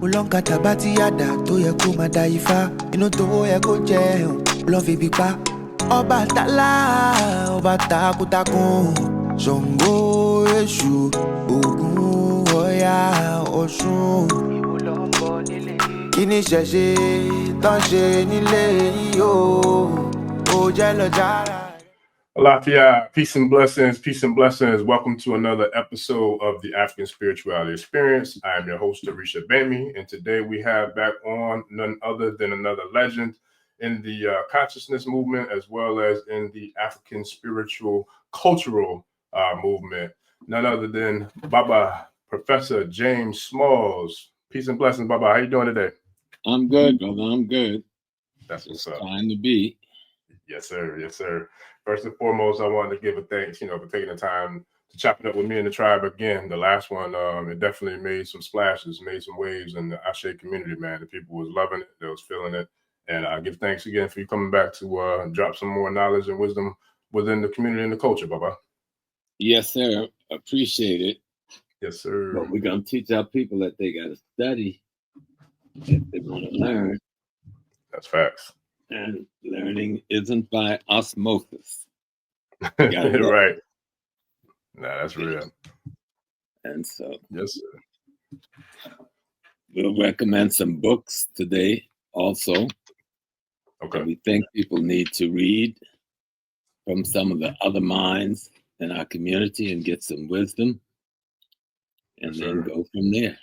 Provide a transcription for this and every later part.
Ulonkata bati yada tó yẹ kó máa da ifá. Inú tó yẹ kó jẹun, lọ́ fi bí pa. Ọbàtálá, ọba takuntakun. Ṣàngó, Èṣù, Ògún, Ọya, Ọ̀ṣun. Ìwọ ló ń bọ̀ nílé. Kí ni ṣẹ̀ṣe tán ṣe nílé yìí o? Ó jẹ́ lọ jára. Alafia, peace and blessings, peace and blessings. Welcome to another episode of the African Spirituality Experience. I am your host, Orisha Bami, and today we have back on none other than another legend in the consciousness movement, as well as in the African spiritual cultural movement. None other than Baba, Professor James Smalls. Peace and blessings, Baba. How you doing today? I'm good, brother. I'm good. That's what's up. Trying to be. Yes, sir. Yes, sir. First and foremost, I wanted to give a thanks, for taking the time to chop it up with me and the tribe again. The last one, it definitely made some splashes, made some waves in the Ashe community, man. The people was loving it. They was feeling it. And I give thanks again for you coming back to drop some more knowledge and wisdom within the community and the culture, Baba. Yes, sir. Appreciate it. Yes, sir. But we're going to teach our people that they got to study if they want to learn. That's facts. And learning isn't by osmosis. Right. Nah, that's real. And so, yes, sir. We'll recommend some books today also. Okay. That we think people need to read from some of the other minds in our community and get some wisdom. And then go from there.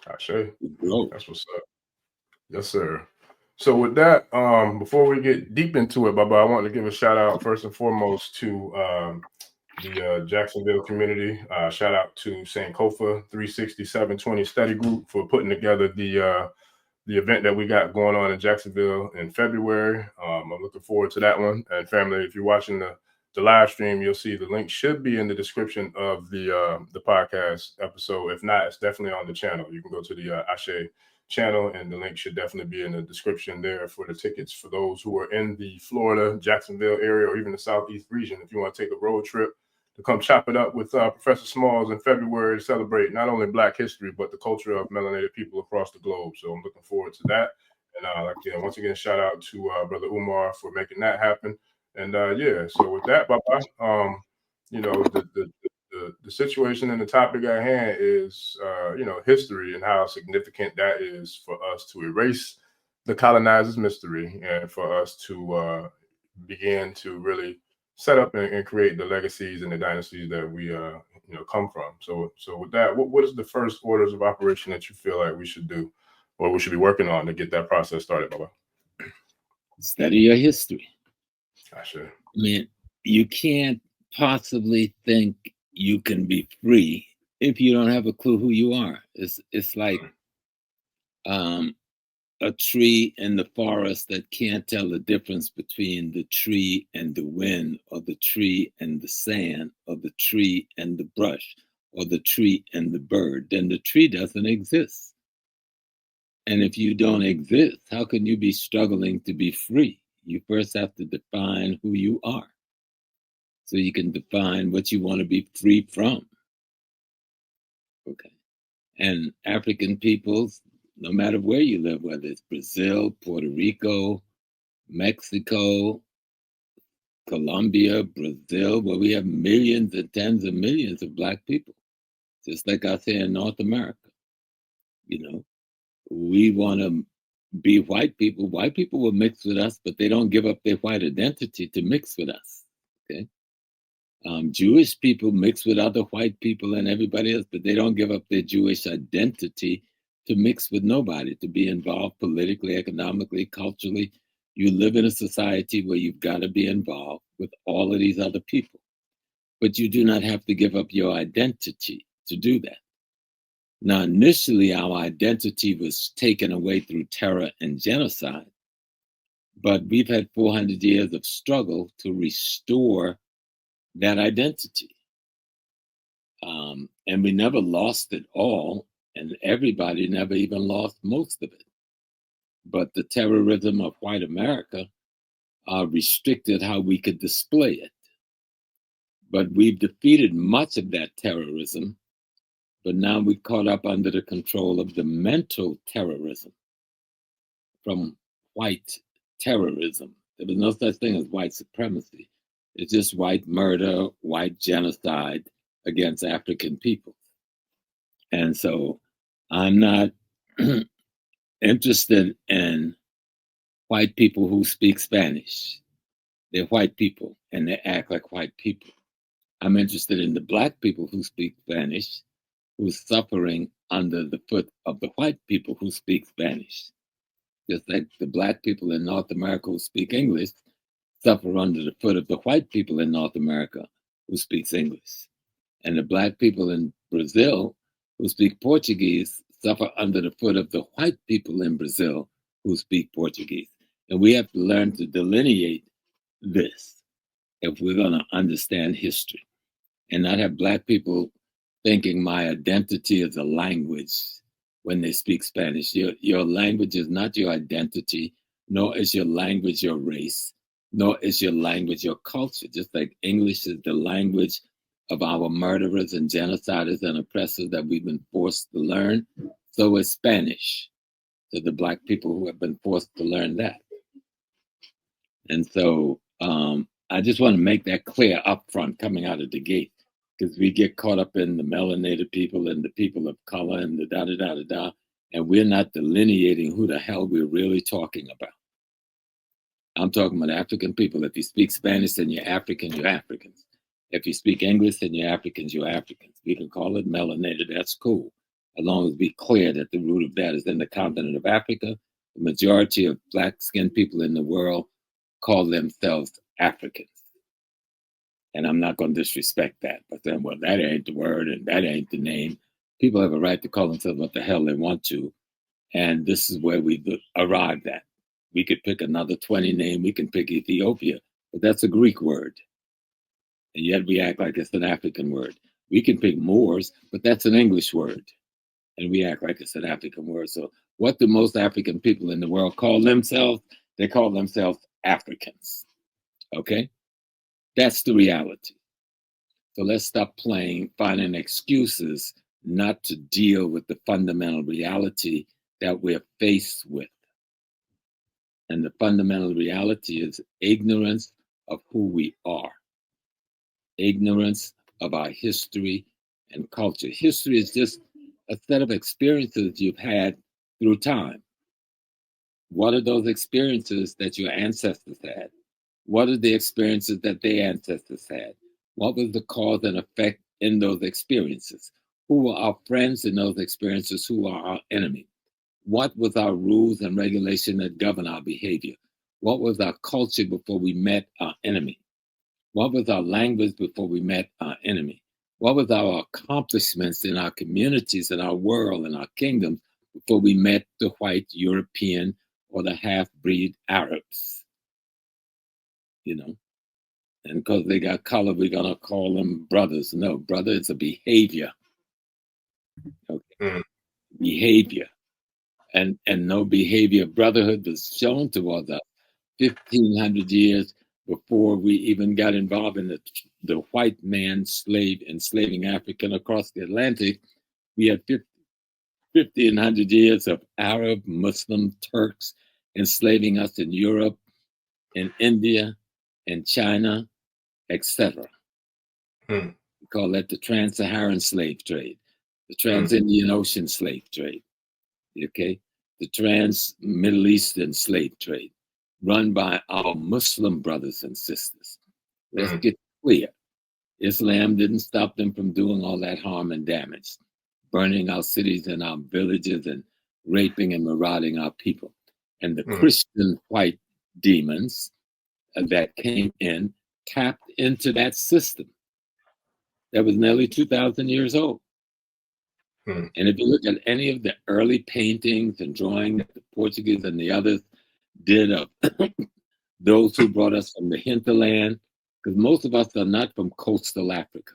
Ashe. That's what's up. Yes, sir. So with that, before we get deep into it, Baba, I want to give a shout out first and foremost to the Jacksonville community. Shout out to Sankofa 36720 Study Group for putting together the event that we got going on in Jacksonville in February. I'm looking forward to that one. And family, if you're watching the live stream, you'll see the link should be in the description of the podcast episode. If not, it's definitely on the channel. You can go to the Ashe channel, and the link should definitely be in the description there for the tickets for those who are in the Florida, Jacksonville area, or even the Southeast region. If you want to take a road trip to come chop it up with Professor Smalls in February to celebrate not only Black history, but the culture of melanated people across the globe. So I'm looking forward to that. And once again, shout out to Brother Umar for making that happen. And so with that, Baba, the situation and the topic at hand is, history and how significant that is for us to erase the colonizer's mystery and for us to begin to really set up and create the legacies and the dynasties that we, come from. So with that, what is the first orders of operation that you feel like we should do or we should be working on to get that process started, Baba? Study your history. Sure. I mean, you can't possibly think you can be free if you don't have a clue who you are. It's like a tree in the forest that can't tell the difference between the tree and the wind, or the tree and the sand, or the tree and the brush, or the tree and the bird. Then the tree doesn't exist. And if you don't exist, how can you be struggling to be free? You first have to define who you are, so you can define what you want to be free from. Okay. And African peoples, no matter where you live, whether it's Brazil, Puerto Rico, Mexico, Colombia, Brazil, where we have millions and tens of millions of Black people, just like I say in North America. We want to be white people. White people will mix with us, but they don't give up their white identity to mix with us. Okay. Jewish people mix with other white people and everybody else, but they don't give up their Jewish identity to mix with nobody, to be involved politically, economically, culturally. You live in a society where you've got to be involved with all of these other people, but you do not have to give up your identity to do that. Now, initially, our identity was taken away through terror and genocide, but we've had 400 years of struggle to restore that identity. And we never lost it all, and everybody never even lost most of it. But the terrorism of white America restricted how we could display it. But we've defeated much of that terrorism But now we caught up under the control of the mental terrorism from white terrorism. There was no such thing as white supremacy. It's just white murder, white genocide against African people. And so I'm not interested in white people who speak Spanish. They're white people and they act like white people. I'm interested in the Black people who speak Spanish, who's suffering under the foot of the white people who speak Spanish. Just like the Black people in North America who speak English suffer under the foot of the white people in North America who speaks English. And the Black people in Brazil who speak Portuguese suffer under the foot of the white people in Brazil who speak Portuguese. And we have to learn to delineate this if we're going to understand history and not have Black people thinking my identity is a language when they speak Spanish. Your language is not your identity, nor is your language your race, nor is your language your culture. Just like English is the language of our murderers and genociders and oppressors that we've been forced to learn, so is Spanish to the Black people who have been forced to learn that. And so I just want to make that clear up front coming out of the gate, because we get caught up in the melanated people and the people of color and the da-da-da-da-da, and we're not delineating who the hell we're really talking about. I'm talking about African people. If you speak Spanish, then you're African, you're Africans. If you speak English, then you're Africans, you're Africans. We can call it melanated, that's cool, as long as we're clear that the root of that is in the continent of Africa. The majority of Black-skinned people in the world call themselves Africans. And I'm not going to disrespect that, but then, well, that ain't the word and that ain't the name. People have a right to call themselves what the hell they want to. And this is where we arrived at. We could pick another 20 name. We can pick Ethiopia, but that's a Greek word. And yet we act like it's an African word. We can pick Moors, but that's an English word. And we act like it's an African word. So what do most African people in the world call themselves? They call themselves Africans. Okay? That's the reality. So let's stop finding excuses not to deal with the fundamental reality that we're faced with. And the fundamental reality is ignorance of who we are, ignorance of our history and culture. History is just a set of experiences you've had through time. What are those experiences that your ancestors had? What are the experiences that their ancestors had? What was the cause and effect in those experiences? Who were our friends in those experiences? Who are our enemy? What was our rules and regulation that govern our behavior? What was our culture before we met our enemy? What was our language before we met our enemy? What was our accomplishments in our communities, in our world, in our kingdoms before we met the white European or the half-breed Arabs? You know, and because they got color, we're gonna call them brothers. No, brother, it's a behavior. Okay. Behavior. And no behavior. Brotherhood was shown towards us 1,500 years before we even got involved in the white man enslaving African across the Atlantic. We had 1,500 years of Arab, Muslim, Turks enslaving us in Europe, in India, in China, etc. We call that the trans-Saharan slave trade, the trans-Indian Ocean slave trade, okay? The trans-Middle Eastern slave trade, run by our Muslim brothers and sisters. Let's get clear. Islam didn't stop them from doing all that harm and damage, burning our cities and our villages and raping and marauding our people. And the Christian white demons that came in tapped into that system that was nearly 2,000 years old. And if you look at any of the early paintings and drawings that the Portuguese and the others did of those who brought us from the hinterland, because most of us are not from coastal Africa,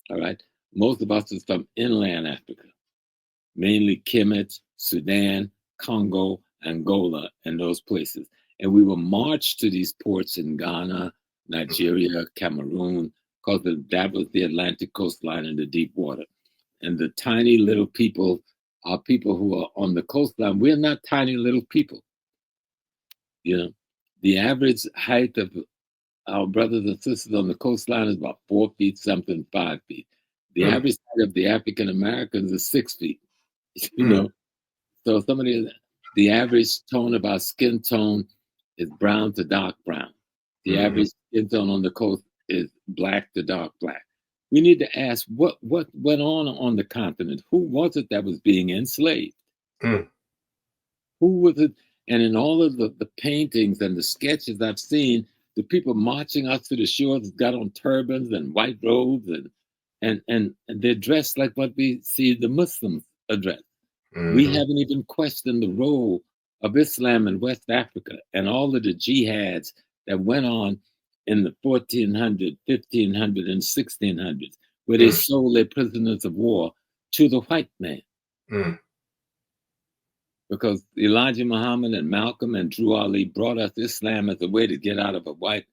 all right? Most of us is from inland Africa, mainly Kemet, Sudan, Congo, Angola, and those places. And we were marched to these ports in Ghana, Nigeria, Cameroon, because that was the Atlantic coastline in the deep water. the tiny little people are people who are on the coastline. We're not tiny little people. You know, the average height of our brothers and sisters on the coastline is about 4 feet something, 5 feet. The average height of the African Americans is 6 feet. You know, so the average tone of our skin tone is brown to dark brown. The average skin tone on the coast is black to dark black. We need to ask what went on the continent. Who was it that was being enslaved? Who was it? And in all of the paintings and the sketches I've seen, the people marching out to the shores got on turbans and white robes, and they're dressed like what we see the Muslims are dressed. We haven't even questioned the role of Islam in West Africa and all of the jihads that went on in the 1400, 1500, and 1600s, where they sold their prisoners of war to the white man. Because Elijah Muhammad and Malcolm and Drew Ali brought us Islam as a way to get out of a white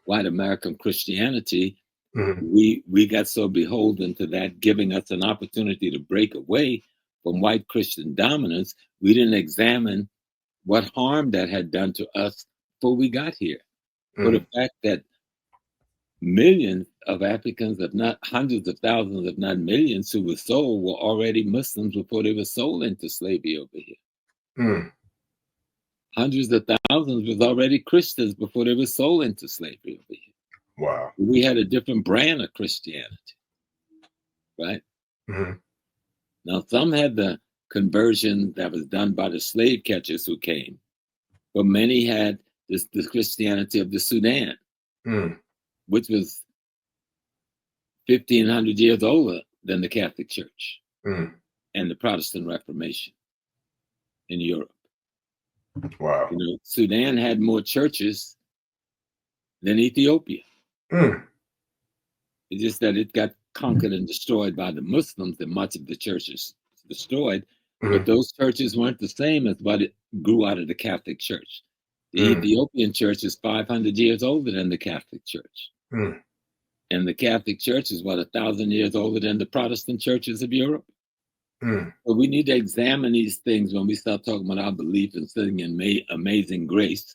American Christianity. We got so beholden to that, giving us an opportunity to break away from white Christian dominance. We didn't examine what harm that had done to us before we got here. For the fact that millions of Africans, if not hundreds of thousands, if not millions, who were sold were already Muslims before they were sold into slavery over here. Hundreds of thousands was already Christians before they were sold into slavery over here. Wow. We had a different brand of Christianity, right? Now, some had the conversion that was done by the slave catchers who came, but many had the Christianity of the Sudan, which was 1,500 years older than the Catholic Church and the Protestant Reformation in Europe. Wow. You know, Sudan had more churches than Ethiopia. It's just that it got conquered and destroyed by the Muslims, and much of the churches destroyed. But those churches weren't the same as what it grew out of the Catholic Church. The Ethiopian Church is 500 years older than the Catholic Church. And the Catholic Church is, 1,000 years older than the Protestant churches of Europe. So we need to examine these things when we start talking about our belief in singing Amazing Grace.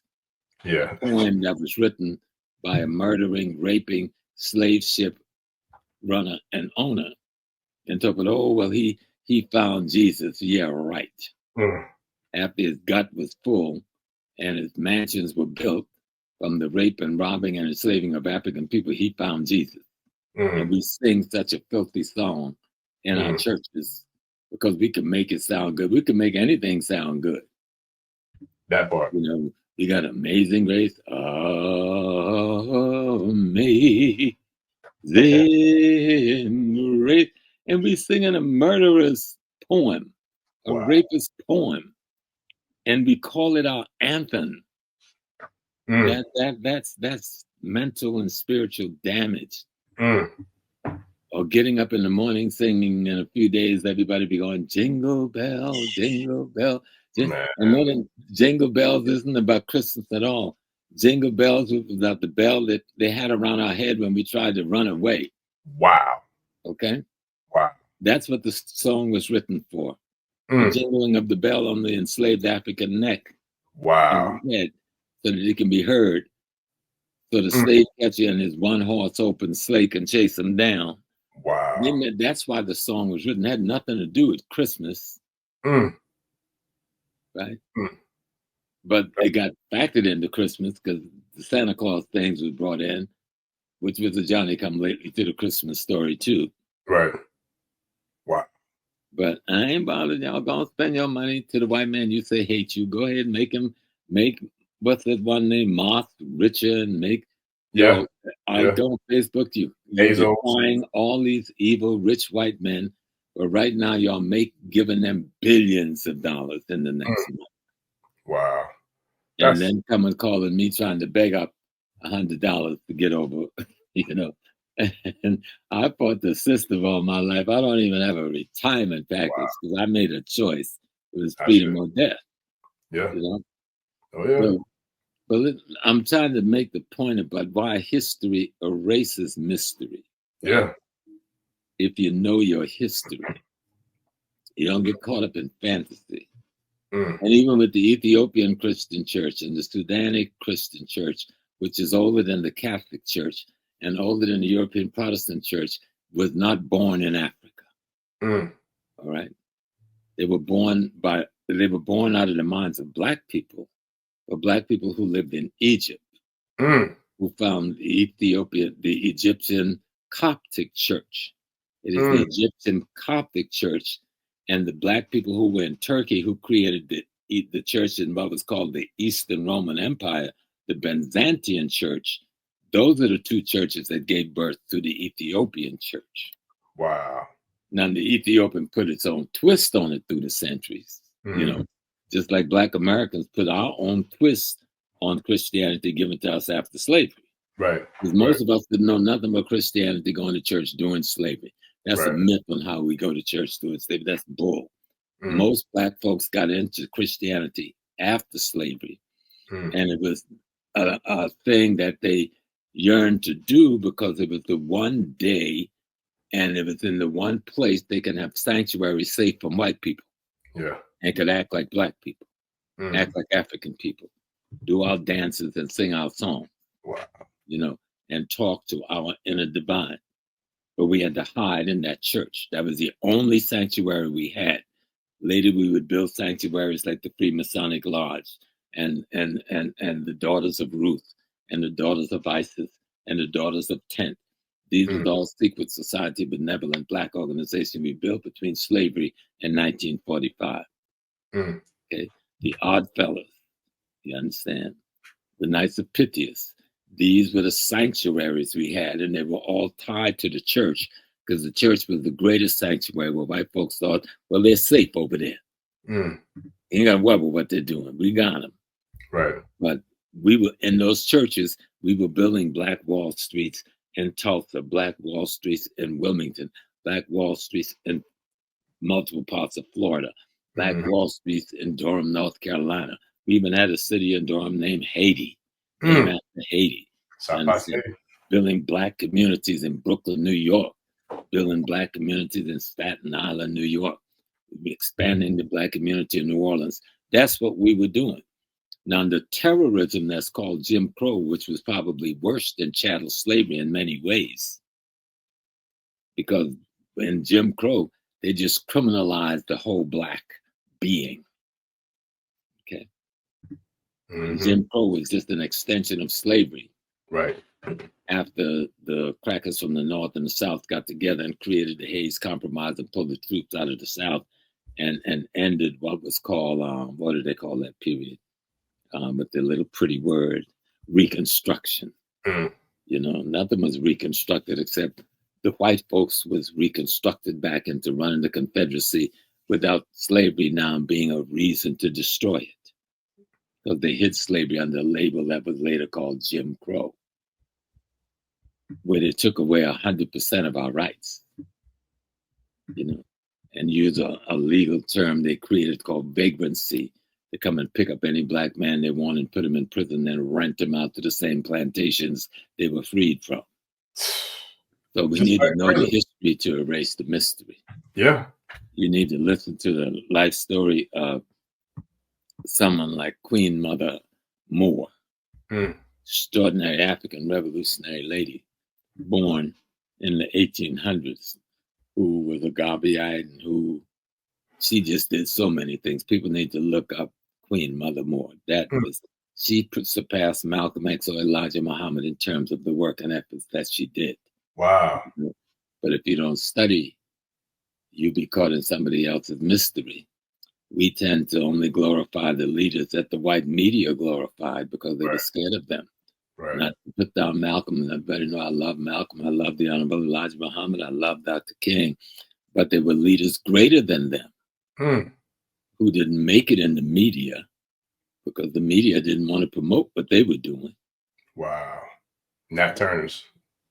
A poem that was written by a murdering, raping slave ship runner and owner. And talk about, oh, well, he found Jesus. Yeah, right. After his gut was full and his mansions were built from the rape and robbing and enslaving of African people, he found Jesus. And we sing such a filthy song in our churches because we can make it sound good. We can make anything sound good. That part. You know, we got Amazing Grace. Amazing Grace. And we singing a murderous poem, a rapist poem. And we call it our anthem. That's mental and spiritual damage. Or getting up in the morning singing, in a few days everybody be going jingle bell, jingle bell. And then jingle bells isn't about Christmas at all. Jingle bells was about the bell that they had around our head when we tried to run away. Wow. Okay? Wow. That's what the song was written for. The jingling of the bell on the enslaved African neck. Wow. And head, so that it can be heard. So the slave catcher and his one horse open sleigh can chase him down. Wow. That's why the song was written. It had nothing to do with Christmas. Right? But it got factored into Christmas because the Santa Claus things was brought in, which was a Johnny come lately to the Christmas story too. Right. Wow. But I ain't bothered. Y'all gonna spend your money to the white man you say hate you. Go ahead and make what's that one name, Moth richer, and make I go on Facebook to you. You're defying all these evil rich white men, but right now y'all giving them billions of dollars in the next month. Wow. And then come and calling me trying to beg up $100 to get over, you know. And I fought the system all my life. I don't even have a retirement package because I made a choice. It was freedom or death. Yeah. You know? Oh, yeah. So, but I'm trying to make the point about why history erases mystery. Yeah. if you know your history. You don't get caught up in fantasy. And even with the Ethiopian Christian Church and the Sudanic Christian Church, which is older than the Catholic Church and older than the European Protestant Church, was not born in Africa. All right. They were born out of the minds of Black people, or Black people who lived in Egypt, who found the Egyptian Coptic Church. It is the Egyptian Coptic Church and the Black people who were in Turkey who created the church in what was called the Eastern Roman Empire, the Byzantine Church. Those are the two churches that gave birth to the Ethiopian Church. Wow. Now, the Ethiopian put its own twist on it through the centuries, you know, just like Black Americans put our own twist on Christianity given to us after slavery. Right. Because most of us didn't know nothing about Christianity going to church during slavery. That's a myth on how we go to church during slavery. That's bull. Most Black folks got into Christianity after slavery. And it was a thing that they yearned to do because it was the one day and it was in the one place they can have sanctuary safe from white people. Yeah. And could act like Black people, act like African people, do our dances and sing our songs. Wow. You know, and talk to our inner divine. But we had to hide in that church. That was the only sanctuary we had. Later, we would build sanctuaries like the Freemasonic Lodge and the Daughters of Ruth and the Daughters of Isis and the Daughters of Tent. These were all secret society, benevolent Black organization we built between slavery and 1945. Okay, the Odd Fellows, you understand? The Knights of Pythias. These were the sanctuaries we had, and they were all tied to the church because the church was the greatest sanctuary where white folks thought, well, they're safe over there. You ain't got to worry about what they're doing. We got them. Right. But we were in those churches, we were building Black Wall Streets in Tulsa, Black Wall Streets in Wilmington, Black Wall Streets in multiple parts of Florida, Black Wall Streets in Durham, North Carolina. We even had a city in Durham named Haiti. Named after Haiti. Building Black communities in Brooklyn, New York, building Black communities in Staten Island, New York, expanding the Black community in New Orleans. That's what we were doing. Now, the terrorism that's called Jim Crow, which was probably worse than chattel slavery in many ways, because in Jim Crow, they just criminalized the whole Black being. Okay. Jim Crow was just an extension of slavery. Right. After the crackers from the North and the South got together and created the Hayes Compromise and pulled the troops out of the South and ended what was called, what did they call that period? With the little pretty word, Reconstruction. You know, nothing was reconstructed except the white folks was reconstructed back into running the Confederacy without slavery now being a reason to destroy it. Because they hid slavery under a label that was later called Jim Crow, where they took away 100% of our rights, you know, and used a legal term they created called vagrancy to come and pick up any Black man they want and put him in prison and rent him out to the same plantations they were freed from. So we need to know the history to erase the mystery. Yeah. You need to listen to the life story of someone like Queen Mother Moore, extraordinary African revolutionary lady, born in the 1800s, who was a Gabiite and who she just did so many things. People need to look up Queen Mother Moore. That was, she surpassed Malcolm X or Elijah Muhammad in terms of the work and efforts that she did. Wow. But if you don't study, you'll be caught in somebody else's mystery. We tend to only glorify the leaders that the white media glorified because they were scared of them. Not to put down Malcolm. Everybody know I love Malcolm. I love the Honorable Elijah Muhammad. I love Dr. King. But there were leaders greater than them who didn't make it in the media because the media didn't want to promote what they were doing. Wow. Nat Turner's.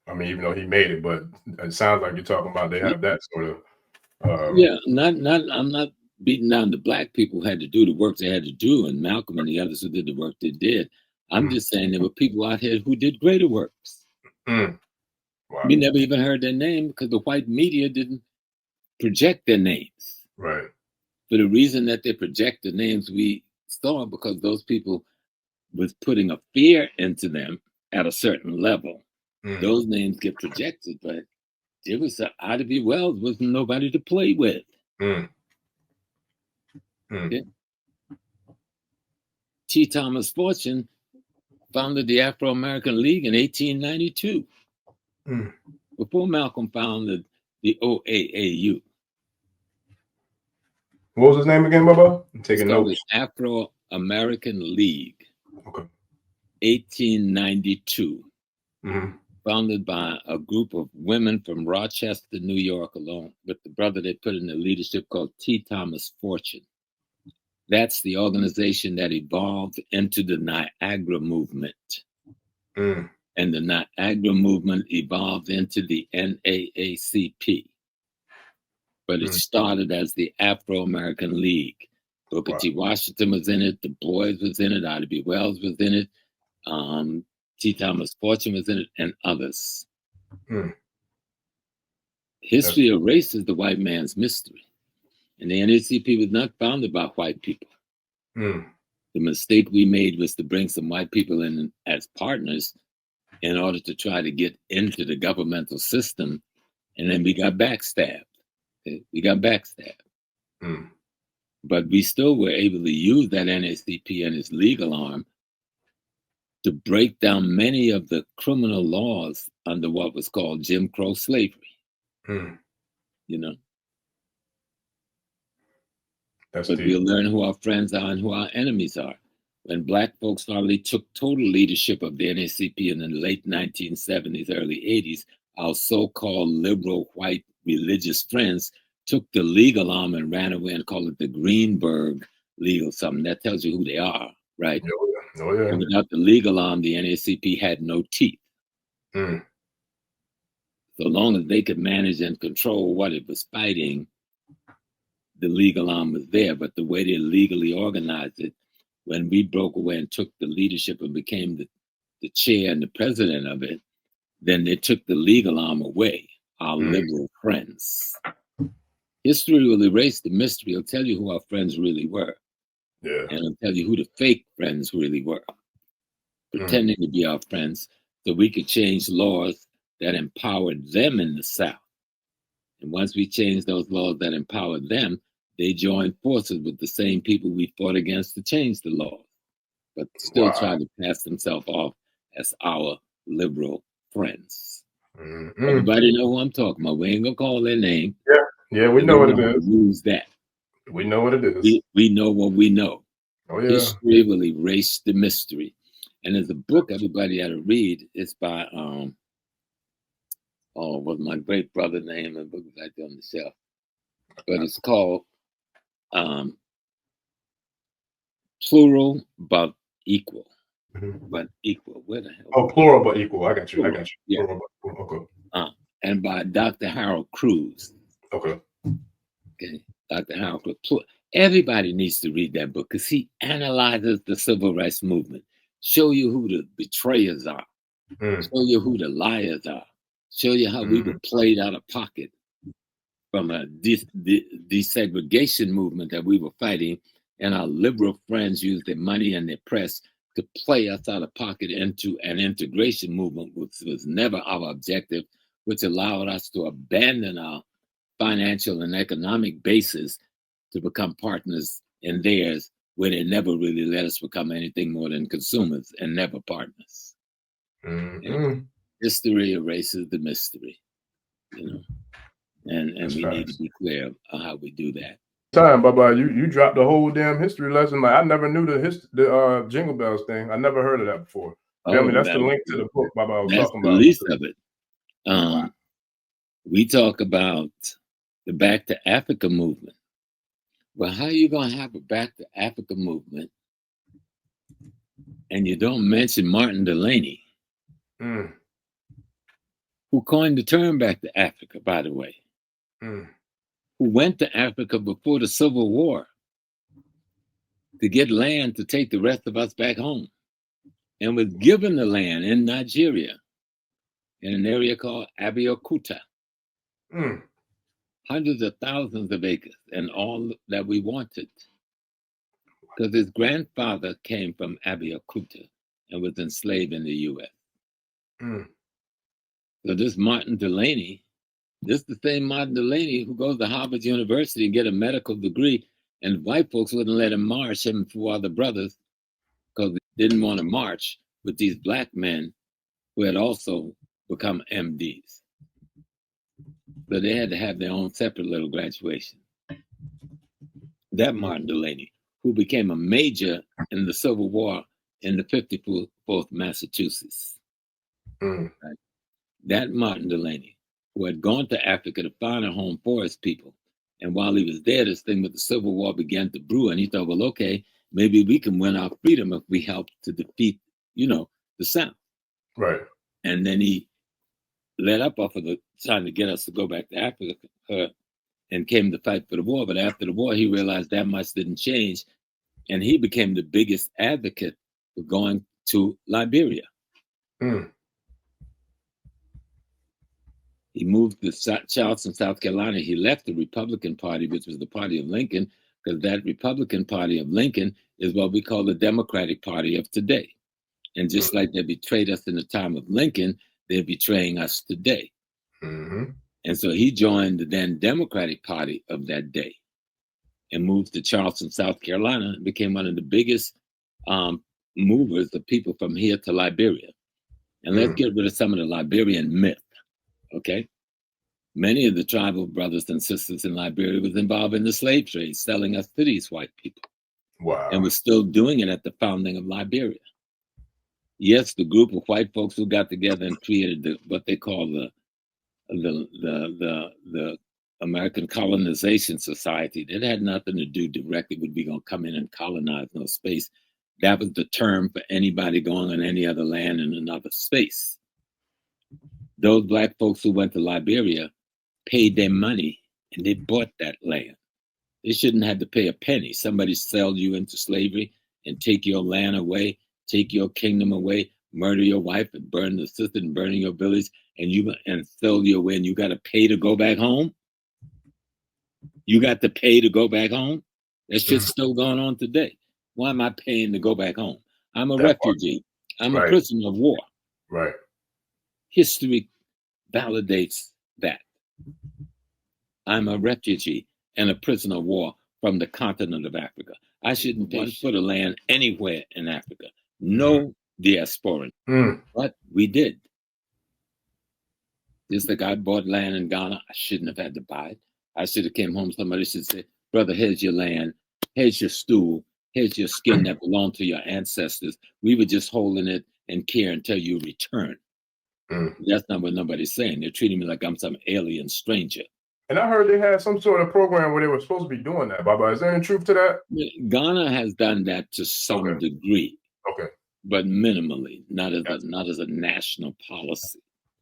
I mean, even though he made it, but it sounds like you're talking about they have that sort of. I'm not beating down the Black people who had to do the work they had to do, and Malcolm and the others who did the work they did. I'm just saying there were people out here who did greater works. Wow. We never even heard their name because the white media didn't project their names. Right. For the reason that they project the names, we saw because those people was putting a fear into them at a certain level. Those names get projected, but it was Ida B. Wells wasn't nobody to play with. Okay. T. Thomas Fortune founded the Afro-American League in 1892, before Malcolm founded the OAAU. What was his name again, Baba? I'm taking It's called notes. the Afro-American League. Okay. 1892. Founded by a group of women from Rochester, New York, along with the brother they put in the leadership called T. Thomas Fortune. That's the organization that evolved into the Niagara movement. And the Niagara movement evolved into the NAACP. But it started as the Afro-American League. Booker T. Washington was in it, Du Bois was in it, Ida B. Wells was in it, T. Thomas Fortune was in it, and others. History erases the white man's mystery. And the NAACP was not founded by white people. The mistake we made was to bring some white people in as partners in order to try to get into the governmental system. And then we got backstabbed. We got backstabbed. But we still were able to use that NAACP and its legal arm to break down many of the criminal laws under what was called Jim Crow slavery. You know? But we'll learn who our friends are and who our enemies are. When Black folks finally took total leadership of the NAACP in the late 1970s, early 80s, our so-called liberal white religious friends took the legal arm and ran away and called it the Greenberg legal something. That tells you who they are, right? Oh, yeah. And without the legal arm, the NAACP had no teeth. So long as they could manage and control what it was fighting, the legal arm was there. But the way they legally organized it, when we broke away and took the leadership and became the chair and the president of it, then they took the legal arm away, our liberal friends. History will erase the mystery. It'll tell you who our friends really were. And it'll tell you who the fake friends really were, pretending to be our friends so we could change laws that empowered them in the South. And once we changed those laws that empowered them, they joined forces with the same people we fought against to change the laws, but still tried to pass themselves off as our liberal friends. Everybody know who I'm talking about. We ain't gonna call their name. Yeah, we know what it is. Use that. We know what it is. We know what we know. Oh, yeah. History will erase the mystery. And there's a book everybody ought to read. It's by what's my great brother name? The book is right there on the shelf. But it's called Plural But Equal. But Equal. Where the hell? Oh, Plural But Equal. I got you. Yeah. Plural But Equal. Okay. And by Dr. Harold Cruz. Okay. Dr. Harold Cruz. Everybody needs to read that book because he analyzes the civil rights movement, show you who the betrayers are, show you who the liars are, show you how we were played out of pocket from a desegregation movement that we were fighting, and our liberal friends used their money and their press to play us out of pocket into an integration movement, which was never our objective, which allowed us to abandon our financial and economic basis to become partners in theirs, where they never really let us become anything more than consumers and never partners. History erases the mystery, you know, and we need to be clear on how we do that. Baba, you dropped the whole damn history lesson. Like I never knew the Jingle Bells thing. I never heard of that before. Tell me, that's the link to the book Baba I was talking about. That's the least of it. We talk about the Back to Africa movement. Well, how are you going to have a Back to Africa movement and you don't mention Martin Delaney, who coined the term Back to Africa, by the way, who went to Africa before the Civil War to get land to take the rest of us back home and was given the land in Nigeria in an area called Abeokuta. Hundreds of thousands of acres and all that we wanted. Because his grandfather came from Abeokuta and was enslaved in the U.S. So this Martin Delaney, this the same Martin Delaney who goes to Harvard University and get a medical degree, and white folks wouldn't let him march, him and 4 other brothers, because they didn't want to march with these black men who had also become MDs. So they had to have their own separate little graduation. That Martin Delaney, who became a major in the Civil War in the 54th Massachusetts. Right? That Martin Delaney, who had gone to Africa to find a home for his people. And while he was there, this thing with the Civil War began to brew. And he thought, well, okay, maybe we can win our freedom if we help to defeat, the South. Right. And then he let up off of the trying to get us to go back to Africa and came to fight for the war. But after the war, he realized that much didn't change. And he became the biggest advocate for going to Liberia. He moved to Charleston, South Carolina. He left the Republican Party, which was the party of Lincoln, because that Republican Party of Lincoln is what we call the Democratic Party of today. And just like they betrayed us in the time of Lincoln, they're betraying us today. And so he joined the then Democratic Party of that day and moved to Charleston, South Carolina, and became one of the biggest movers of people from here to Liberia. And let's get rid of some of the Liberian myth, okay? Many of the tribal brothers and sisters in Liberia was involved in the slave trade, selling us to these white people. Wow. And was still doing it at the founding of Liberia. Yes, the group of white folks who got together and created what they call the American Colonization Society, that had nothing to do directly with we gonna come in and colonize no space. That was the term for anybody going on any other land in another space. Those black folks who went to Liberia paid their money and they bought that land. They shouldn't have to pay a penny. Somebody sell you into slavery and take your land away, take your kingdom away, murder your wife and burn the sister and burn your village, and sell you away, and you got to pay to go back home. You got to pay to go back home. That shit's still going on today. Why am I paying to go back home? I'm a refugee. I'm a prisoner of war. Right. History validates that. I'm a refugee and a prisoner of war from the continent of Africa. I shouldn't pay for the land anywhere in Africa. No diasporan. But we did. Just like I bought land in Ghana, I shouldn't have had to buy it. I should have came home, somebody should say, brother, here's your land, here's your stool, here's your skin that belonged to your ancestors. We were just holding it and care until you return. That's not what nobody's saying. They're treating me like I'm some alien stranger. And I heard they had some sort of program where they were supposed to be doing that, Baba. Is there any truth to that? Ghana has done that to some degree. Okay. But minimally, not as a national policy.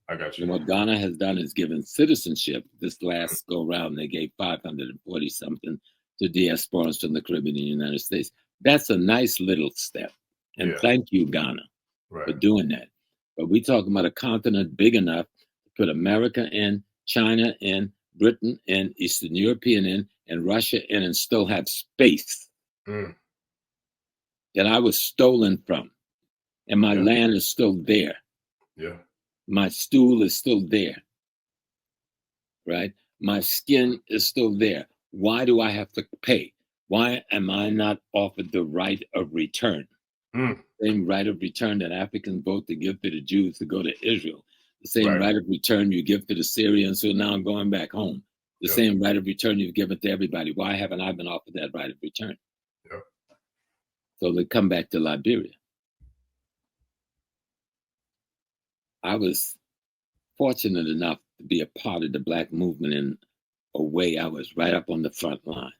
I got you. And what Ghana has done is given citizenship. This last go round, they gave 540 something to diasporans from the Caribbean and United States. That's a nice little step. And thank you, Ghana, for doing that. But we're talking about a continent big enough to put America in, China in, Britain in, Eastern European in, and Russia in, and still have space that I was stolen from. And my land is still there. Yeah. My stool is still there, right? My skin is still there. Why do I have to pay? Why am I not offered the right of return? Same right of return that Africans vote to give to the Jews to go to Israel. The same right of return you give to the Syrians who are now going back home. The same right of return you've given to everybody. Why haven't I been offered that right of return? So they come back to Liberia. I was fortunate enough to be a part of the Black movement in a way. I was right up on the front line.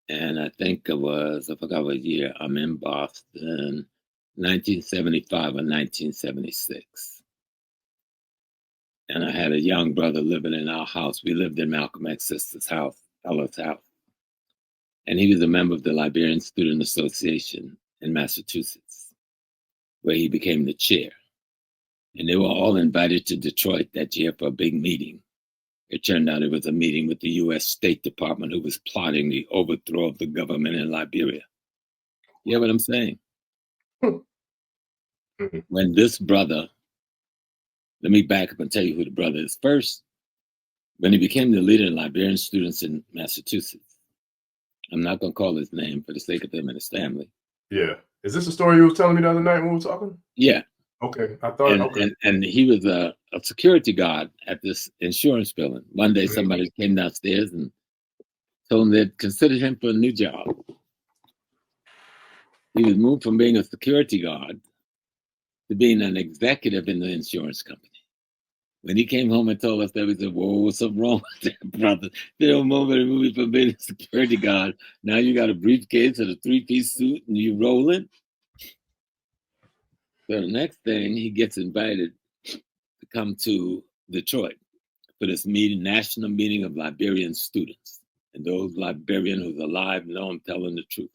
And I think it was, I forgot what year, I'm in Boston, 1975 or 1976. And I had a young brother living in our house. We lived in Malcolm X sister's house, Ella's house. And he was a member of the Liberian Student Association in Massachusetts, where he became the chair. And they were all invited to Detroit that year for a big meeting. It turned out it was a meeting with the U.S. State Department who was plotting the overthrow of the government in Liberia. You hear what I'm saying? When this brother, let me back up and tell you who the brother is. First, when he became the leader of Liberian students in Massachusetts, I'm not going to call his name for the sake of him and his family. Yeah. Is this the story you were telling me the other night when we were talking? Yeah. Okay. I thought, and he was a security guard at this insurance building. One day somebody came downstairs and told him they'd considered him for a new job. He was moved from being a security guard to being an executive in the insurance company. When he came home and told us that, we said, whoa, what's up wrong with that, brother? They don't move it movie from being a security guard. Now you got a briefcase and a three-piece suit and you rolling. So the next thing, he gets invited to come to Detroit for this meeting, national meeting of Liberian students. And those Liberian who's alive know I'm telling the truth.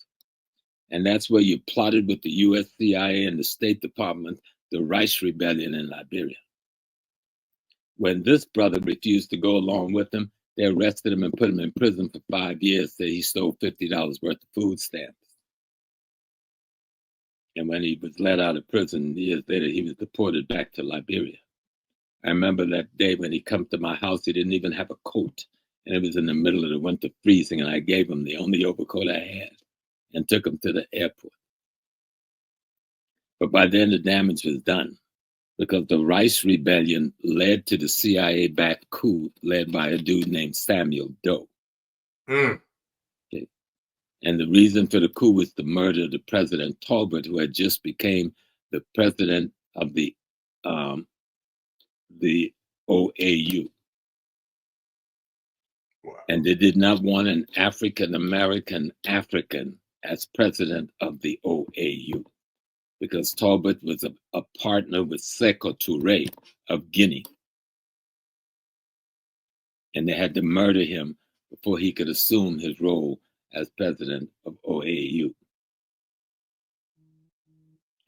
And that's where you plotted with the US CIA and the State Department, the Rice Rebellion in Liberia. When this brother refused to go along with them, they arrested him and put him in prison for 5 years, said he stole $50 worth of food stamps. And when he was let out of prison years later, he was deported back to Liberia. I remember that day when he come to my house, he didn't even have a coat. And it was in the middle of the winter freezing, and I gave him the only overcoat I had and took him to the airport. But by then the damage was done because the Rice Rebellion led to the CIA-backed coup led by a dude named Samuel Doe. Okay. And the reason for the coup was the murder of the President Talbot, who had just became the president of the OAU. Wow. And they did not want an African-American African as president of the OAU because Talbot was a partner with Sékou Touré of Guinea. And they had to murder him before he could assume his role as president of OAU.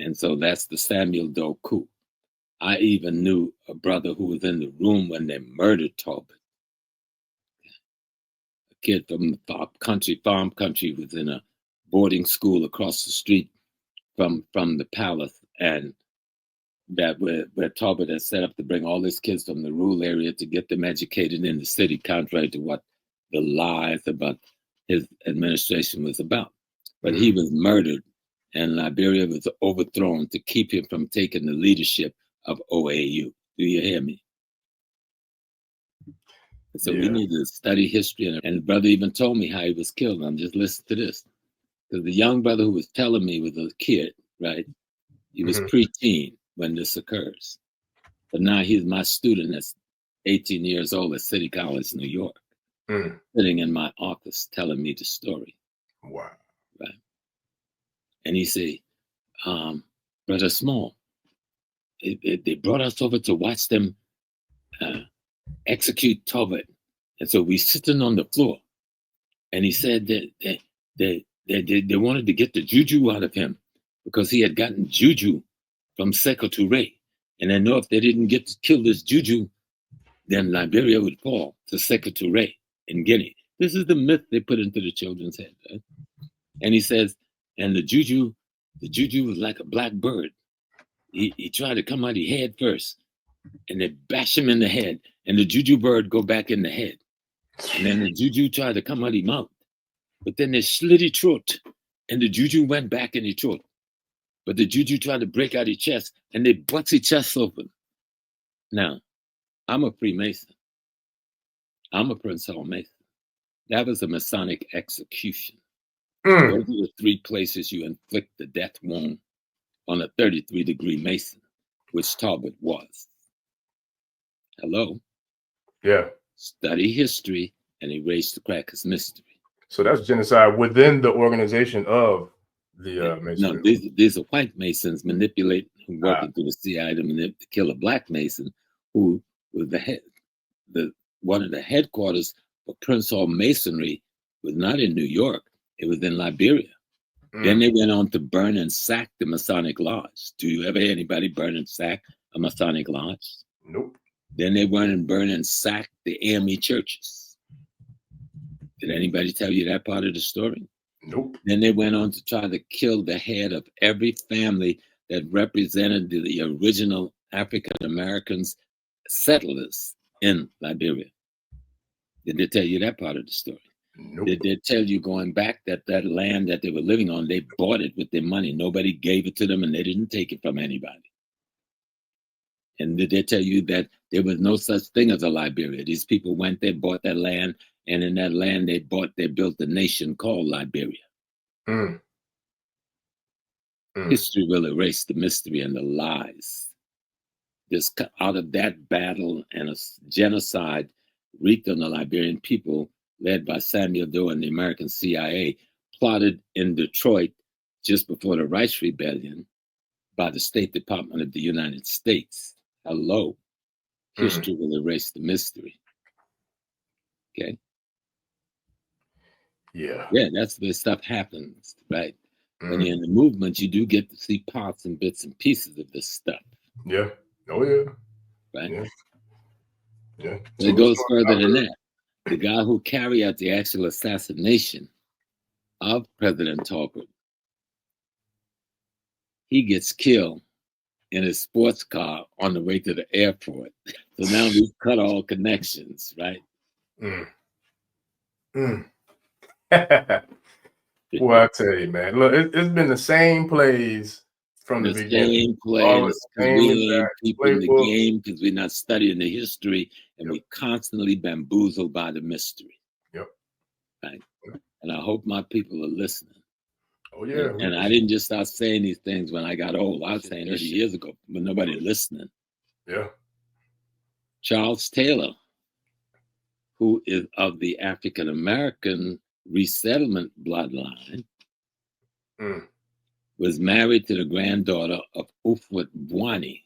And so that's the Samuel Doe coup. I even knew a brother who was in the room when they murdered Talbot. A kid from the farm country, was in a boarding school across the street from the palace, and that where Talbot had set up to bring all his kids from the rural area to get them educated in the city, contrary to what the lies about his administration was about. But he was murdered, and Liberia was overthrown to keep him from taking the leadership of OAU. Do you hear me? So we need to study history, and the brother even told me how he was killed. I'm just listening to this. Because the young brother who was telling me was a kid, right? He was preteen when this occurs. But now he's my student that's 18 years old at City College, New York, sitting in my office telling me the story. Wow. Right. And he said, Brother Small, they brought us over to watch them execute Talbot. And so we sitting on the floor. And he said that they wanted to get the juju out of him because he had gotten juju from Sékou Touré. And I know if they didn't get to kill this juju, then Liberia would fall to Sékou Touré in Guinea. This is the myth they put into the children's head. Right? And he says, and the juju was like a black bird. He tried to come out of head first, and they bash him in the head, and the juju bird go back in the head. And then the juju tried to come out of mouth. But then they slit his throat, and the juju went back in his throat. But the juju tried to break out his chest, and they bust his chest open. Now, I'm a Freemason. I'm a Prince Hall Mason. That was a Masonic execution. Those are the 3 places you inflict the death wound on a 33-degree Mason, which Talbot was. Hello? Yeah. Study History and erase the crackers mystery. So that's genocide within the organization of the Masons. No, these are white Masons manipulating, working through the CIA to kill a black Mason who was one of the headquarters for Prince Hall Masonry was not in New York, it was in Liberia. Then they went on to burn and sack the Masonic Lodge. Do you ever hear anybody burn and sack a Masonic lodge. Nope. Then they went and burned and sacked the AME churches. Did anybody tell you that part of the story? Nope. Then they went on to try to kill the head of every family that represented the original African Americans settlers in Liberia. Did they tell you that part of the story? Nope. Did they tell you going back that that land that they were living on, they bought it with their money. Nobody gave it to them and they didn't take it from anybody. And did they tell you that there was no such thing as a Liberia? These people went there, bought that land, and in that land they built a nation called Liberia. History will erase the mystery and the lies. This out of that battle and a genocide wreaked on the Liberian people, led by Samuel Doe and the American CIA, plotted in Detroit just before the Rice Rebellion by the State Department of the United States. Hello. History will erase the mystery. Okay? Yeah. Yeah, that's where stuff happens, right? When you're in the movement, you do get to see parts and bits and pieces of this stuff. Yeah. Oh, yeah. Right? Yeah. Yeah. It goes further than that. The guy who carried out the actual assassination of President Talbot, he gets killed in his sports car on the way to the airport. So now we've cut all connections, right? Well, I tell you, man, look, it's been the same plays from the beginning. Same plays, because we ain't keeping the game, because we're not studying the history, and we constantly bamboozled by the mystery. Yep. Right? And I hope my people are listening. Oh, yeah. And I didn't just start saying these things when I got old. I was saying 30 years ago, but nobody listening. Yeah. Charles Taylor, who is of the African American resettlement bloodline, was married to the granddaughter of Ufwet Bwani.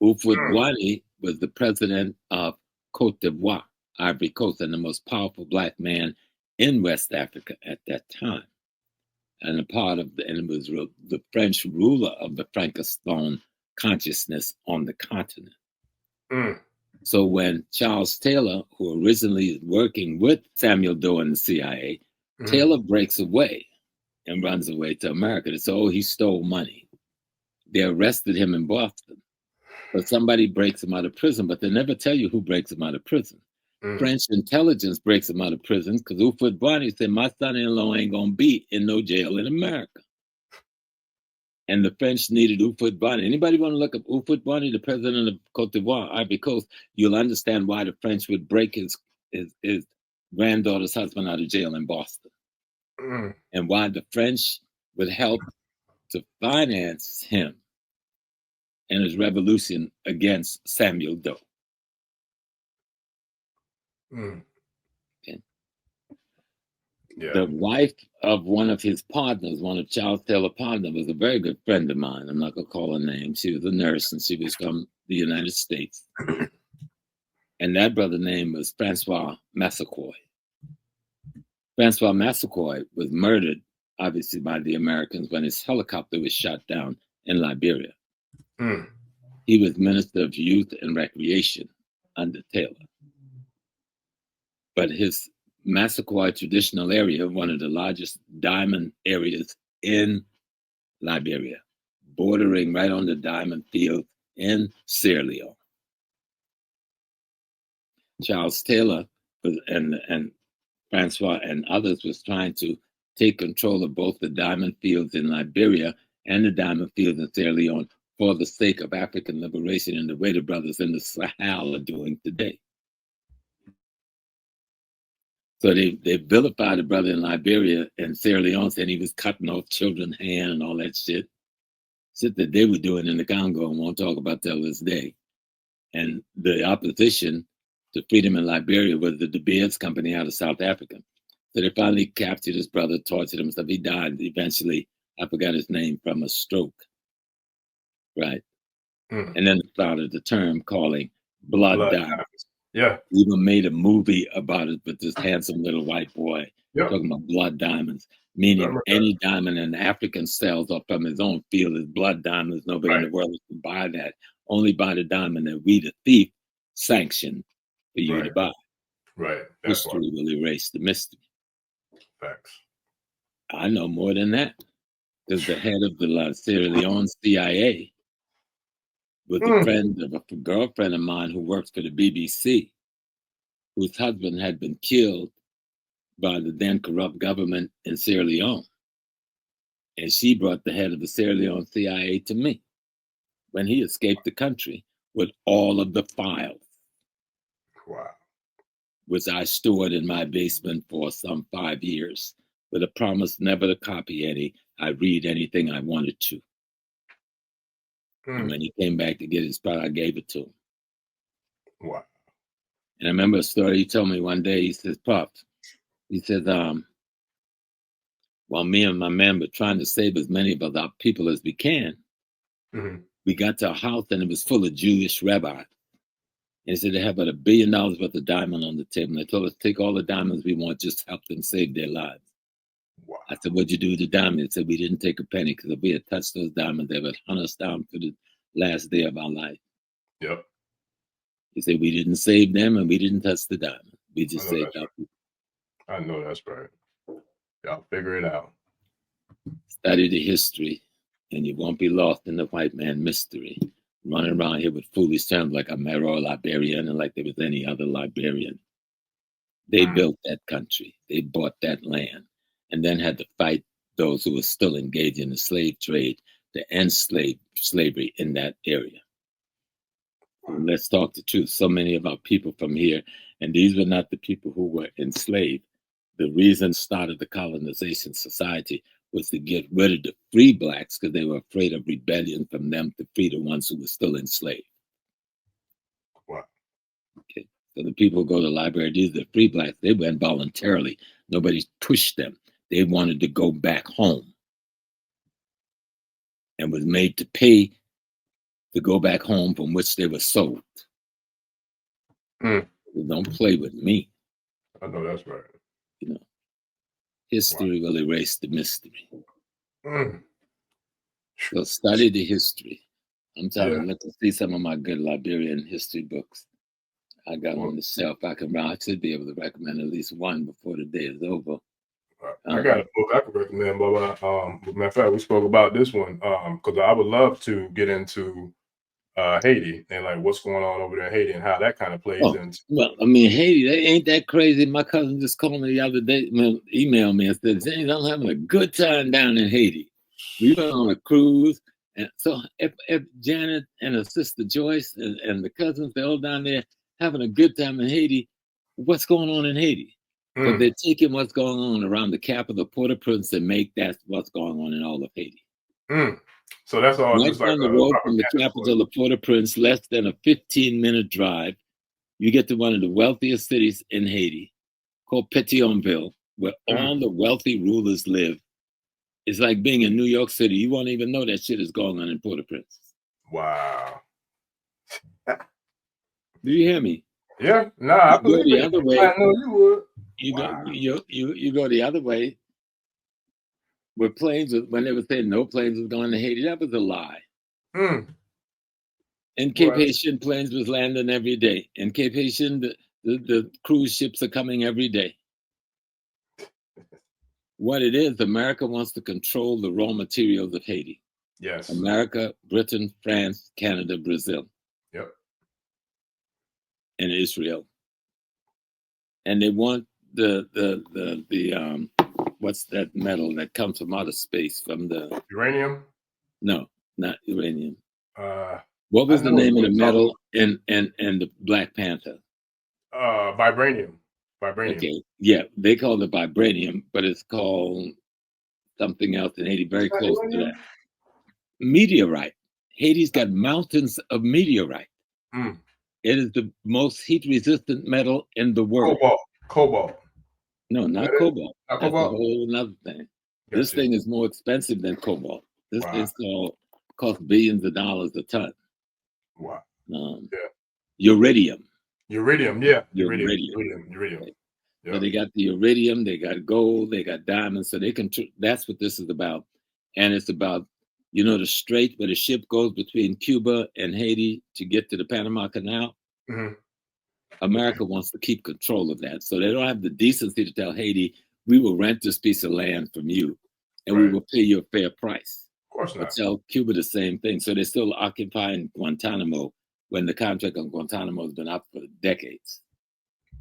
Ufwet Bwani was the president of Cote d'Ivoire, Ivory Coast, and the most powerful black man in West Africa at that time. And it was the French ruler of the Francophone consciousness on the continent. So when Charles Taylor, who originally is working with Samuel Doe and the CIA, Taylor breaks away and runs away to America. They say, oh, he stole money. They arrested him in Boston. But somebody breaks him out of prison, but they never tell you who breaks him out of prison. French intelligence breaks him out of prison because Ufwet Bwani said, my son-in-law ain't going to be in no jail in America. And the French needed Ufwet Bwani. Anybody want to look up Ufwet Bwani, the president of Cote d'Ivoire, Ivory Coast, you'll understand why the French would break his granddaughter's husband out of jail in Boston. And why the French would help to finance him and his revolution against Samuel Doe. Okay. Yeah. The wife of one of his partners, one of Charles Taylor's partners, was a very good friend of mine. I'm not going to call her name. She was a nurse and she was from the United States. And that brother's name was Francois Massaquoi. Francois Massaquoi was murdered, obviously, by the Americans when his helicopter was shot down in Liberia. He was Minister of Youth and Recreation under Taylor. But his Massaquoi traditional area, one of the largest diamond areas in Liberia, bordering right on the diamond field in Sierra Leone. Charles Taylor and Francois and others was trying to take control of both the diamond fields in Liberia and the diamond fields in Sierra Leone for the sake of African liberation in the way the brothers in the Sahel are doing today. So they vilified a brother in Liberia and Sierra Leone, saying he was cutting off children's hand and all that shit. Shit that they were doing in the Congo and won't talk about till this day. And the opposition to freedom in Liberia was the De Beers Company out of South Africa. So they finally captured his brother, tortured him and stuff. He died eventually, I forgot his name, from a stroke. Right? And then they started the term calling blood diamonds. Yeah. Even made a movie about it with this handsome little white boy talking about blood diamonds. meaning any diamond an African sells or from his own field is blood diamonds. Nobody in the world can buy that. Only buy the diamond that we, the thief, sanction for you to buy. Right. History will erase the mystery. Facts. I know more than that. Because the head of the Sierra Leone CIA was a friend of a girlfriend of mine who works for the BBC, whose husband had been killed by the then corrupt government in Sierra Leone. And she brought the head of the Sierra Leone CIA to me when he escaped the country with all of the files. Wow. Which I stored in my basement for some 5 years with a promise never to copy any. I read anything I wanted to. And when he came back to get his part, I gave it to him. Wow. And I remember a story he told me one day. He says, Pop, he says, while me and my man were trying to save as many of our people as we can, we got to a house and it was full of Jewish rabbis. And he said they have about $1 billion worth of diamond on the table. And they told us, take all the diamonds we want, just help them save their lives. Wow. I said, what'd you do with the diamonds? He said, we didn't take a penny, because if we had touched those diamonds, they would hunt us down for the last day of our life. Yep. He said, we didn't save them and we didn't touch the diamond. We just saved our people. I know that's right. Y'all figure it out. Study the history and you won't be lost in the white man mystery. Running around here with foolish terms like a Mero Liberian and like there was any other Liberian. They built that country. They bought that land and then had to fight those who were still engaged in the slave trade to end slavery in that area. And let's talk the truth. So many of our people from here, and these were not the people who were enslaved. The reason started the colonization society was to get rid of the free blacks because they were afraid of rebellion from them to free the ones who were still enslaved. Wow. Okay. So the people who go to Liberia, these are the free blacks. They went voluntarily. Nobody pushed them. They wanted to go back home and was made to pay to go back home from which they were sold. Don't play with me. I know that's right. You know, history will erase the mystery. So study the history. I'm telling you, let's see some of my good Liberian history books. I got on the shelf. I should be able to recommend at least one before the day is over. I got a book I could recommend, Bubba. Matter of fact, we spoke about this one because I would love to get into Haiti and like what's going on over there in Haiti and how that kind of plays into. Well, I mean, Haiti, they ain't that crazy. My cousin just called me the other day, emailed me and said, James, I'm having a good time down in Haiti. We went on a cruise. And so if Janet and her sister Joyce and the cousins, they're all down there having a good time in Haiti, what's going on in Haiti? But they're taking what's going on around the capital, Port-au-Prince, and make that what's going on in all of Haiti. So that's all. Right just down like the road from the capital of Port-au-Prince, less than a 15-minute drive, you get to one of the wealthiest cities in Haiti, called Pétionville, where all the wealthy rulers live. It's like being in New York City. You won't even know that shit is going on in Port-au-Prince. Wow. Do you hear me? Yeah. Nah, I believe the other way. I know you would. You go the other way. Where planes, when they were saying no planes was going to Haiti, that was a lie. In Cape Haitian, planes was landing every day. In Cape Haitian, the cruise ships are coming every day. What it is, America wants to control the raw materials of Haiti. Yes. America, Britain, France, Canada, Brazil. Yep. And Israel. And they want the what's that metal that comes from outer space from the uranium? No, not uranium. What was the name of the metal in the Black Panther? Vibranium. Vibranium. Okay, yeah, they call it vibranium, but it's called something else in Haiti, very close to that. Meteorite. Haiti's got mountains of meteorite. It is the most heat-resistant metal in the world. Cobalt. No, not cobalt. That's a whole another thing. This thing is more expensive than cobalt. This thing's costs billions of dollars a ton. Wow. Uridium. Uridium, yeah. Uridium. Uridium. Yep. So they got the iridium, they got gold, they got diamonds. So they can. That's what this is about, and it's about, you know, the strait where the ship goes between Cuba and Haiti to get to the Panama Canal. Mm-hmm. America wants to keep control of that, so they don't have the decency to tell Haiti, we will rent this piece of land from you, and we will pay you a fair price. Of course not. But tell Cuba the same thing. So they're still occupying Guantanamo when the contract on Guantanamo has been out for decades.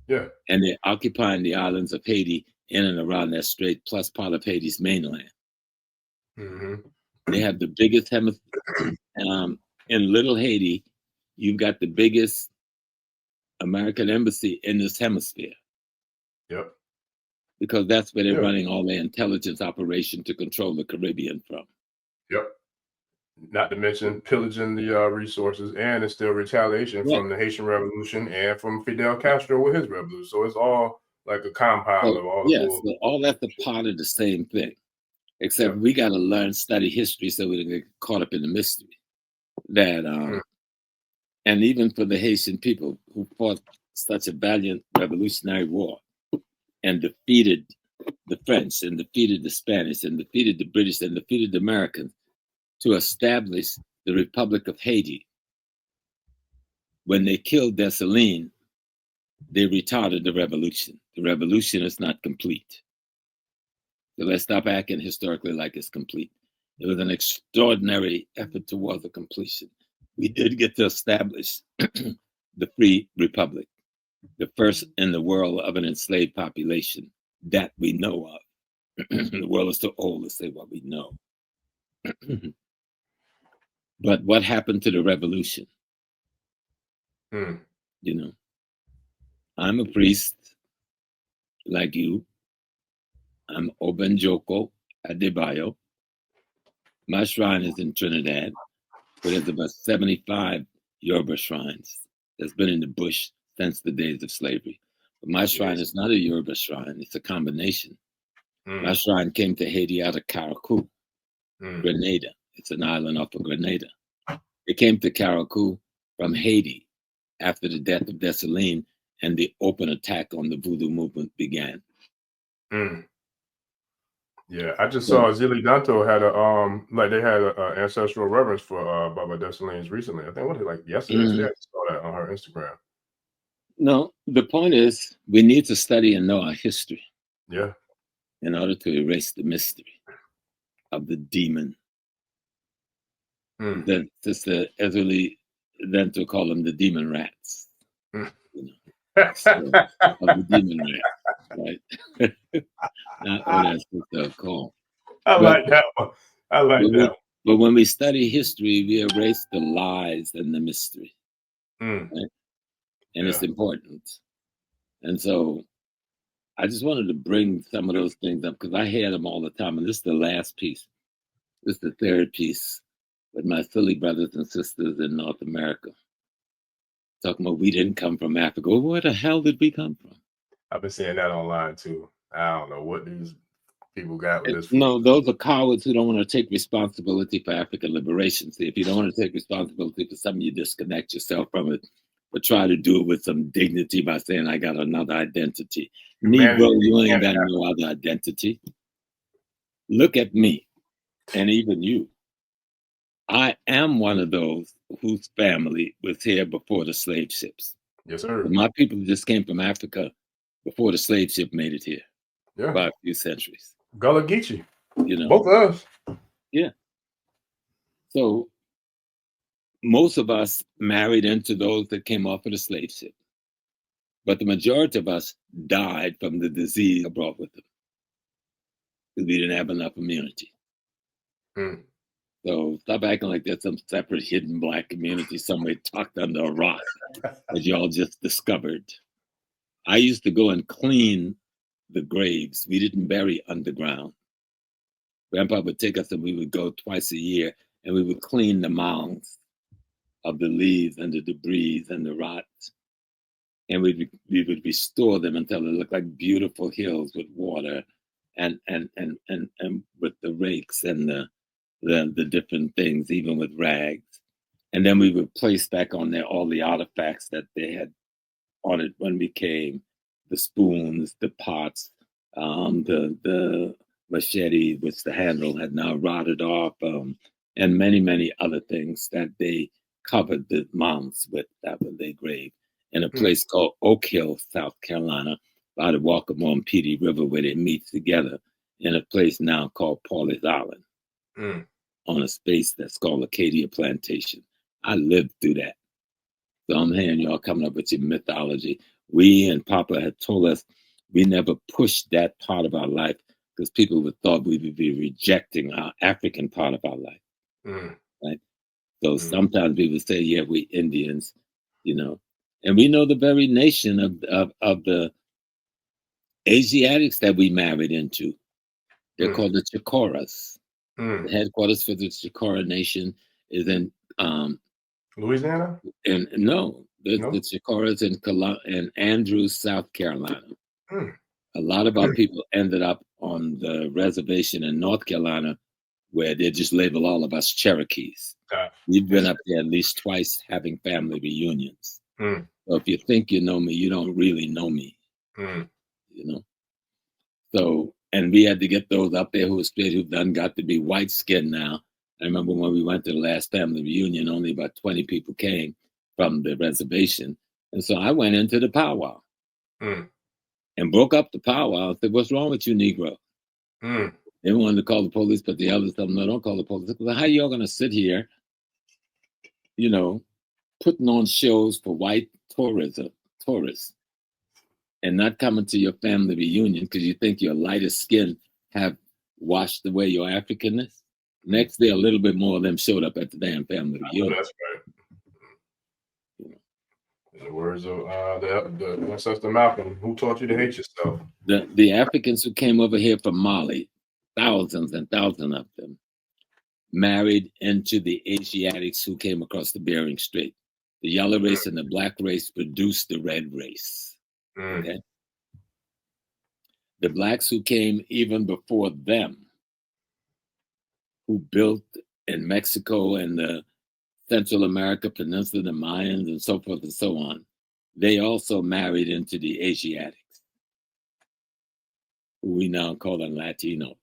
Yeah. And they're occupying the islands of Haiti in and around that strait, plus part of Haiti's mainland. Mm-hmm. They have the biggest hemisphere. In Little Haiti, you've got the biggest American embassy in this hemisphere. Yep. Because that's where they're running all their intelligence operation to control the Caribbean from. Yep. Not to mention pillaging the resources, and it's still retaliation from the Haitian Revolution and from Fidel Castro with his revolution. So it's all like a compound of all. So all that's a part of the same thing, except we got to study history so we don't get caught up in the mystery. That and even for the Haitian people who fought such a valiant revolutionary war and defeated the French and defeated the Spanish and defeated the British and defeated the Americans to establish the Republic of Haiti. When they killed Dessalines, they retarded the revolution. The revolution is not complete. So let's stop acting historically like it's complete. It was an extraordinary effort towards the completion. We did get to establish the Free Republic, the first in the world of an enslaved population that we know of. The world is too old to say what we know. But what happened to the revolution? You know, I'm a priest like you. I'm Obenjoko Adebayo. My shrine is in Trinidad, but there's about 75 Yoruba shrines that's been in the bush since the days of slavery. But my shrine is not a Yoruba shrine, it's a combination. My shrine came to Haiti out of Caracou, Grenada. It's an island off of Grenada. It came to Caracou from Haiti after the death of Dessalines and the open attack on the Voodoo movement began. Yeah, I just saw Zili Danto had they had an ancestral reverence for Baba Dessalines recently. I think what like yesterday. Today I saw that on her Instagram. No, the point is we need to study and know our history. Yeah. In order to erase the mystery of the demon. That Sister Ezeli then to call them the demon rats. You know, so, of the demon rats, right? That's what they're called. I like that one. But when we study history, we erase the lies and the mystery. Right? And it's important. And so I just wanted to bring some of those things up because I hear them all the time. And this is the last piece. This is the third piece with my silly brothers and sisters in North America. Talking about we didn't come from Africa. Well, where the hell did we come from? I've been seeing that online too. I don't know what these people got with this. No, those are cowards who don't want to take responsibility for African liberation. See, if you don't want to take responsibility for something, you disconnect yourself from it. But try to do it with some dignity by saying, I got another identity. Negro, you ain't got no other identity. Look at me, and even you. I am one of those whose family was here before the slave ships. Yes, sir. But my people just came from Africa before the slave ship made it here. Yeah. By a few centuries. Gullah Geechee. You know. Both of us. Yeah. So most of us married into those that came off of the slave ship. But the majority of us died from the disease I brought with them. Because we didn't have enough immunity. So stop acting like there's some separate hidden Black community somewhere tucked under a rock that y'all just discovered. I used to go and clean the graves. We didn't bury underground. Grandpa would take us and we would go twice a year and we would clean the mounds of the leaves and the debris and the rot. And we would restore them until they looked like beautiful hills with water and with the rakes and the different things, even with rags. And then we would place back on there all the artifacts that they had on it when we came. the spoons, the pots, the machete, which the handle had now rotted off, and many, many other things that they covered the mounds with that were they grave in a place called Oak Hill, South Carolina, by the Walkable Petey River, where they meet together in a place now called Paulie's Island, on a space that's called Acadia Plantation. I lived through that. So I'm hearing y'all coming up with your mythology. We and Papa had told us we never pushed that part of our life because people would thought we would be rejecting our African part of our life. Right? So sometimes we would say, yeah, we Indians, you know. And we know the very nation of the Asiatics that we married into. They're called the Chokoras. The headquarters for the Chokora Nation is in Louisiana? And no, the Chokoras in Andrews, South Carolina. A lot of our people ended up on the reservation in North Carolina, where they just label all of us Cherokees. We've been up there at least twice having family reunions. So if you think you know me, you don't really know me. You know? So, and we had to get those up there who done got to be white skinned now. I remember when we went to the last family reunion, only about 20 people came from the reservation. And so I went into the powwow and broke up the powwow. I said, what's wrong with you, Negro? They wanted to call the police, but the others told them, no, don't call the police. Well, how y'all going to sit here, you know, putting on shows for white tourists and not coming to your family reunion because you think your lighter skin have washed away your Africanness? Next day, a little bit more of them showed up at the damn family reunion. That's right. In the words of the ancestor Malcolm, who taught you to hate yourself? The Africans who came over here from Mali, thousands and thousands of them, married into the Asiatics who came across the Bering Strait. The yellow race and the black race produced the red race. Okay? The blacks who came even before them, who built in Mexico and the Central America Peninsula, the Mayans and so forth and so on, they also married into the Asiatics, who we now call them Latinos.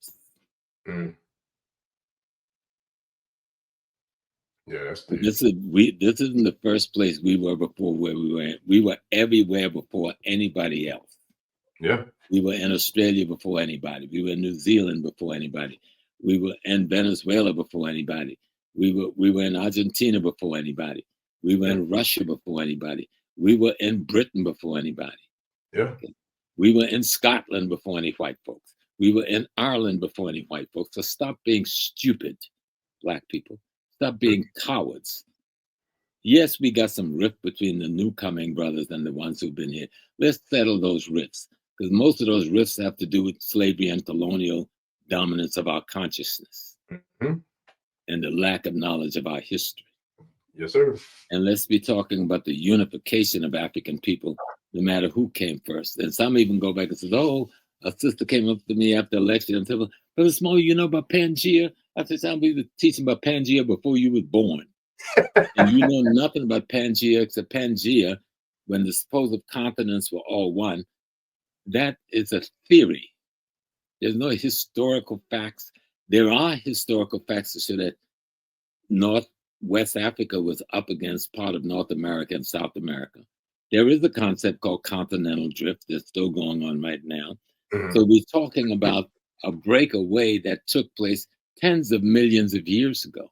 Yeah, that's this isn't the first place we were before where we were. We were everywhere before anybody else. Yeah. We were in Australia before anybody. We were in New Zealand before anybody. We were in Venezuela before anybody. We were in Argentina before anybody. We were in Russia before anybody. We were in Britain before anybody. Yeah. Okay? We were in Scotland before any white folks. We were in Ireland before any white folks. So stop being stupid, black people. Stop being cowards. Yes, we got some rift between the new coming brothers and the ones who've been here. Let's settle those rifts, because most of those rifts have to do with slavery and colonial dominance of our consciousness and the lack of knowledge of our history. Yes, sir. And let's be talking about the unification of African people, no matter who came first. And some even go back and say, oh, a sister came up to me after election and said, Brother Small, you know about Pangea? I said, I'll be teaching about Pangea before you was born. And you know nothing about Pangea except Pangea, when the supposed continents were all one. That is a theory. There's no historical facts. There are historical facts to show that West Africa was up against part of North America and South America. There is a concept called continental drift that's still going on right now. So we're talking about a breakaway that took place tens of millions of years ago.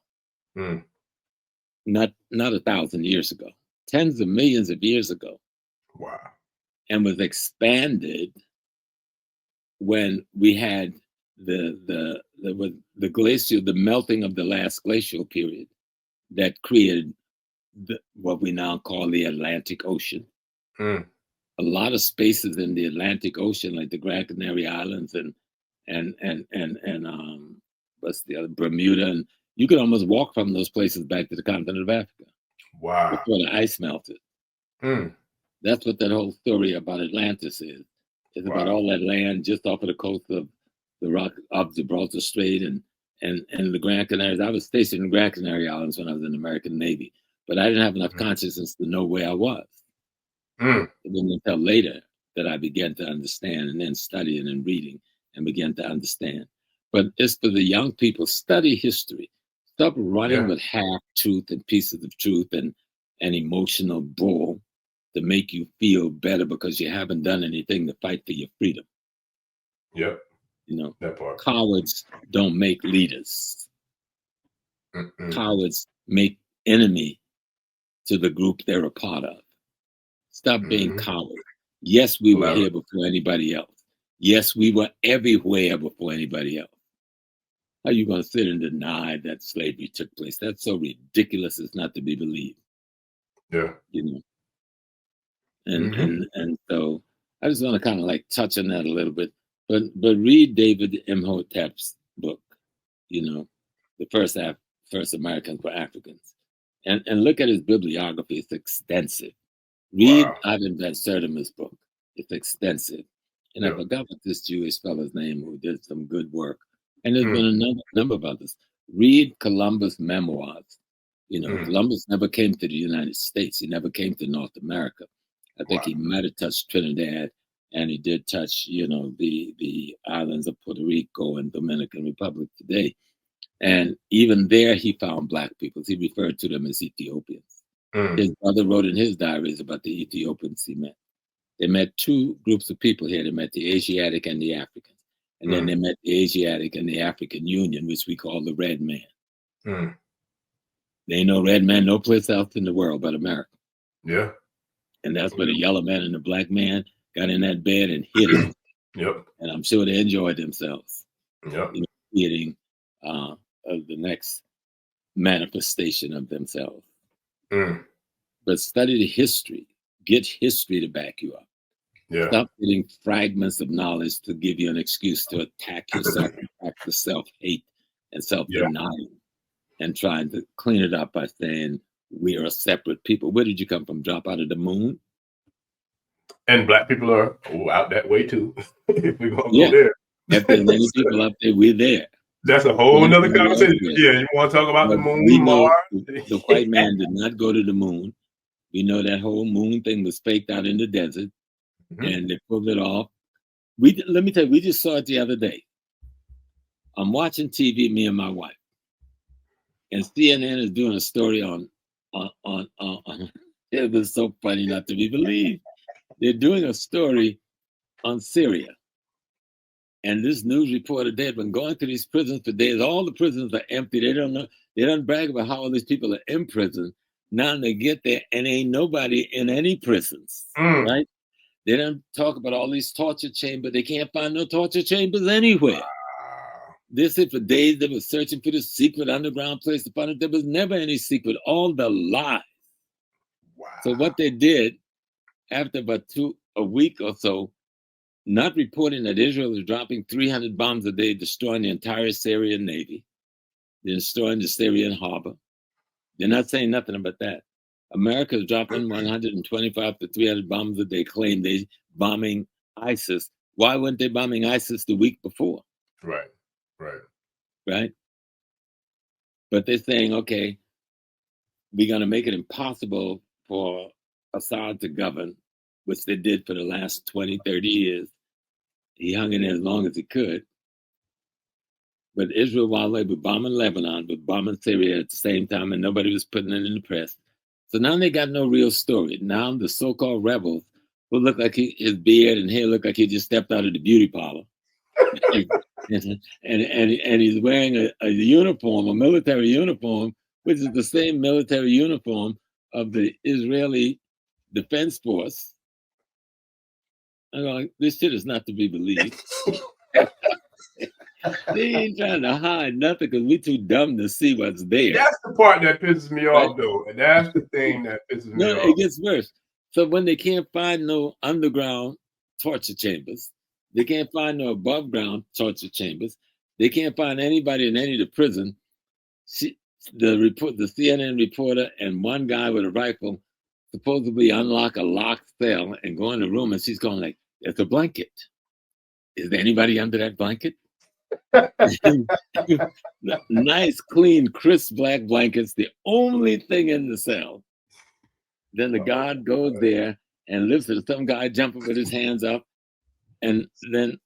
Not 1,000 years ago. Tens of millions of years ago. Wow. And was expanded when we had the glacial, the melting of the last glacial period that created what we now call the Atlantic Ocean. A lot of spaces in the Atlantic Ocean, like the Grand Canary Islands and what's the other, Bermuda, and you could almost walk from those places back to the continent of Africa. Wow. Before the ice melted. That's what that whole story about Atlantis is. It's about all that land just off of the coast of the rock of Gibraltar Strait and the Grand Canaries. I was stationed in the Grand Canary Islands when I was in the American Navy, but I didn't have enough consciousness to know where I was. It wasn't until later that I began to understand, and then studying and reading and began to understand. But it's for the young people, study history. Stop running with half truth and pieces of truth and emotional bull to make you feel better because you haven't done anything to fight for your freedom. Yep. You know, that part. Cowards don't make leaders. Cowards make enemy to the group they're a part of. Stop being coward. Yes, we were here before anybody else. Yes, we were everywhere before anybody else. How are you going to sit and deny that slavery took place? That's so ridiculous, it's not to be believed. Yeah. You know. And so I just want to kind of like touch on that a little bit. But read David Imhotep's book, you know, the first Americans for Africans. And look at his bibliography. It's extensive. Read Ivan Van Sertima's book. It's extensive. And I forgot what this Jewish fellow's name who did some good work. And there's been a number of others. Read Columbus' memoirs. You know, Columbus never came to the United States. He never came to North America. I think he might have touched Trinidad, and he did touch, you know, the islands of Puerto Rico and Dominican Republic today. And even there, he found Black peoples. He referred to them as Ethiopians. His brother wrote in his diaries about the Ethiopians he met. They met two groups of people here. They met the Asiatic and the Africans. And then they met the Asiatic and the African Union, which we call the Red Man. There ain't no red man no place else in the world but America. Yeah. And that's where the yellow man and the black man got in that bed and hit him. And I'm sure they enjoyed themselves. You know, hitting the next manifestation of themselves. But study the history. Get history to back you up. Stop getting fragments of knowledge to give you an excuse to attack yourself and practice self-hate and self-denial and trying to clean it up by saying we are a separate people. Where did you come from? Drop out of the moon? And Black people are out that way too. If we're going to go there. If there's any people up there, we're there. That's a whole nother conversation. Yeah, you want to talk about the moon? We know the white man did not go to the moon. We know that whole moon thing was faked out in the desert. And they pulled it off. Let me tell you, we just saw it the other day. I'm watching TV, me and my wife, and CNN is doing a story on it was so funny not to be believed. They're doing a story on Syria. And this news reporter, they had been going to these prisons for days. All the prisons are empty. They don't know. They don't brag about how all these people are in prison. Now they get there and ain't nobody in any prisons, right? They don't talk about all these torture chambers. They can't find no torture chambers anywhere. They said for days they were searching for the secret underground place to find it. There was never any secret. All the lies. So what they did after about a week or so, not reporting that Israel is dropping 300 bombs a day, destroying the entire Syrian Navy. They're destroying the Syrian harbor. They're not saying nothing about that. America is dropping 125 to 300 bombs a day, claim they're bombing ISIS. Why weren't they bombing ISIS the week before? Right. But they're saying, okay, we're going to make it impossible for Assad to govern, which they did for the last 20, 30 years. He hung in there as long as he could. But Israel, while they were bombing Lebanon, but bombing Syria at the same time, and nobody was putting it in the press. So now they got no real story. Now the so-called rebels who look like his beard and hair look like he just stepped out of the beauty parlor. and he's wearing a uniform, a military uniform, which is the same military uniform of the Israeli Defense Force. I'm going, this shit is not to be believed. They ain't trying to hide nothing because we too dumb to see what's there. That's the part that pisses me off, though. And that's the thing that pisses me off. No, it gets worse. So when they can't find no underground torture chambers, they can't find no above ground torture chambers, they can't find anybody in any of the prison. The CNN reporter and one guy with a rifle supposedly unlock a locked cell and go in the room, and she's going like, "There's a blanket. Is there anybody under that blanket?" Nice, clean, crisp black blankets, the only thing in the cell. Then the guard goes there and listen to some guy jumping with his hands up. And then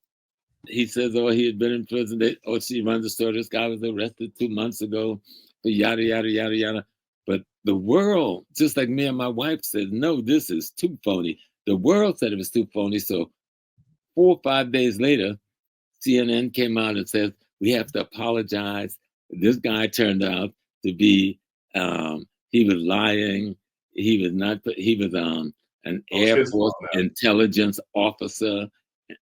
he says, oh, he had been in prison. She runs the story. This guy was arrested 2 months ago for yada, yada, yada, yada. But the world, just like me and my wife said, no, this is too phony. The world said it was too phony. So 4 or 5 days later, CNN came out and said, we have to apologize. This guy turned out to be, he was lying. He was not, he was an Air Force intelligence officer.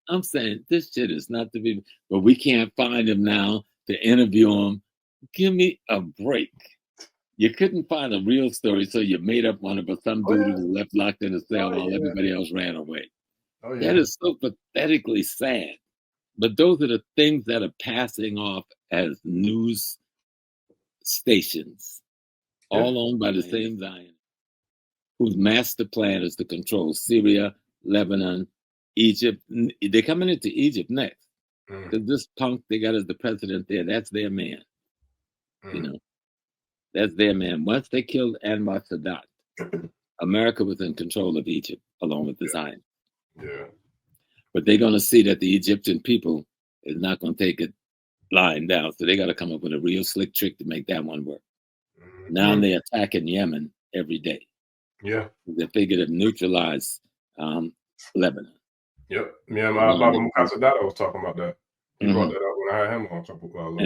I'm saying this shit is not to be, but we can't find him now to interview him. Give me a break. You couldn't find a real story, so you made up one about some dude who was left locked in a cell while everybody else ran away. That is so pathetically sad. But those are the things that are passing off as news stations, all owned by the same Zion, whose master plan is to control Syria, Lebanon, Egypt. They're coming into Egypt next. Because this punk they got as the president there, that's their man. You know, that's their man. Once they killed Anwar Sadat, America was in control of Egypt, along with the Zion. But they're going to see that the Egyptian people is not going to take it lying down. So they got to come up with a real slick trick to make that one work. Now they're attacking Yemen every day. They figure to neutralize Lebanon. Yeah, my Malcolm X was talking about that. He brought that up when I had him on a couple ago.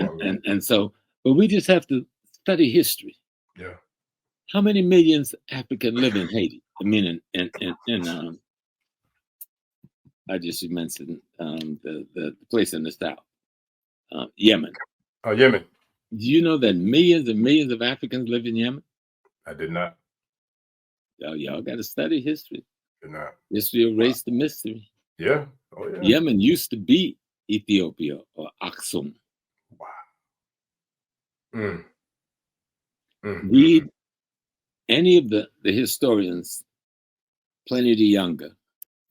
And so, but we just have to study history. How many millions African live in Haiti? I mean, in I just mentioned the place in the south, Yemen. Yemen. Do you know that millions and millions of Africans live in Yemen? I did not. Y'all got to study history. Did not. History erased the mystery. Yeah. Yemen used to be Ethiopia or Aksum. Read any of the historians, Pliny the Younger.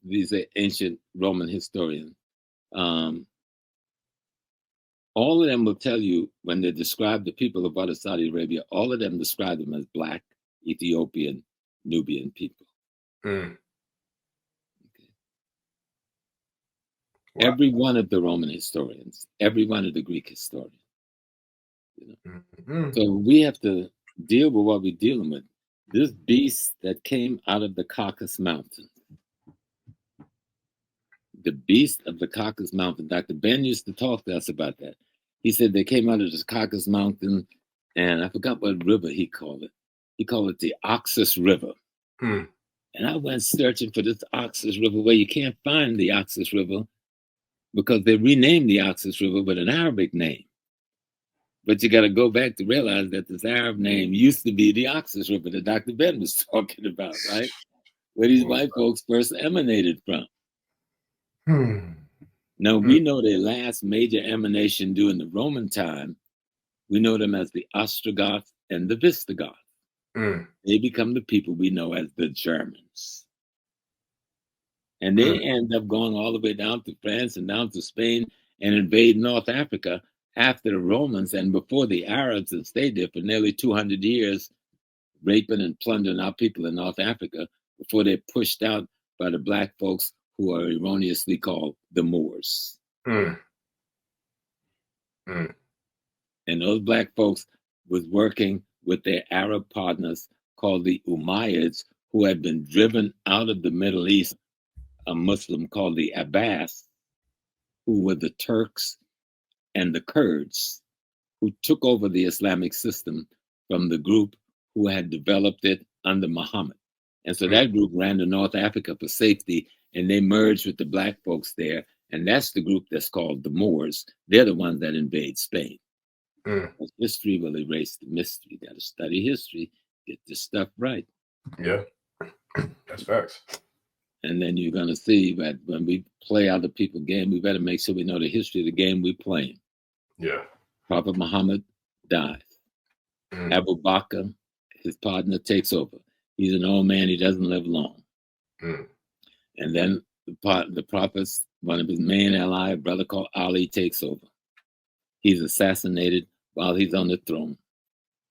These are ancient Roman historians. All of them will tell you when they describe the people of outer Saudi Arabia, all of them describe them as Black, Ethiopian, Nubian people. Every one of the Roman historians, every one of the Greek historians. You know? So we have to deal with what we're dealing with. This beast that came out of the Caucasus Mountains. The beast of the Caucasus Mountain. Dr. Ben used to talk to us about that. He said they came out of this Caucasus Mountain, and I forgot what river he called it. He called it the Oxus River. And I went searching for this Oxus River where you can't find the Oxus River because they renamed the Oxus River with an Arabic name. But you got to go back to realize that this Arab name used to be the Oxus River that Dr. Ben was talking about, right? Where these white folks first emanated from. Now, we know their last major emanation during the Roman time. We know them as the Ostrogoths and the Visigoths. They become the people we know as the Germans. And they end up going all the way down to France and down to Spain and invade North Africa after the Romans and before the Arabs had stayed there for nearly 200 years, raping and plundering our people in North Africa before they're pushed out by the Black folks who are erroneously called the Moors. And those Black folks was working with their Arab partners called the Umayyads, who had been driven out of the Middle East, a Muslim called the Abbas, who were the Turks and the Kurds, who took over the Islamic system from the group who had developed it under Muhammad. And so that group ran to North Africa for safety, and they merged with the Black folks there. And that's the group that's called the Moors. They're the ones that invade Spain. History will erase the mystery. You got to study history, get this stuff right. Yeah, that's facts. And then you're going to see that when we play other people's game, we better make sure we know the history of the game we're playing. Yeah. Prophet Muhammad dies. Abu Bakr, his partner, takes over. He's an old man. He doesn't live long. And then the prophet's, one of his main ally, a brother called Ali, takes over. He's assassinated while he's on the throne.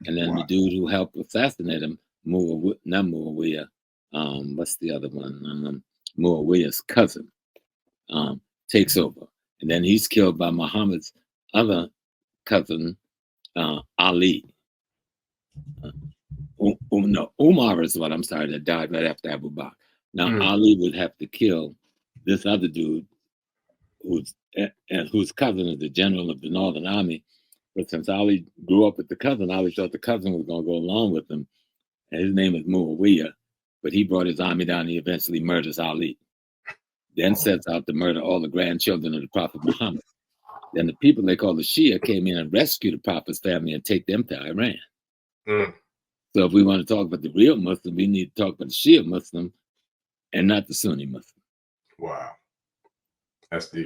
And then the dude who helped assassinate him, Muawiyah, what's the other one? Muawiyah's cousin takes over. And then he's killed by Muhammad's other cousin, Ali. No, Umar is what I'm sorry, that died right after Abu Bakr. Now, Ali would have to kill this other dude whose cousin is the general of the Northern Army. But since Ali grew up with the cousin, Ali thought the cousin was going to go along with him. And his name is Muawiyah. But he brought his army down and he eventually murders Ali. Then sets out to murder all the grandchildren of the Prophet Muhammad. Then the people they call the Shia came in and rescued the Prophet's family and take them to Iran. So if we want to talk about the real Muslim, we need to talk about the Shia Muslim and not the Sunni Muslim. Wow. That's the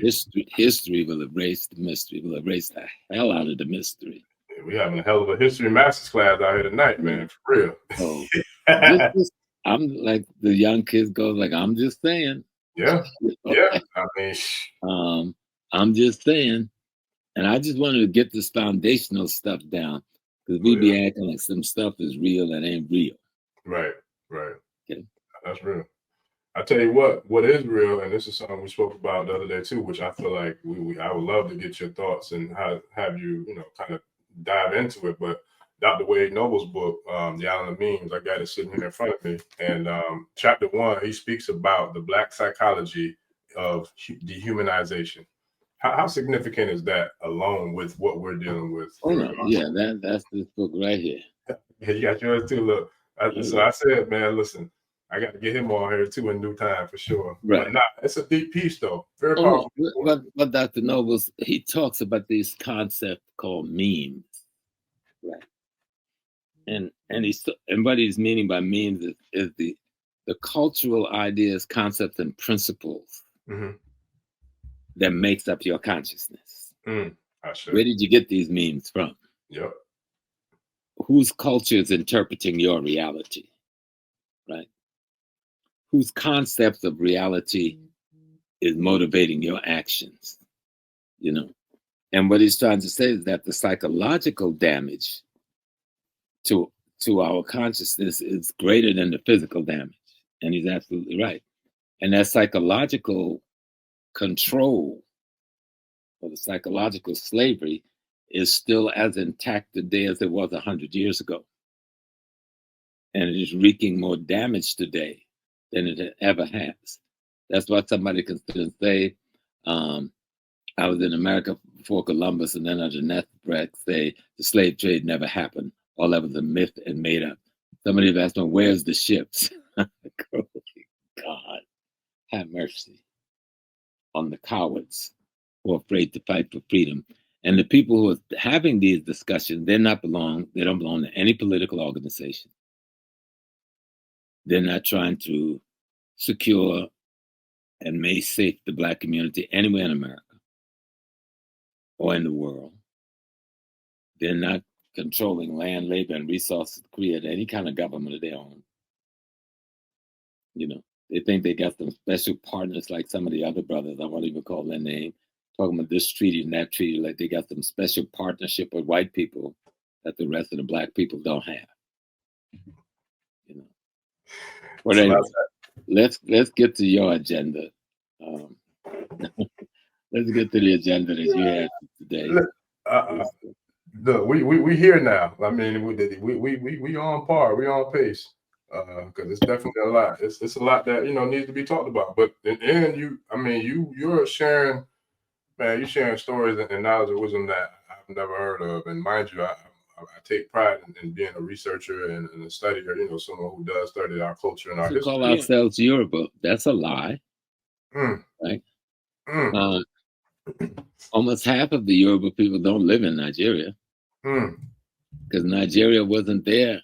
history will erase the mystery, will erase the hell out of the mystery. Yeah, we having a hell of a history master's class out here tonight, man, for real. Oh, I'm like the young kids go, like, I'm just saying. Yeah, yeah. I mean, I'm just saying. And I just wanted to get this foundational stuff down because we be acting like some stuff is real that ain't real. Right, right. Okay. That's real. I tell you what is real, and this is something we spoke about the other day too, which I feel like I would love to get your thoughts and have you, kind of dive into it. But Dr. Wade Noble's book, The Island of Memes, I got it sitting here in front of me. And chapter 1, he speaks about the Black psychology of dehumanization. How significant is that alone with what we're dealing with? Oh, no. Yeah, that's this book right here. Yeah, you got yours too. Look, so I said, man, listen, I got to get him on here too in due time for sure. Right. But it's a deep piece though. Very powerful. But Dr. Nobles, he talks about these concepts called memes. Right. And what he's meaning by memes is the cultural ideas, concepts, and principles that makes up your consciousness. Where did you get these memes from? Yep. Whose culture is interpreting your reality? Right. Whose concepts of reality is motivating your actions? And what he's trying to say is that the psychological damage to our consciousness is greater than the physical damage. And he's absolutely right. And that psychological control or the psychological slavery is still as intact today as it was 100 years ago. And it is wreaking more damage today than it ever has. That's why somebody can still say, I was in America before Columbus, and then under Nethebrek say the slave trade never happened. All that was a myth and made up. Somebody have asked me, where's the ships? God, have mercy on the cowards who are afraid to fight for freedom. And the people who are having these discussions, they don't belong to any political organization. They're not trying to secure and make safe the Black community anywhere in America or in the world. They're not controlling land, labor, and resources to create any kind of government of their own. They think they got some special partners like some of the other brothers, I won't even call their name, talking about this treaty and that treaty, like they got some special partnership with white people that the rest of the Black people don't have. But anyway, let's get to your agenda. Let's get to the agenda that you had today. Look, we here now. I mean, we on par. We on pace. Because it's definitely a lot. It's a lot that needs to be talked about. But in the end, you're sharing, man. You're sharing stories and knowledge and wisdom that I've never heard of. And mind you, I take pride in being a researcher and a studier. Someone who does study our culture and our history. We call ourselves Yoruba. That's a lie. Right. Almost half of the Yoruba people don't live in Nigeria because Nigeria wasn't there.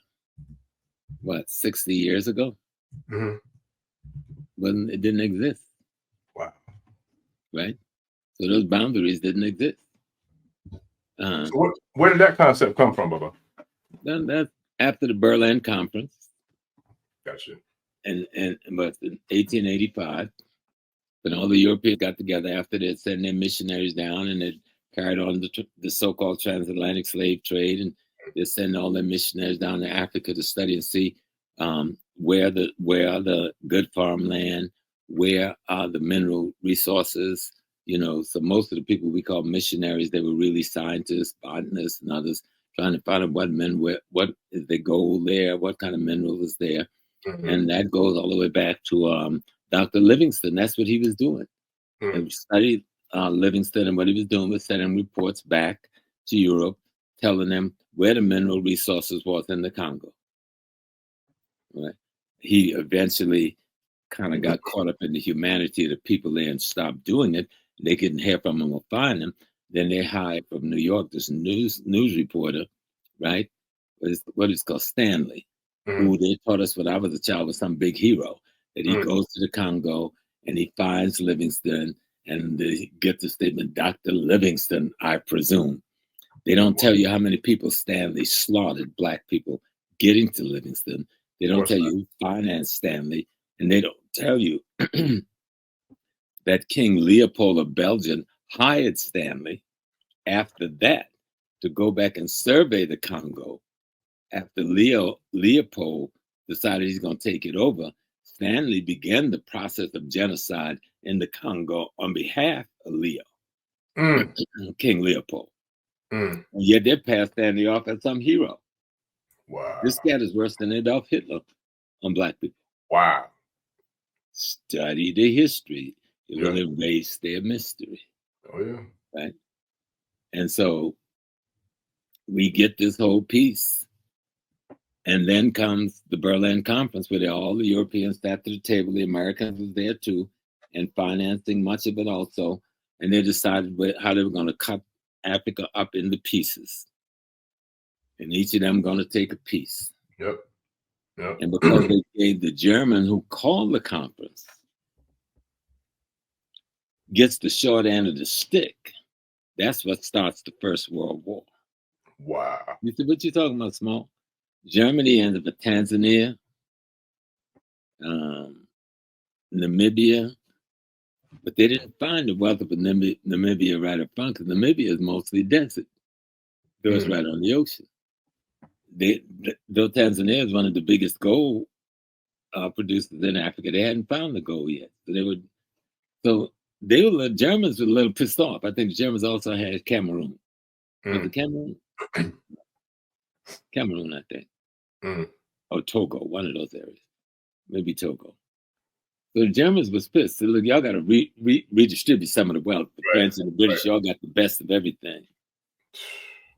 60 years ago? It didn't exist. Wow. Right? So those boundaries didn't exist. So where did that concept come from, Baba? That's after the Berlin Conference. Gotcha. But in 1885, when all the Europeans got together after they sent their missionaries down and they carried on the so-called transatlantic slave trade, and they send all their missionaries down to Africa to study and see where are the good farmland, where are the mineral resources. So most of the people we call missionaries, they were really scientists, botanists, and others trying to find out what is the gold there, what kind of mineral is there. Mm-hmm. And that goes all the way back to Dr. Livingston. That's what he was doing. Mm-hmm. And studied Livingston, and what he was doing was sending reports back to Europe, telling them where the mineral resources was in the Congo. Right? He eventually kind of got caught up in the humanity of the people there and stopped doing it. They couldn't hear from him or find him. Then they hired from New York this news reporter, right? What is called Stanley, who they taught us when I was a child was some big hero. That he goes to the Congo and he finds Livingston, and they get the statement, Dr. Livingston, I presume. They don't tell you how many people Stanley slaughtered, Black people, getting to Livingston. They don't tell you who financed Stanley, and they don't tell you that King Leopold of Belgium hired Stanley after that to go back and survey the Congo. After Leopold decided he's going to take it over, Stanley began the process of genocide in the Congo on behalf of King Leopold. And yet they passed Stanley off as some hero. Wow. This cat is worse than Adolf Hitler on Black people. Wow. Study the history. It will erase their mystery. Oh, yeah. Right? And so we get this whole piece. And then comes the Berlin Conference, where all the Europeans sat to the table. The Americans was there too, and financing much of it also. And they decided how they were going to cut Africa up into pieces. And each of them going to take a piece. Yep. And because they gave the German who called the conference gets the short end of the stick, that's what starts the First World War. Wow. You see what you're talking about, Small? Germany ended up with Tanzania, Namibia, but they didn't find the wealth of Namibia right up front, because Namibia is mostly desert. So it's right on the ocean. Though Tanzania is one of the biggest gold producers in Africa, they hadn't found the gold yet. The Germans were a little pissed off. I think the Germans also had Cameroon. Was it Cameroon? Cameroon, I think. Or Togo, one of those areas. Maybe Togo. So the Germans was pissed. Said, look, y'all got to redistribute some of the wealth. The French and the British, y'all got the best of everything.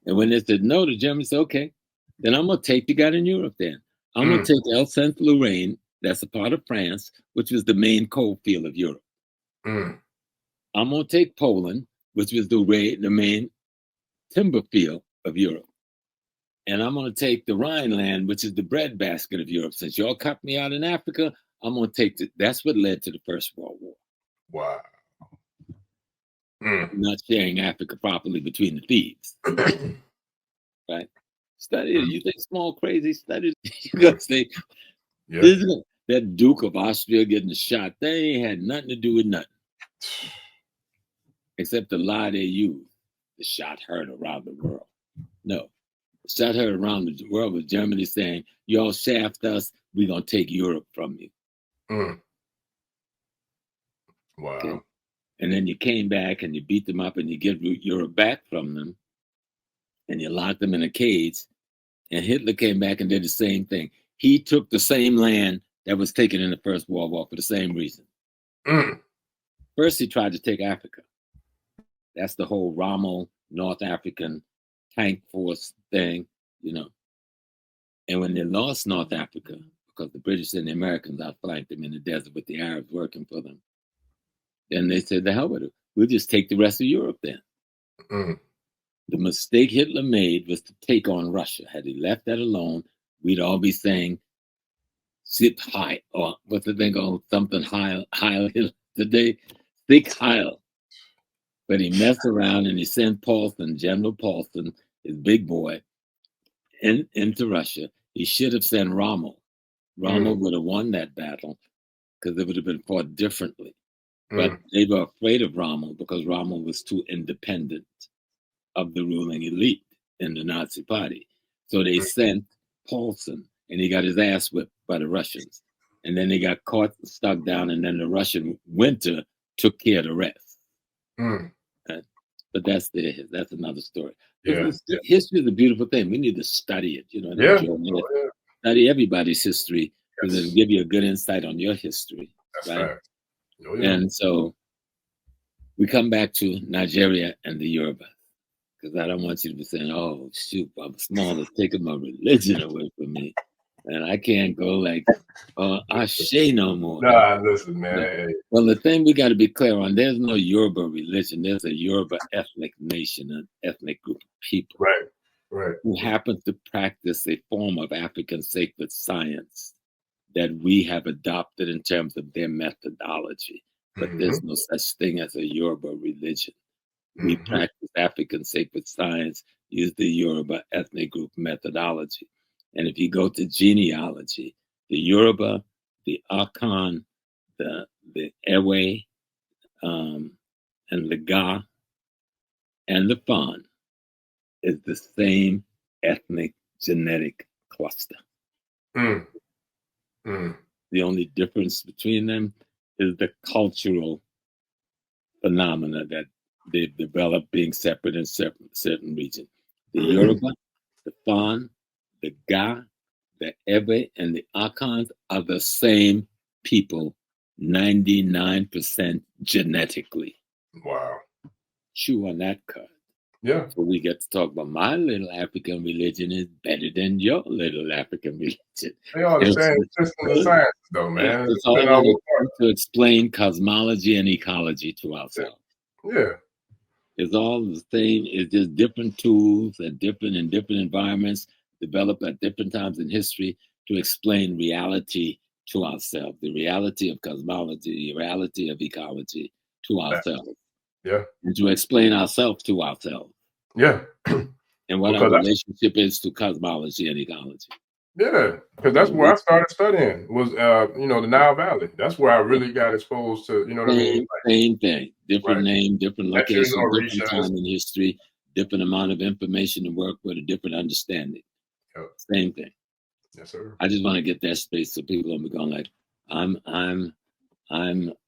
And when they said no, the Germans said, okay, then I'm going to take you got in Europe then. I'm going to take Alsace-Lorraine, that's a part of France, which was the main coal field of Europe. I'm going to take Poland, which was the main timber field of Europe. And I'm going to take the Rhineland, which is the breadbasket of Europe. Since y'all cut me out in Africa, I'm going to take that's what led to the First World War. Wow. Not sharing Africa properly between the thieves. Right? Study it. You think Small crazy? Study it. You're going to say, that Duke of Austria getting shot, they ain't had nothing to do with nothing. Except the lie they used. The shot heard around the world. No. The shot heard around the world was Germany saying, y'all shaft us, we're going to take Europe from you. Wow. Okay? And then you came back and you beat them up and you get Europe back from them and you locked them in a cage. And Hitler came back and did the same thing. He took the same land that was taken in the First World War for the same reason. First, he tried to take Africa. That's the whole Rommel, North African tank force thing, And when they lost North Africa, because the British and the Americans outflanked them in the desert with the Arabs working for them, then they said, the hell with it. We'll just take the rest of Europe then. The mistake Hitler made was to take on Russia. Had he left that alone, we'd all be saying, Sip Heil, or what's the thing called? Something Heil today, Sieg Heil. But he messed around and he sent Paulson, General Paulson, his big boy, into Russia. He should have sent Rommel. Rommel would have won that battle because it would have been fought differently. But they were afraid of Rommel because Rommel was too independent of the ruling elite in the Nazi party. So they sent Paulson, and he got his ass whipped by the Russians. And then they got caught, stuck down, and then the Russian winter took care of the rest. But that's another story. Yeah. History is a beautiful thing. We need to study it, you know, and enjoy it. Study everybody's history because it'll give you a good insight on your history. That's right. Right. And so we come back to Nigeria and the Yoruba, because I don't want you to be saying, oh, shoot, I'm small, it's taking my religion away from me. And I can't go like, Ashe no more. Nah, listen, man. Well, the thing we got to be clear on, there's no Yoruba religion. There's a Yoruba ethnic nation, an ethnic group of people. Right. Who happen to practice a form of African sacred science that we have adopted in terms of their methodology. But there's no such thing as a Yoruba religion. We practice African sacred science, use the Yoruba ethnic group methodology. And if you go to genealogy, the Yoruba, the Akan, the Ewe, and the Ga, and the Fan is the same ethnic genetic cluster. The only difference between them is the cultural phenomena that they've developed being separate in certain regions. The Yoruba, the Fan, the Ga, the Ewe, and the Akans are the same people 99% genetically. Wow. Chew on that card. Yeah. So we get to talk about my little African religion is better than your little African religion. They all the same system of science, though, man. It's all to explain cosmology and ecology to ourselves. Yeah. It's all the same. It's just different tools in different environments, developed at different times in history to explain reality to ourselves, the reality of cosmology, the reality of ecology to ourselves. Yeah. And to explain ourselves to ourselves. Yeah. And what our relationship is to cosmology and ecology. Yeah, because that's where I started studying was, the Nile Valley. That's where I really got exposed to, you know what I mean? Same thing, different name, different location, different time in history, different amount of information to work with, a different understanding. Same thing. Yes, sir. I just want to get that space so people don't be going like, I'm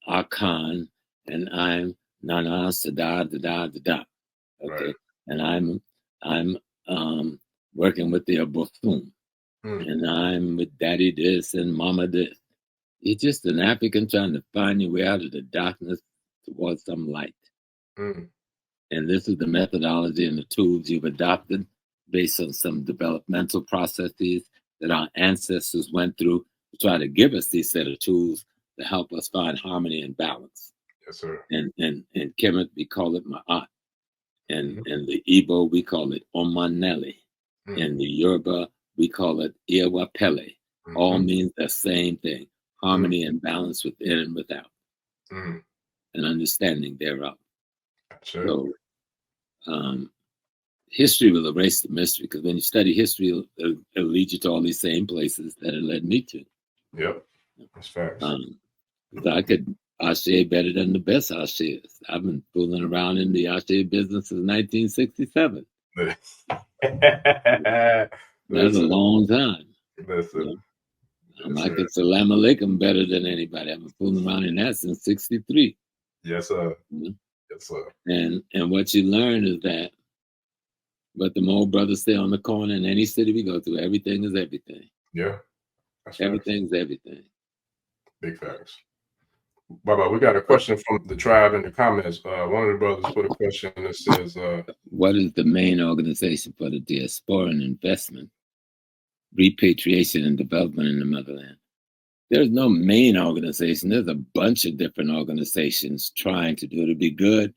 Akan and I'm Nana Sada da. Okay, right. And I'm working with the Vodun. And I'm with daddy this and mama this. You're just an African trying to find your way out of the darkness towards some light. And this is the methodology and the tools you've adopted based on some developmental processes that our ancestors went through to try to give us these set of tools to help us find harmony and balance. Yes, sir. And Kemet, we call it Ma'at. And the Igbo, we call it Omanele. And the Yoruba, we call it Iwapele. All means the same thing, harmony and balance within and without, and understanding thereof. Sure. So history will erase the mystery, because when you study history, it'll lead you to all these same places that it led me to. Yep, that's facts. I could Ashe better than the best Ashes. I've been fooling around in the Ashe business since 1967. That's a long time. I could salam alaikum better than anybody. I've been fooling around in that since 63. Yes, sir. Yes, sir. And what you learn is that, but the more brothers stay on the corner in any city we go to, everything is everything. Yeah. Everything's everything. Big facts. Baba, we got a question from the tribe in the comments. One of the brothers put a question that says, what is the main organization for the Diasporan investment, repatriation, and development in the motherland? There's no main organization. There's a bunch of different organizations trying to do it. It'd be good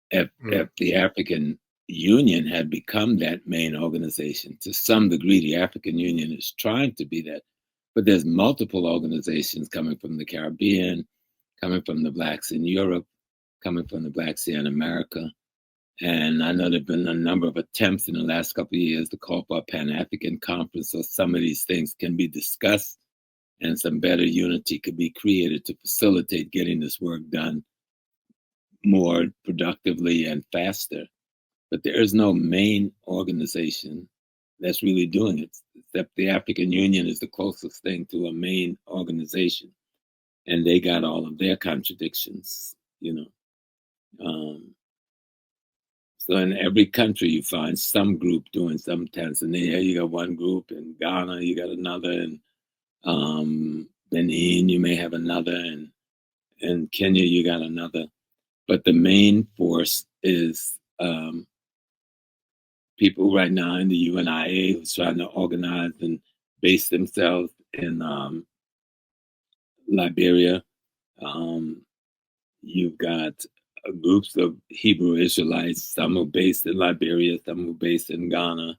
if the African Union had become that main organization. To some degree, the African Union is trying to be that. But there's multiple organizations coming from the Caribbean, coming from the Blacks in Europe, coming from the Blacks here in America. And I know there have been a number of attempts in the last couple of years to call for a Pan-African conference, so some of these things can be discussed and some better unity could be created to facilitate getting this work done more productively and faster. But there is no main organization that's really doing it. except the African Union is the closest thing to a main organization. And they got all of their contradictions, you know. So in every country, you find some group doing some. Tanzania, you got one group. In Ghana, you got another. And Benin, you may have another. And in Kenya, you got another. But the main force is people right now in the UNIA who's trying to organize and base themselves in Liberia. You've got groups of Hebrew Israelites, some are based in Liberia, some are based in Ghana.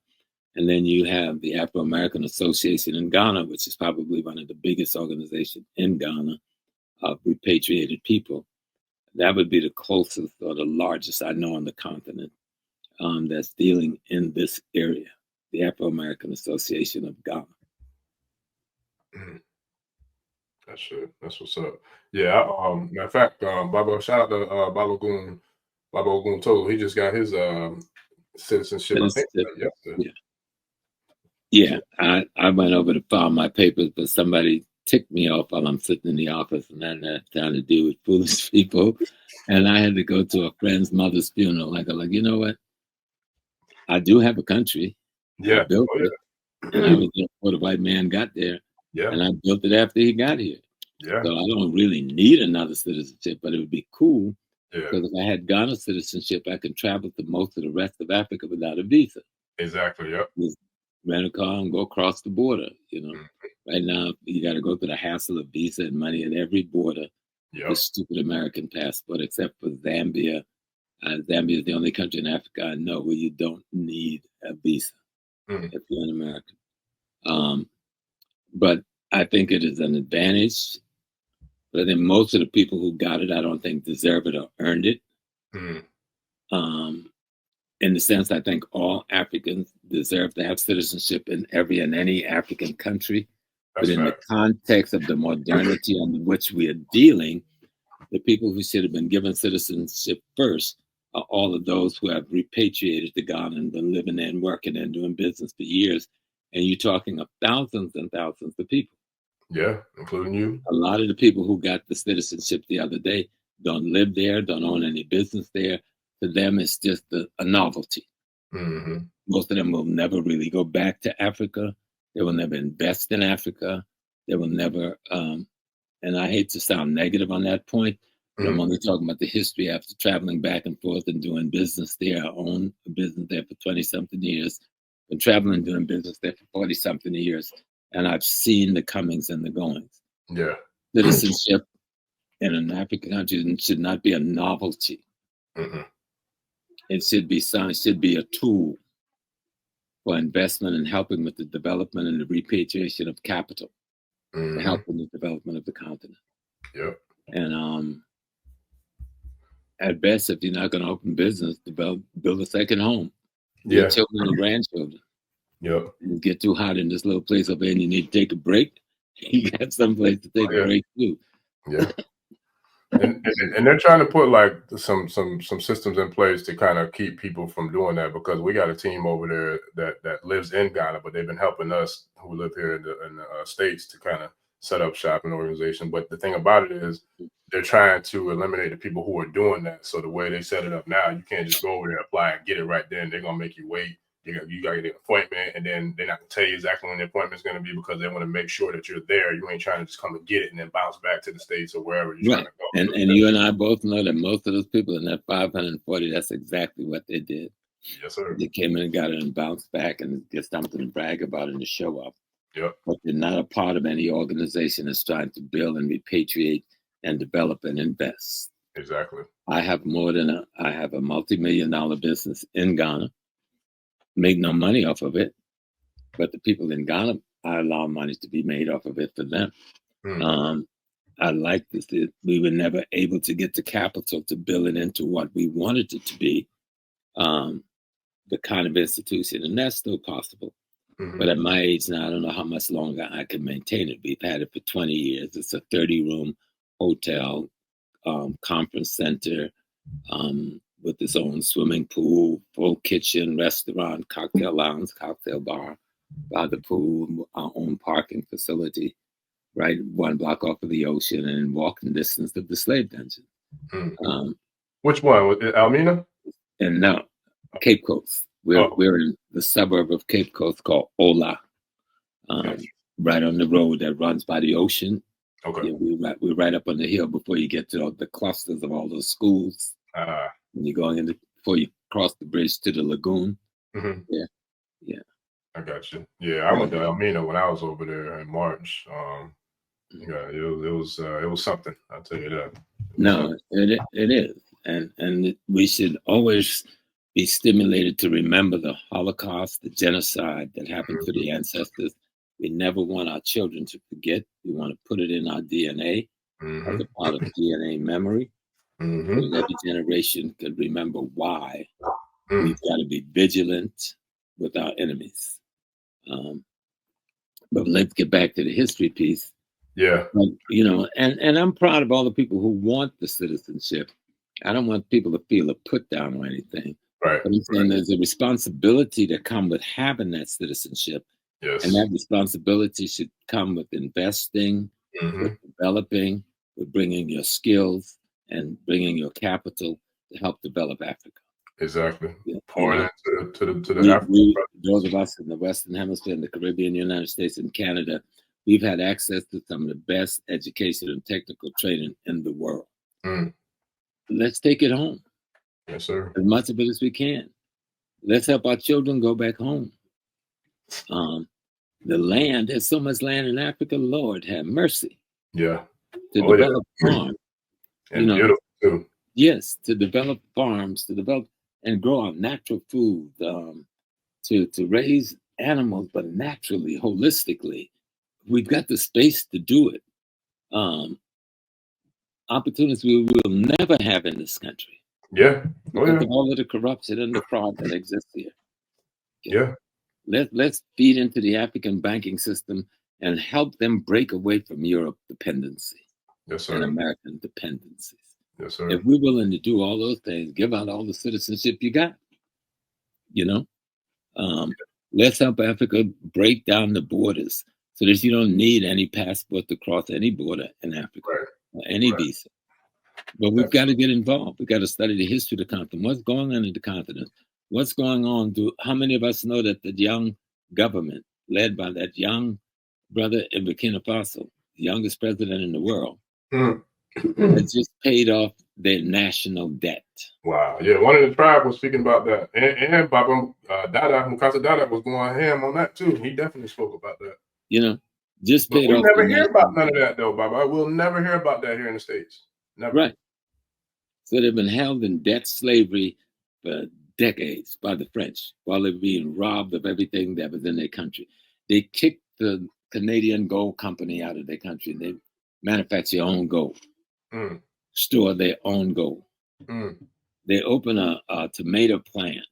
And then you have the Afro-American Association in Ghana, which is probably one of the biggest organizations in Ghana of repatriated people. That would be the closest or the largest I know on the continent that's dealing in this area, the Afro-American Association of Ghana. That's it. That's what's up. Yeah. Matter of fact, Baba, shout out to Baba Togo. He just got his citizenship. I think yesterday. Yeah. I went over to file my papers, but somebody ticked me off while I'm sitting in the office, and I didn't have time to deal with foolish people. And I had to go to a friend's mother's funeral. Like, you know what? I do have a country. Yeah. I built it. And I was there before the white man got there. Yeah. And I built it after he got here. Yeah. So I don't really need another citizenship, but it would be cool. Yeah. Because if I had Ghana citizenship, I could travel to most of the rest of Africa without a visa. Exactly. Yep. Just rent a car and go across the border. You know, right now you got to go through the hassle of visa and money at every border. Yep. The stupid American passport, except for Zambia. Zambia is the only country in Africa I know where you don't need a visa if you're an American. But I think it is an advantage. But I think most of the people who got it, I don't think deserve it or earned it. In the sense, I think all Africans deserve to have citizenship in every and any African country. But in the context of the modernity on which we are dealing, the people who should have been given citizenship first are all of those who have repatriated to Ghana and been living there and working and doing business for years. And you're talking of thousands and thousands of people. Yeah, including you. A lot of the people who got the citizenship the other day don't live there, don't own any business there. To them, it's just a novelty. Most of them will never really go back to Africa. They will never invest in Africa. They will never, and I hate to sound negative on that point, but I'm only talking about the history after traveling back and forth and doing business there. I own a business there for 20-something years. Been traveling and doing business there for 40-something years. And I've seen the comings and the goings. Yeah. Citizenship in an African country should not be a novelty. It should be a tool for investment and helping with the development and the repatriation of capital, to help in the development of the continent. Yep. And at best, if you're not going to open business, build a second home. Your children and grandchildren. Yep. You get too hot in this little place over here and you need to take a break. You got someplace to take a break too. Yeah. And they're trying to put like some systems in place to kind of keep people from doing that, because we got a team over there that lives in Ghana, but they've been helping us who live here in the States to kind of set up shop and organization. But the thing about it is they're trying to eliminate the people who are doing that. So the way they set it up now, you can't just go over there, apply and get it right then. They're going to make you wait. You got to get an appointment, and then they're not going to tell you exactly when the appointment is going to be, because they want to make sure that you're there. You ain't trying to just come and get it and then bounce back to the States or wherever you're trying to go. And you and I both know that most of those people in that 540, that's exactly what they did. Yes, sir. They came in and got it and bounced back and get something to brag about and to show up. Yep. But they're not a part of any organization that's trying to build and repatriate and develop and invest. Exactly. I have a multi-million-dollar business in Ghana. Make no money off of it, but the people in Ghana, I allow money to be made off of it for them. I like this. We were never able to get the capital to build it into what we wanted it to be, the kind of institution, and that's still possible. But at my age now, I don't know how much longer I can maintain it. We've had it for 20 years. It's a 30-room hotel, conference center, with its own swimming pool, full kitchen, restaurant, cocktail lounge, cocktail bar, by the pool, our own parking facility, right 1 block off of the ocean and walking distance of the slave dungeon. Which one? Was it Almina? And now, Cape Coast. We're in the suburb of Cape Coast called Ola, right on the road that runs by the ocean. Okay. Yeah, we're right up on the hill before you get to the clusters of all those schools. When you're going in before you cross the bridge to the lagoon. Yeah. I got you. Yeah, I went to Almina when I was over there in March. Yeah, it was something. I'll tell you that. No, it is, and we should always be stimulated to remember the Holocaust, the genocide that happened to the ancestors. We never want our children to forget. We want to put it in our DNA as a part of DNA memory. So that every generation could remember why we've got to be vigilant with our enemies. But let's get back to the history piece. Yeah. You know, and I'm proud of all the people who want the citizenship. I don't want people to feel a put down or anything. Right. But I'm saying there's a responsibility that comes with having that citizenship. Yes. And that responsibility should come with investing, with developing, with bringing your skills and bringing your capital to help develop Africa. Exactly. Yeah. Pouring into the African. Those of us in the Western Hemisphere, in the Caribbean, United States, and Canada, we've had access to some of the best education and technical training in the world. Let's take it home. Yes, sir. As much of it as we can. Let's help our children go back home. The land, there's so much land in Africa, Lord have mercy. Yeah. To develop farms. And beautiful too. Yes, to develop farms, to develop and grow our natural food, to raise animals, but naturally, holistically. We've got the space to do it. Opportunities we will never have in this country. Yeah. Because of all of the corruption and the fraud that exists here. Yeah. Let's feed into the African banking system and help them break away from Europe dependency. Yes, sir. And American dependencies. Yes, sir. If we're willing to do all those things, give out all the citizenship you got, you know, let's help Africa break down the borders so that you don't need any passport to cross any border in Africa, or any visa. But we've got to get involved. We've got to study the history of the continent. What's going on in the continent? What's going on? How many of us know that the young government, led by that young brother in Burkina Faso, the youngest president in the world, has just paid off their national debt? Wow. Yeah, one of the tribe was speaking about that. And Baba Mukasa Dada was going ham on that too. He definitely spoke about that. You know, just paid off. We never hear about none of that though, Baba. We'll never hear about that here in the States. Never. Right. So they've been held in debt slavery for decades by the French while they're being robbed of everything that was in their country. They kicked the Canadian Gold Company out of their country. They manufacture their own gold, store their own gold. They open a tomato plant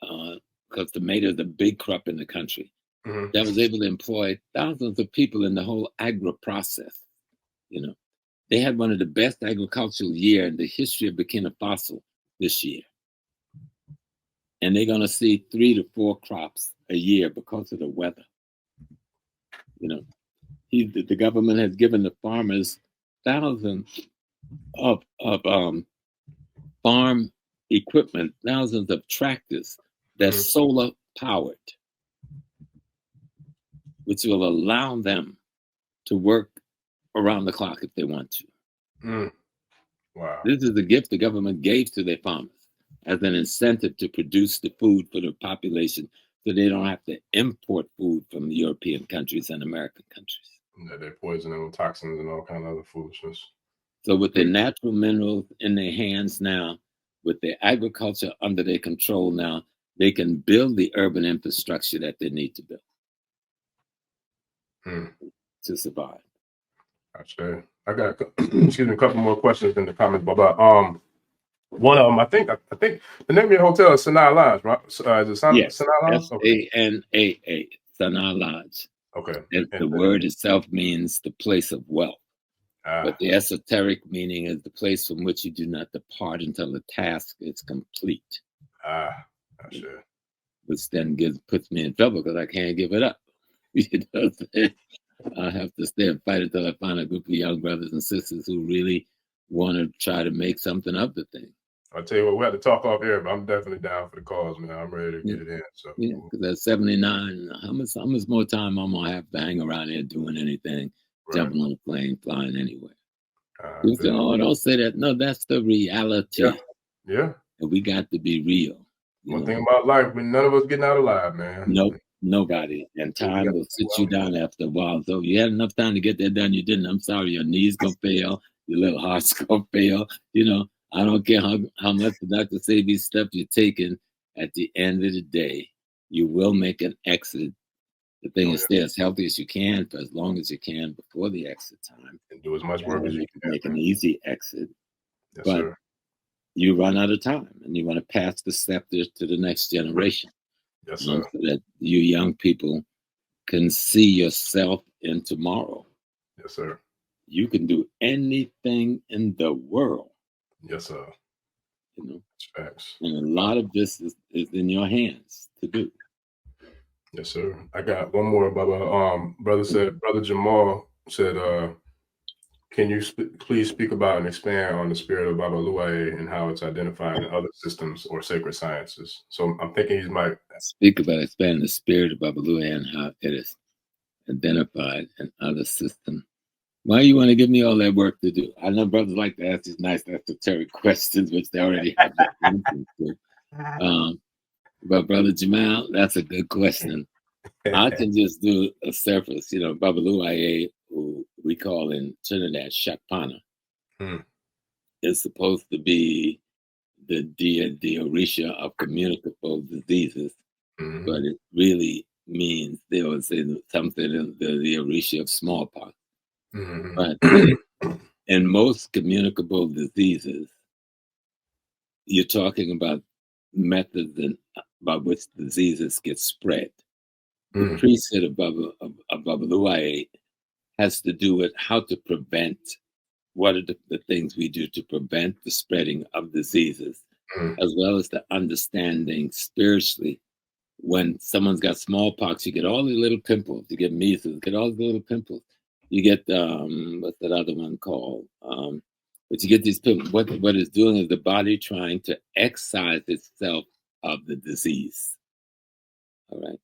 because tomato is a big crop in the country that was able to employ thousands of people in the whole agro process. You know, they had one of the best agricultural year in the history of Burkina Faso this year. And they're going to see 3 to 4 crops a year because of the weather. You know, the government has given the farmers thousands of farm equipment, thousands of tractors that's solar powered, which will allow them to work around the clock if they want to. Wow. This is the gift the government gave to their farmers as an incentive to produce the food for the population so they don't have to import food from the European countries and American countries. Yeah, they're poisoning with toxins and all kind of other foolishness. So with their natural minerals in their hands now, with their agriculture under their control now, they can build the urban infrastructure that they need to build to survive. Gotcha. I got a couple more questions in the comments, Baba. One of them, I think the name of your hotel is Sanaa Lodge, right? Is it yes, Sanaa Lodge? SANAA, Sanaa Lodge. Okay. And the word itself means the place of wealth. But the esoteric meaning is the place from which you do not depart until the task is complete. Gotcha. which then puts me in trouble because I can't give it up. You know what I'm saying? I have to stay and fight until I find a group of young brothers and sisters who really want to try to make something of the thing. I'll tell you what, we have to talk off air, but I'm definitely down for the cause, man. I'm ready to get it in. So yeah, because at 79, how much more time I'm gonna have to hang around here doing anything, jumping on a plane, flying anywhere? You say, oh, don't say that. No, that's the reality. Yeah. And we got to be real. One thing about life, none of us getting out alive, man. Nope, nobody. And time will sit you down after a while. So you had enough time to get that done. You didn't. I'm sorry. Your knees gonna fail. Your little heart's gonna fail. You know, I don't care how much the doctor say these steps you're taking. At the end of the day, you will make an exit. The thing is, stay as healthy as you can for as long as you can before the exit time. And do as much work as you can. Make an easy exit. Yes, but sir. You run out of time, and you want to pass the scepter to the next generation. Yes, sir. So that you young people can see yourself in tomorrow. Yes, sir. You can do anything in the world. Yes, sir. You know, facts. And a lot of this is in your hands to do. Yes, sir. I got one more, Baba. Brother Jamal said, can you please speak about and expand on the spirit of Babaluaiye and how it's identified in other systems or sacred sciences? So I'm thinking he might speak about expanding the spirit of Babaluaiye and how it is identified in other systems. Why you want to give me all that work to do? I know brothers like to ask these nice esoteric questions, which they already have the answers to. But Brother Jamal, that's a good question. I can just do a surface. You know, Babaluaiye, who we call in Trinidad Shakpana, is supposed to be the Orisha of communicable diseases, but it really means they would say something the Orisha of smallpox. But in most communicable diseases, you're talking about methods by which diseases get spread. The priesthood of Babaluaiye has to do with how to prevent, what are the things we do to prevent the spreading of diseases, as well as the understanding spiritually. When someone's got smallpox, you get all the little pimples. You get measles, you get all the little pimples. You get, what's that other one called? But you get these pimples. What it's doing is the body trying to excise itself of the disease. All right.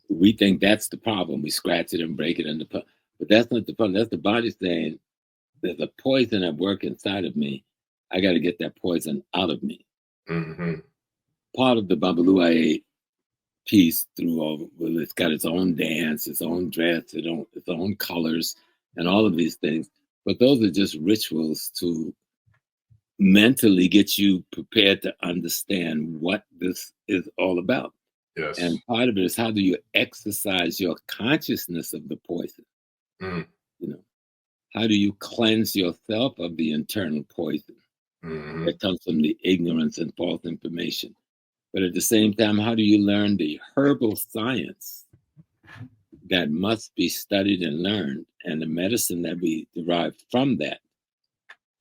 We think that's the problem. We scratch it and break it, but that's not the problem. That's the body saying, there's a poison at work inside of me. I got to get that poison out of me. Part of the Babaluaiye piece it's got its own dance, its own dress, its own colors, and all of these things. But those are just rituals to mentally get you prepared to understand what this is all about. Yes. And part of it is, how do you exercise your consciousness of the poison? You know, how do you cleanse yourself of the internal poison that comes from the ignorance and false information? But at the same time, how do you learn the herbal science that must be studied and learned, and the medicine that we derive from that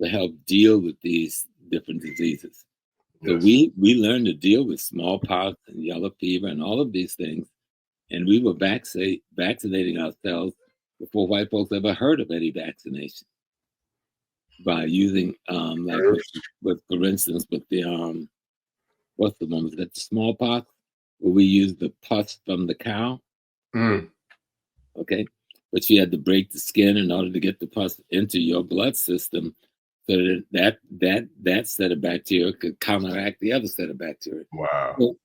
to help deal with these different diseases? So we learned to deal with smallpox and yellow fever and all of these things, and we were vaccinating ourselves before white folks ever heard of any vaccination, by using for instance, with the what's the one? Was that the smallpox, where we used the pus from the cow? Okay, but you had to break the skin in order to get the pus into your blood system, so that set of bacteria could counteract the other set of bacteria. Wow. So,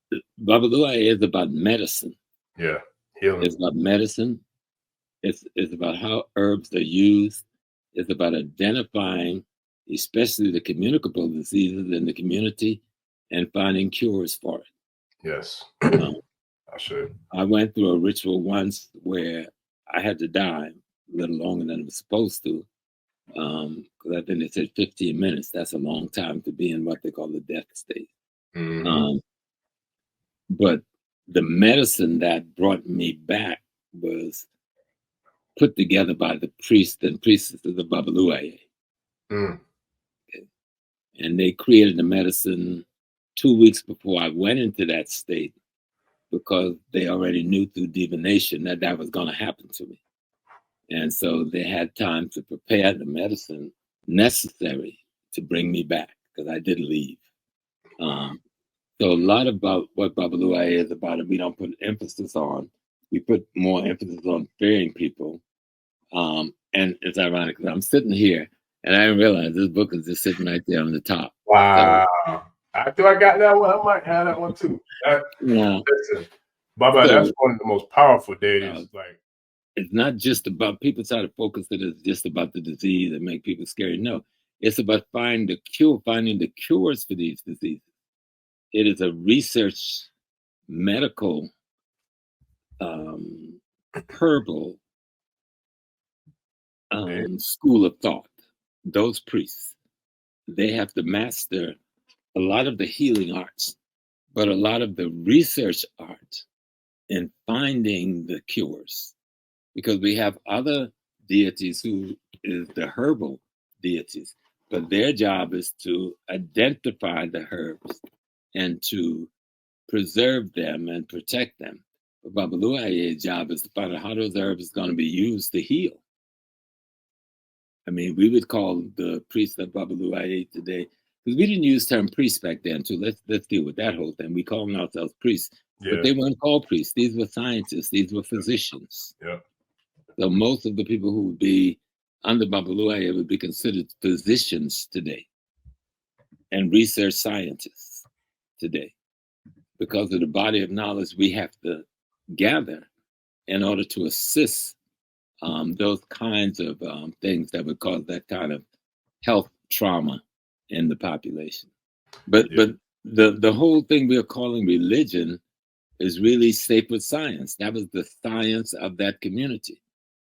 Babaluaiye is about medicine. Yeah, healing. It's about medicine. It's about how herbs are used. It's about identifying, especially the communicable diseases in the community, and finding cures for it. Yes. I should. I went through a ritual once where I had to die a little longer than I was supposed to. Because I think they said 15 minutes. That's a long time to be in what they call the death state. But the medicine that brought me back was put together by the priest and priestess of the Babaluaiye. Okay. And they created the medicine 2 weeks before I went into that state. because they already knew through divination that that was going to happen to me. And so they had time to prepare the medicine necessary to bring me back, because I did leave. So a lot about what Babaluaiye is about, it we don't put emphasis on. We put more emphasis on fearing people. And it's ironic because I'm sitting here and I didn't realize this book is just sitting right there on the top. Wow. So, after I got that one, I might have that one too. Listen, Baba, that's one of the most powerful deities. Like, it's not just about, people try to focus that it's just about the disease and make people scary. No, it's about finding the cures for these diseases. It is a research, medical, herbal school of thought. Those priests, they have to master a lot of the healing arts, but a lot of the research art in finding the cures. Because we have other deities who is the herbal deities, but their job is to identify the herbs and to preserve them and protect them. But Babaluaiye's job is to find out how those herbs are going to be used to heal. I mean, we would call the priests of Babaluaiye today, because we didn't use the term priest back then too. Let's deal with that whole thing. We call ourselves priests, but they weren't called priests. These were scientists. These were physicians. Yeah. So most of the people who would be under Babaluaiye would be considered physicians today and research scientists today, because of the body of knowledge we have to gather in order to assist those kinds of things that would cause that kind of health trauma in the population. But the whole thing we are calling religion is really sacred science. That was the science of that community.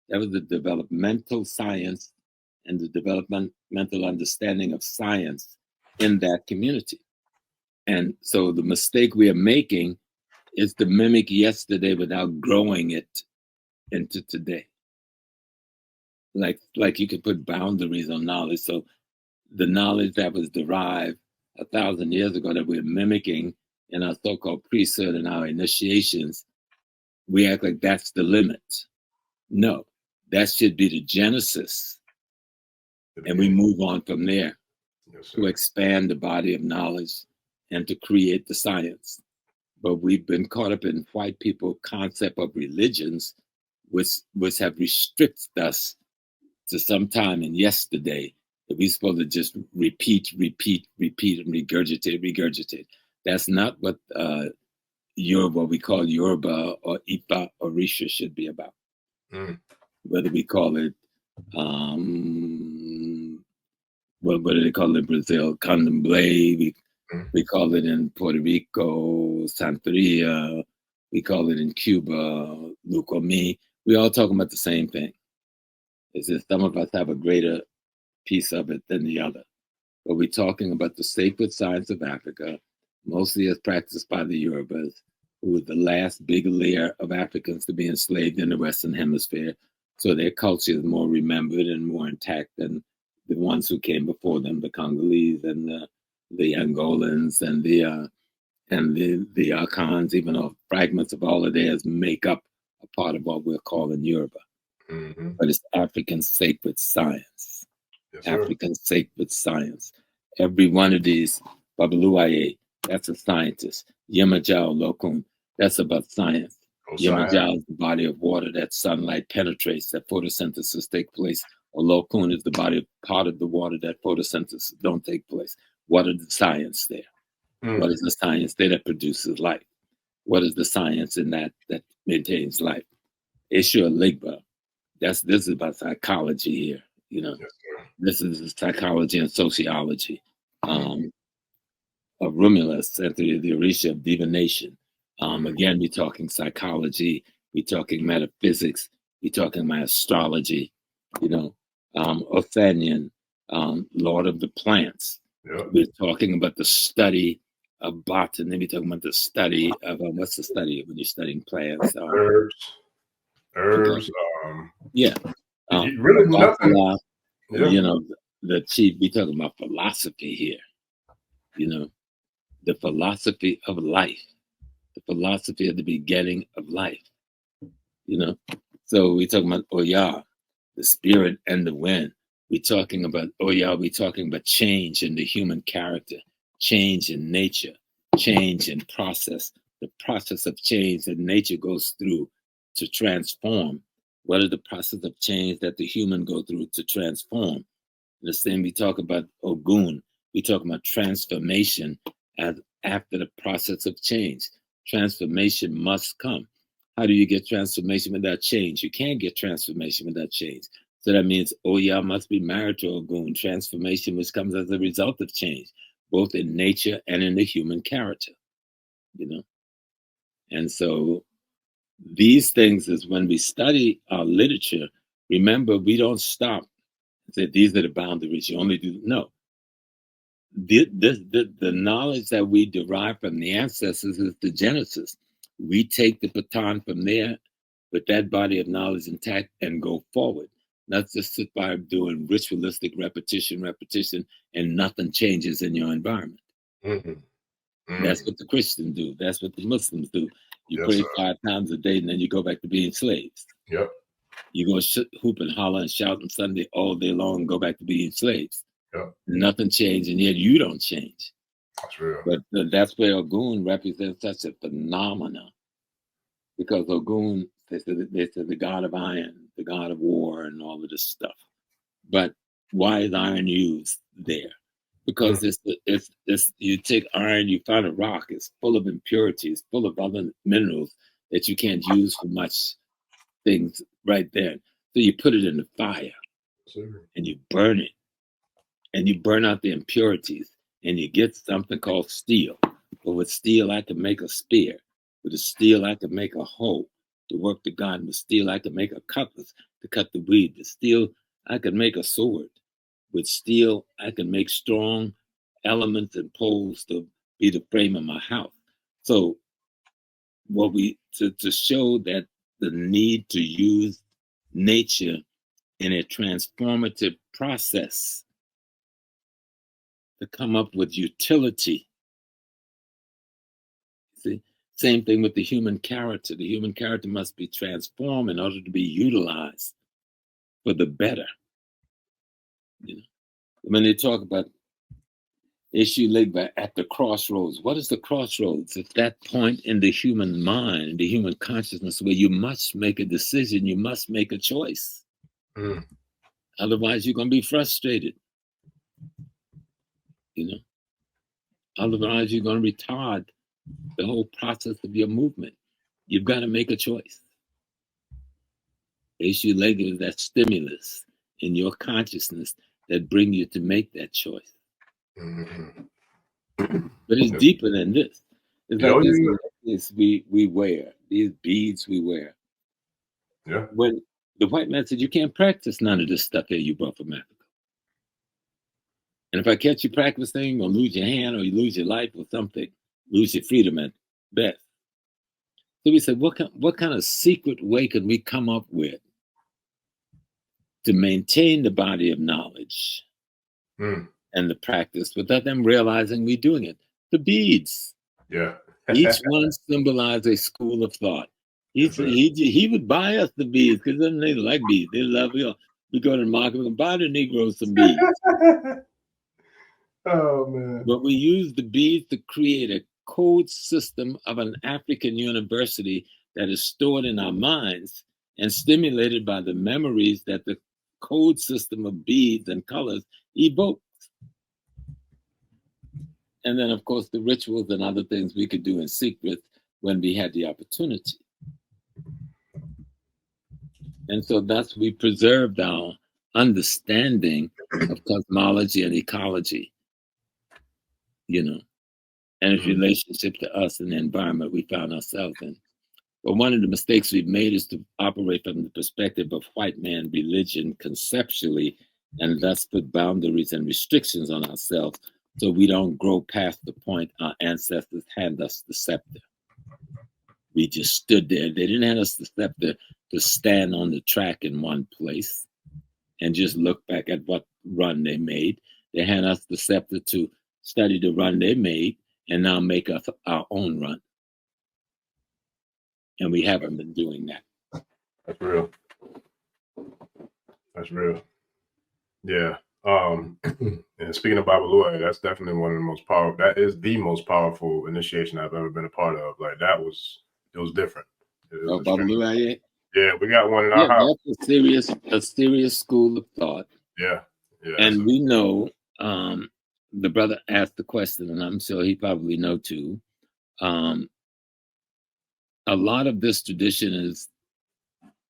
That was the developmental science and the developmental understanding of science in that community. And so the mistake we are making is to mimic yesterday without growing it into today. Like you could put boundaries on knowledge. So the knowledge that was derived 1,000 years ago that we're mimicking in our so-called priesthood and our initiations, we act like that's the limit. No, that should be the genesis. And we move on from there to expand the body of knowledge and to create the science. But we've been caught up in white people concept of religions, which have restricted us to some time in yesterday that we're supposed to just repeat, and regurgitate. That's not what what we call Yoruba or Ifa or Risha should be about. Whether we call it, what do they call it in Brazil? Candomblé. We call it in Puerto Rico, Santeria. We call it in Cuba, Lucomi. We all talking about the same thing. It's just some of us have a greater piece of it than the other. But we're talking about the sacred science of Africa, mostly as practiced by the Yorubas, who were the last big layer of Africans to be enslaved in the Western Hemisphere. So their culture is more remembered and more intact than the ones who came before them, the Congolese and the Angolans and the Akans, even though fragments of all of theirs make up a part of what we're calling Yoruba. But it's African sacred science. Yes, African sacred science. Every one of these, Babaluaiye, that's a scientist. Yemajao Lokun, that's about science. Yemajao is the body of water that sunlight penetrates, that photosynthesis takes place. Or Lokun is the body, part of the water that photosynthesis don't take place. What is the science there? What is the science there that produces life? What is the science in that maintains life? Ishu Ligba. This is about psychology here, you know. Yes, this is psychology and sociology of Romulus and the Orisha of divination. Again, we're talking psychology, we're talking metaphysics, we're talking about astrology, you know, Othanian, Lord of the Plants. Yep. We're talking about the study of botany. We're talking about the study of what's the study when you're studying plants? Herbs. Really nothing. You know, the chief. We're talking about philosophy here. You know, the philosophy of life. the philosophy of the beginning of life. You know, so we talking about Oya, the spirit and the wind. We talking about Oya. We talking about change in the human character, change in nature, change in process. The process of change that nature goes through to transform. What are the process of change that the human go through to transform? The same we talk about Ogun. We talk about transformation as after the process of change. Transformation must come. How do you get transformation without change? You can't get transformation without change. So that means Oya must be married to Ogun, transformation which comes as a result of change, both in nature and in the human character, you know? And so these things is when we study our literature, remember, we don't stop and say, these are the boundaries, you only do, no. The knowledge that we derive from the ancestors is the genesis. We take the baton from there with that body of knowledge intact and go forward. Not just sit by doing ritualistic repetition, and nothing changes in your environment. Mm-hmm. Mm-hmm. That's what the Christians do. That's what the Muslims do. You Yes, pray sir. 5 times a day and then you go back to being slaves. Yep. You go hoop and holler and shout on Sunday all day long and go back to being slaves. Yep. Nothing changed, and yet you don't change. That's real. But that's where Ogun represents such a phenomenon. Because Ogun, they said the god of iron, the god of war, and all of this stuff. But why is iron used there? Because it's you take iron, you find a rock, it's full of impurities, full of other minerals that you can't use for much things right there. So you put it in the fire, and you burn it, and you burn out the impurities, and you get something called steel. But with steel, I can make a spear. With the steel, I can make a hoe to work the garden. With steel, I can make a cutlass to cut the weed. With steel, I can make a sword. With steel, I can make strong elements and poles to be the frame of my house. So what to show that the need to use nature in a transformative process to come up with utility. See? Same thing with the human character. The human character must be transformed in order to be utilized for the better. You know? When they talk about issue ligba at the crossroads, what is the crossroads? It's that point in the human mind, the human consciousness, where you must make a decision, you must make a choice. Otherwise, you're going to be frustrated. You know? Otherwise, you're going to retard the whole process of your movement. You've got to make a choice. Issue ligba is that stimulus in your consciousness that bring you to make that choice. But it's deeper than this. It's like these necklaces we wear, these beads we wear. Yeah. When the white man said, you can't practice none of this stuff here you brought from Africa. And if I catch you practicing, you're going to lose your hand, or you lose your life or something, lose your freedom at best. So we said, what kind of secret way can we come up with to maintain the body of knowledge and the practice without them realizing we're doing it? The beads. Yeah. Each one symbolizes a school of thought. He would buy us the beads because they like beads. They love it. We go to the market and buy the Negroes some beads. Oh, man. But we use the beads to create a code system of an African university that is stored in our minds and stimulated by the memories that the code system of beads and colors evokes. And then, of course, the rituals and other things we could do in secret when we had the opportunity. And so thus we preserved our understanding of cosmology and ecology, you know, and its relationship to us and the environment we found ourselves in. But one of the mistakes we've made is to operate from the perspective of white man religion conceptually, and thus put boundaries and restrictions on ourselves so we don't grow past the point our ancestors handed us the scepter. We just stood there. They didn't hand us the scepter to stand on the track in one place and just look back at what run they made. They hand us the scepter to study the run they made and now make us our own run. And we haven't been doing that. That's real. That's real. Yeah. And speaking of Babaluaiye, that's definitely one of the most powerful. That is the most powerful initiation I've ever been a part of. Like it was different. Babaluaiye? Yeah, we got one in our house. That's a serious school of thought. Yeah. And we know, the brother asked the question, and I'm sure he probably know too. A lot of this tradition is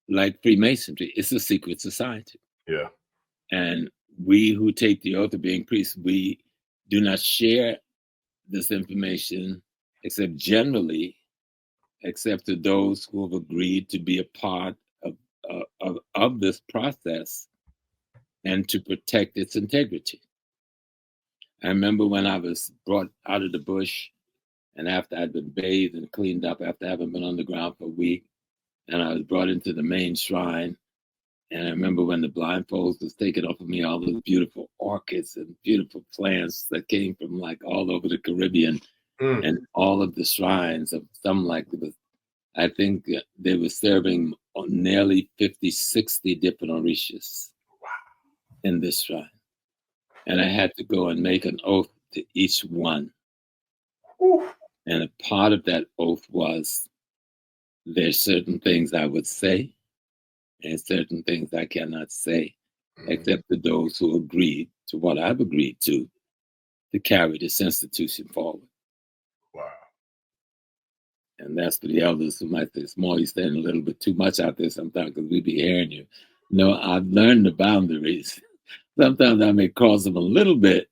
like Freemasonry. It's a secret society. Yeah. And we who take the oath of being priests, we do not share this information except to those who have agreed to be a part of this process and to protect its integrity. I remember when I was brought out of the bush, and after I'd been bathed and cleaned up after having been on the ground for a week, and I was brought into the main shrine. And I remember when the blindfolds was taken off of me, all those beautiful orchids and beautiful plants that came from like all over the Caribbean, and all of the shrines of some I think they were serving nearly 50, 60 different orishas in this shrine. And I had to go and make an oath to each one. And a part of that oath was there's certain things I would say and certain things I cannot say, except to those who agreed to what I've agreed to carry this institution forward. Wow. And that's for the elders who might say, Small, you're saying a little bit too much out there sometimes because we be hearing you. No, I've learned the boundaries. Sometimes I may cross them a little bit,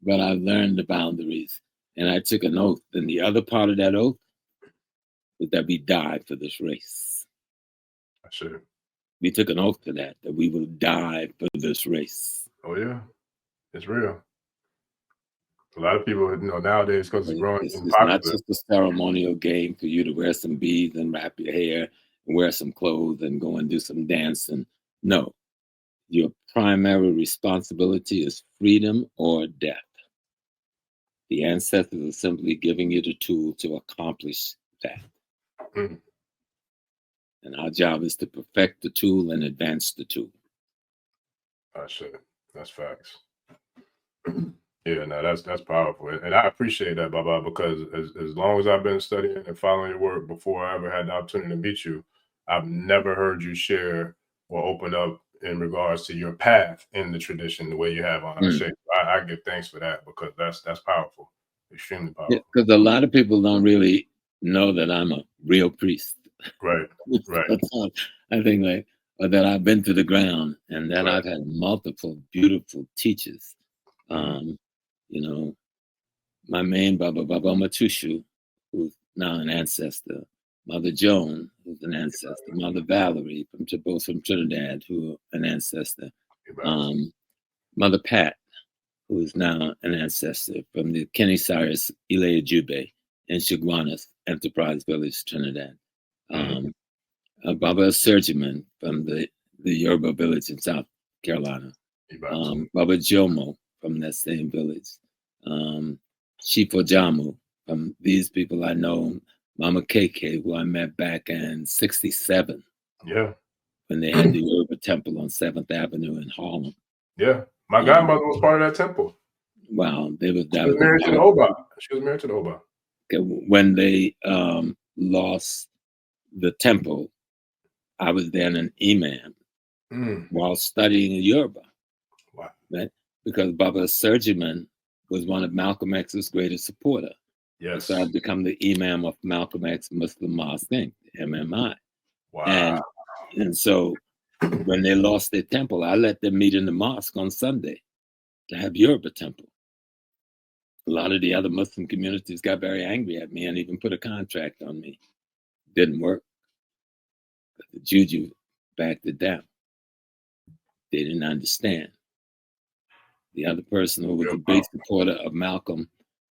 but I've learned the boundaries. And I took an oath. And the other part of that oath was that we died for this race. I should. We took an oath to that we will die for this race. Oh, yeah. It's real. A lot of people, nowadays, because it's growing It's popular. not just a ceremonial game for you to wear some beads and wrap your hair and wear some clothes and go and do some dancing. No. Your primary responsibility is freedom or death. The ancestors are simply giving you the tool to accomplish that. And our job is to perfect the tool and advance the tool. I should. That's facts. Yeah, no, that's powerful. And I appreciate that, Baba, because as long as I've been studying and following your work before I ever had the opportunity to meet you, I've never heard you share or open up in regards to your path in the tradition the way you have on. I give thanks for that because that's powerful, extremely powerful. Yeah, because a lot of people don't really know that I'm a real priest. Right. I think that I've been to the ground and that I've had multiple beautiful teachers. My main Baba Matushu, who's now an ancestor, Mother Joan, who's an ancestor, Mother Valerie, both from Trinidad, who are an ancestor, Mother Pat, who is now an ancestor from the Kenny Cyrus Ilea Jube in Chaguanas Enterprise Village, Trinidad. Baba Surgiman from the Yoruba Village in South Carolina. Baba Jomo from that same village. Shifo Jamu from these people I know. Mama KK, who I met back in '67. Yeah. When they had the Yoruba Temple on 7th Avenue in Harlem. Yeah. My godmother was part of that temple. Wow. She was married to the Oba. She was married to the Oba. Okay, when they lost the temple, I was then an imam while studying in Yoruba. Wow. Right? Because Baba Surgiman was one of Malcolm X's greatest supporters. Yes. So I've become the imam of Malcolm X Muslim Mosque Inc., MMI. Wow. And so when they lost their temple, I let them meet in the mosque on Sunday to have Yoruba temple. A lot of the other Muslim communities got very angry at me and even put a contract on me. Didn't work. But the Juju backed it down. They didn't understand. The other person who was a big supporter of Malcolm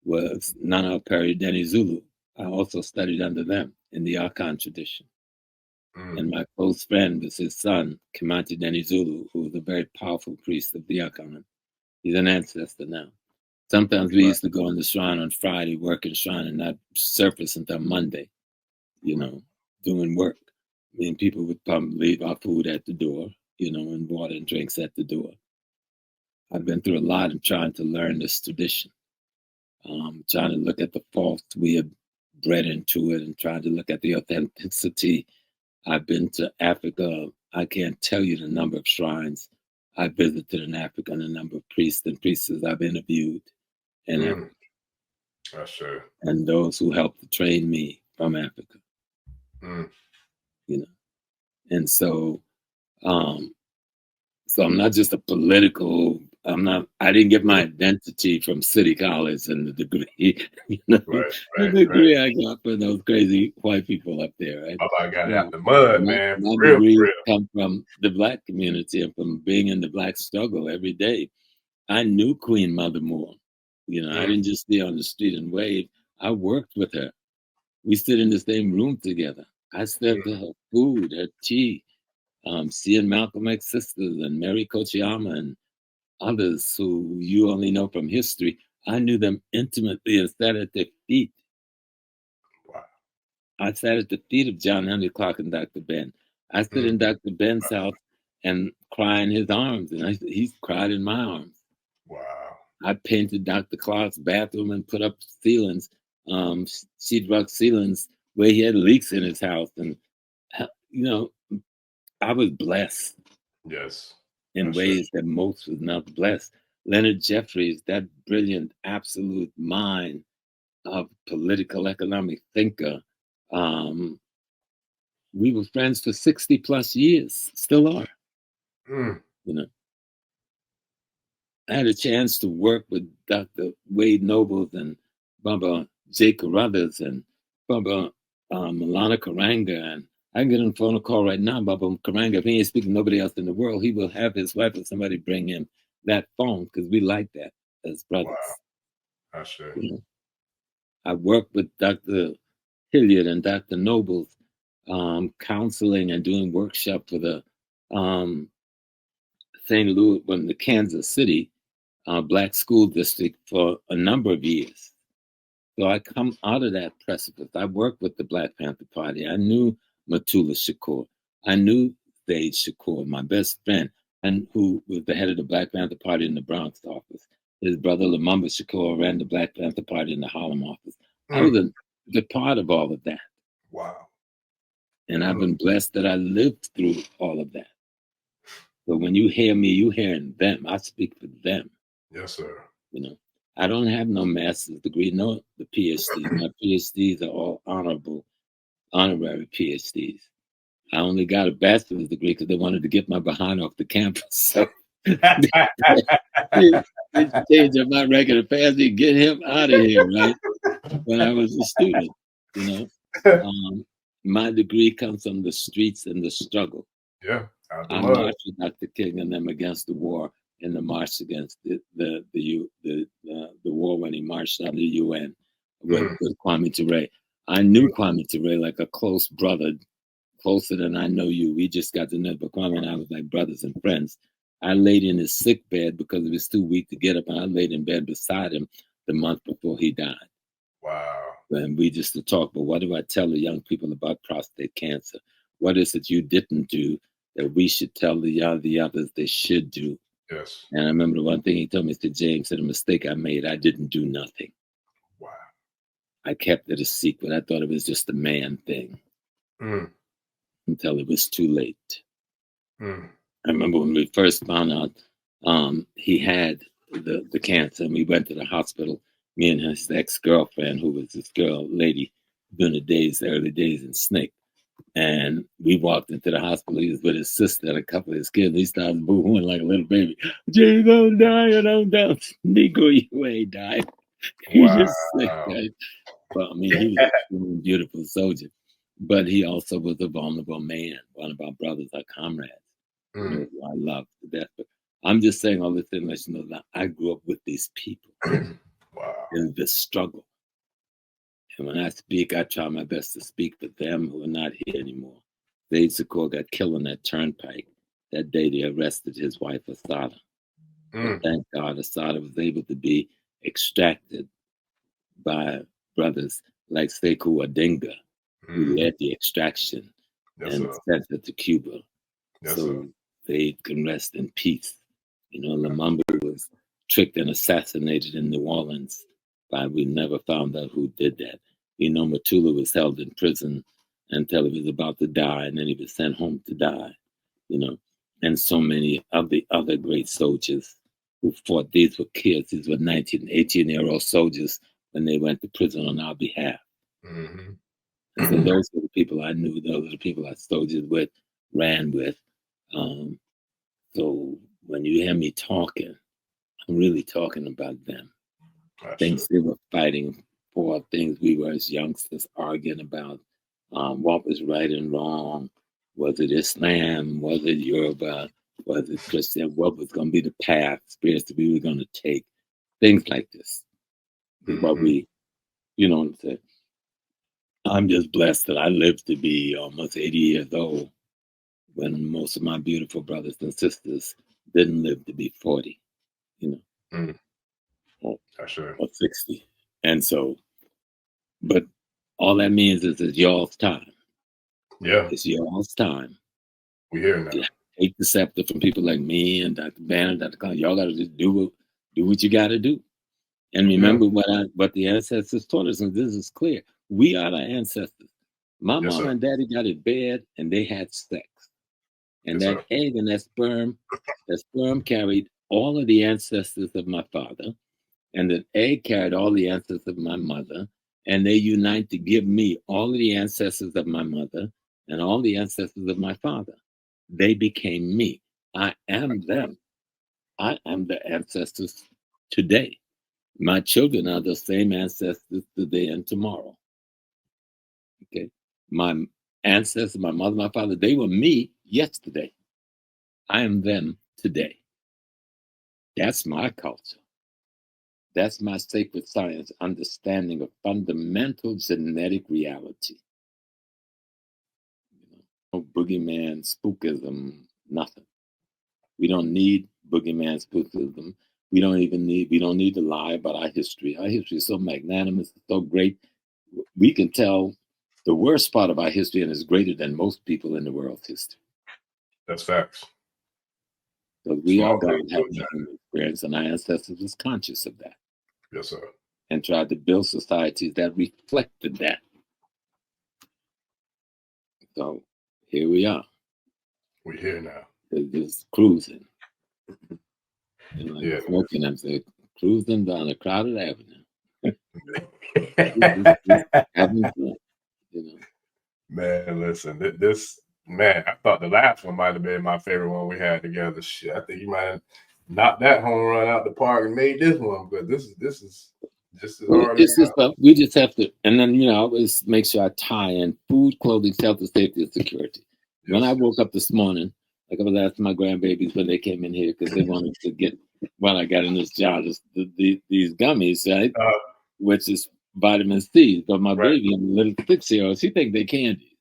was Nana Perry Denny Zulu. I also studied under them in the Akan tradition. And my close friend was his son, Kimante Denny Zulu, who was a very powerful priest of the Akan. He's an ancestor now. Sometimes we used to go in the shrine on Friday, work in shrine, and not surface until Monday, doing work. I mean, people would come leave our food at the door, and water and drinks at the door. I've been through a lot of trying to learn this tradition, trying to look at the faults we have bred into it and trying to look at the authenticity. I've been to Africa. I can't tell you the number of shrines I visited in Africa and the number of priests and priestesses I've interviewed in Africa. That's true. And those who helped to train me from Africa. And so, so I'm not just a political. I didn't get my identity from City College and the degree. The degree I got from those crazy white people up there. Right? I got out the mud, man. My Real. degree come from the Black community and from being in the Black struggle every day. I knew Queen Mother Moore. I didn't just stay on the street and wave. I worked with her. We stood in the same room together. I served her food, her tea, seeing Malcolm X sisters and Mary Kochiyama and others who you only know from history. I knew them intimately and sat at their feet. Wow. I sat at the feet of John Henry Clark and Dr. Ben. I stood in Dr. Ben's house and cried in his arms, and he cried in my arms. Wow. I painted Dr. Clark's bathroom and put up ceilings, sheetrock ceilings where he had leaks in his house. And, I was blessed. Yes. In ways that most was not blessed. Leonard Jeffries, that brilliant, absolute mind of political economic thinker. We were friends for 60 plus years, still are. I had a chance to work with Dr. Wade Nobles and Baba J. Carruthers and Baba Milana Karanga. And I can get on the phone call right now, Baba Karanga. If he ain't speaking to nobody else in the world, he will have his wife or somebody bring him that phone because we like that as brothers. Wow. That's true. I worked with Dr. Hilliard and Dr. Nobles, counseling and doing workshop for the St. Louis, the Kansas City Black School District for a number of years. So I come out of that precipice. I worked with the Black Panther Party. I knew Matula Shakur. I knew Zaid Shakur, my best friend, and who was the head of the Black Panther Party in the Bronx office. His brother Lamumba Shakur ran the Black Panther Party in the Harlem office. I was a part of all of that. Wow. And I've been blessed that I lived through all of that. But when you hear me, you hearing them. I speak for them. Yes, sir. I don't have no master's degree, no the PhDs. My PhDs are all honorary PhDs. I only got a bachelor's degree because they wanted to get my behind off the campus. So they changed up my record of pass me, get him out of here, right? When I was a student, my degree comes from the streets and the struggle. Yeah. I marched with Dr. King and them against the war in the march against the war when he marched on the UN with Kwame Ture. I knew Kwame Ture like a close brother, closer than I know you. We just got to know, but Kwame and I was like brothers and friends. I laid in his sick bed because he was too weak to get up, and I laid in bed beside him the month before he died. Wow. And we just to talk, but what do I tell the young people about prostate cancer? What is it you didn't do that we should tell the others they should do? Yes. And I remember the one thing he told me, Mr. James, said, a mistake I made, I didn't do nothing. Wow. I kept it a secret. I thought it was just a man thing until it was too late. I remember when we first found out he had the cancer, and we went to the hospital, me and his ex-girlfriend, who was this lady during the early days in SNCC. And we walked into the hospital. He was with his sister and a couple of his kids. He started boo-hooing like a little baby. Jay, don't die, and don't die. Negro, you ain't died. He's just sick, right? Well, I mean, he was a beautiful soldier. But he also was a vulnerable man, one of our brothers, our comrades, who I love to death. But I'm just saying all this to let you know that I grew up with these people in this struggle. And when I speak, I try my best to speak for them who are not here anymore. Zaid Shakur got killed on that turnpike. That day they arrested his wife, Asada. Thank God Asada was able to be extracted by brothers like Sekou Odinga who led the extraction and sent it to Cuba. So they can rest in peace. You know, Lumumba was tricked and assassinated in New Orleans, but we never found out who did that. You know, Matula was held in prison until he was about to die, and then he was sent home to die, you know. And so many of the other great soldiers who fought, these were kids, these were 19, 18-year-old soldiers when they went to prison on our behalf. And so those were the people I knew, those are the people I soldiered with, ran with. So when you hear me talking, I'm really talking about them. Things they were fighting for, things we were as youngsters arguing about, what was right and wrong. Was it Islam? Was it Yoruba? Was it Christian? What was going to be the path, spiritually we were going to take? Things like this. What we, you know what I'm saying? I'm just blessed that I lived to be almost 80 years old when most of my beautiful brothers and sisters didn't live to be 40, you know, or 60. And so, but all that means is it's y'all's time. Yeah. It's y'all's time. We hear now. Take the scepter from people like me and Dr. Bannon, Dr. Khan. Y'all got to just do what you got to do. And remember what the ancestors taught us, and this is clear. We are the ancestors. My mom and daddy got in bed and they had sex. And that egg and that sperm carried all of the ancestors of my father. And the egg carried all the ancestors of my mother. And they unite to give me all of the ancestors of my mother and all the ancestors of my father. They became me. I am them. I am the ancestors today. My children are the same ancestors today and tomorrow. Okay. My ancestors, my mother, my father, they were me yesterday. I am them today. That's my culture. That's my sacred science understanding of fundamental genetic reality. No boogeyman, spookism, nothing. We don't need boogeyman, spookism. We don't need to lie about our history. Our history is so magnanimous, so great. We can tell the worst part of our history and is greater than most people in the world's history. That's facts. So we all got to have the human experience, and our ancestors was conscious of that. Yes, sir. And tried to build societies that reflected that. So here we are. We're here now. Just cruising. And smoking, I'm saying, cruising down a crowded avenue. Having fun, you know. Man, listen, I thought the last one might have been my favorite one we had together. Shit, I think you might have knocked that home run out the park and made this one, but this is just as hard. We just have to, and then, you know, I always make sure I tie in food, clothing, shelter, safety, and security. When I woke up this morning, like I was asking my grandbabies when they came in here because they wanted to get what I got in this jar, these gummies, right? Which is vitamin C. But my baby, a little 6-year-old, she think they candy.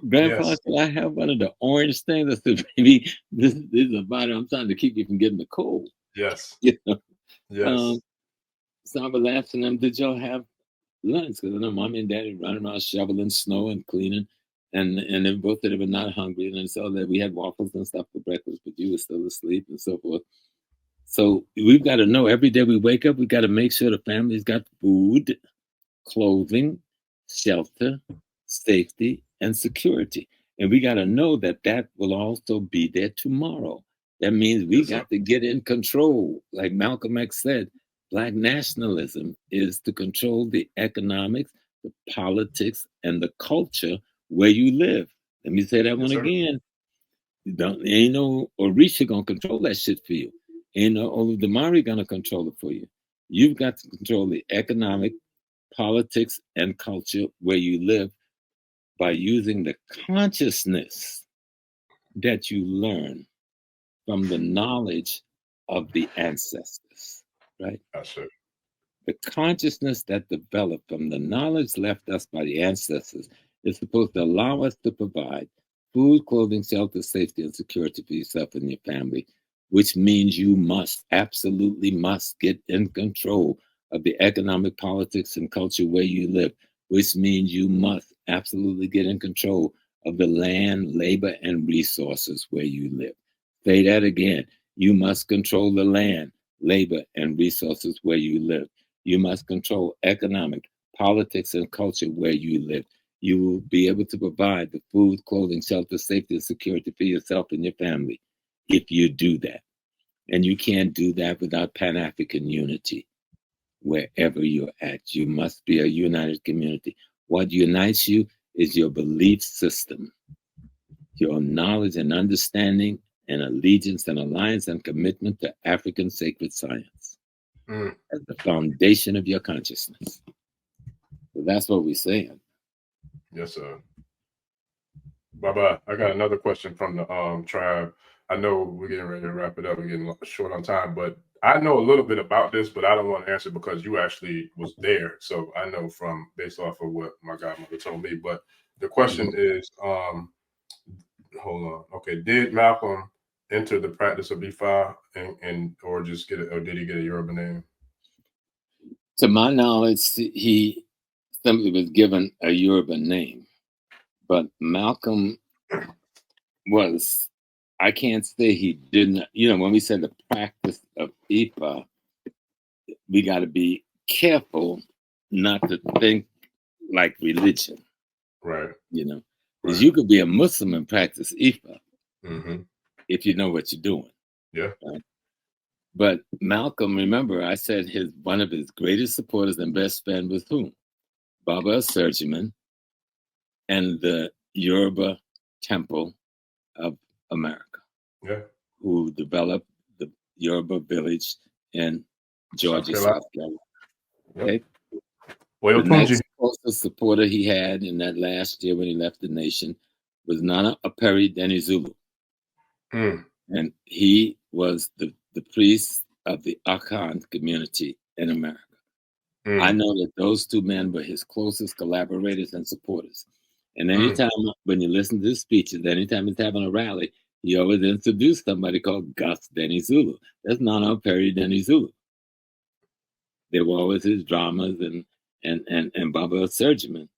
Grandpa, should I have one of the orange things? I said, baby, this is a vitamin. I'm trying to keep you from getting the cold. Yes. You know? Yes. So I was asking them, did y'all have lunch? Because I know mommy and daddy running around shoveling snow and cleaning. And they both said they were not hungry. And so that we had waffles and stuff for breakfast, but you were still asleep and so forth. So we've got to know every day we wake up, we got to make sure the family's got food, clothing, shelter, safety, and security. And we got to know that will also be there tomorrow. That means we got to get in control. Like Malcolm X said, Black nationalism is to control the economics, the politics, and the culture where you live. Let me say that one again. Ain't no Orisha gonna control that shit for you. Ain't no Oludamari gonna control it for you. You've got to control the economic, politics, and culture where you live by using the consciousness that you learn from the knowledge of the ancestors, right? That's it. The consciousness that developed from the knowledge left us by the ancestors is supposed to allow us to provide food, clothing, shelter, safety, and security for yourself and your family, which means you absolutely must get in control of the economic, politics, and culture where you live, which means you must absolutely get in control of the land, labor, and resources where you live. Say that again. You must control the land, labor, and resources where you live. You must control economic, politics, and culture where you live. You will be able to provide the food, clothing, shelter, safety, and security for yourself and your family if you do that. And you can't do that without Pan-African unity wherever you're at. You must be a united community. What unites you is your belief system, your knowledge and understanding, and allegiance and alliance and commitment to African sacred science as the foundation of your consciousness. So that's what we're saying. Yes, sir. Baba, I got another question from the tribe. I know we're getting ready to wrap it up. We're getting short on time, but I know a little bit about this, but I don't want to answer because you actually was there. So I know from based off of what my godmother told me. But the question is, hold on. Okay, did Malcolm enter the practice of Ifa and or just get it, or did he get a Yoruba name? To my knowledge, he simply was given a Yoruba name, but Malcolm was, I can't say he didn't, when we said the practice of Ifa, we got to be careful not to think like religion. Right. Because you could be a Muslim and practice Ifa if you know what you're doing. Yeah. Right? But Malcolm, remember, I said one of his greatest supporters and best friend was whom? Babaluaiye and the Yoruba Temple of America, who developed the Yoruba Village in Georgia, South Carolina. Okay? The next closest supporter he had in that last year when he left the nation was Nana Aperi Denizulu. And he was the priest of the Akan community in America. I know that those two men were his closest collaborators and supporters. And anytime when you listen to his speeches, anytime he's having a rally, he always introduced somebody called Gus Denizulu. That's Nana Aperi Denizulu. They were always his dramas and Babaluaiye,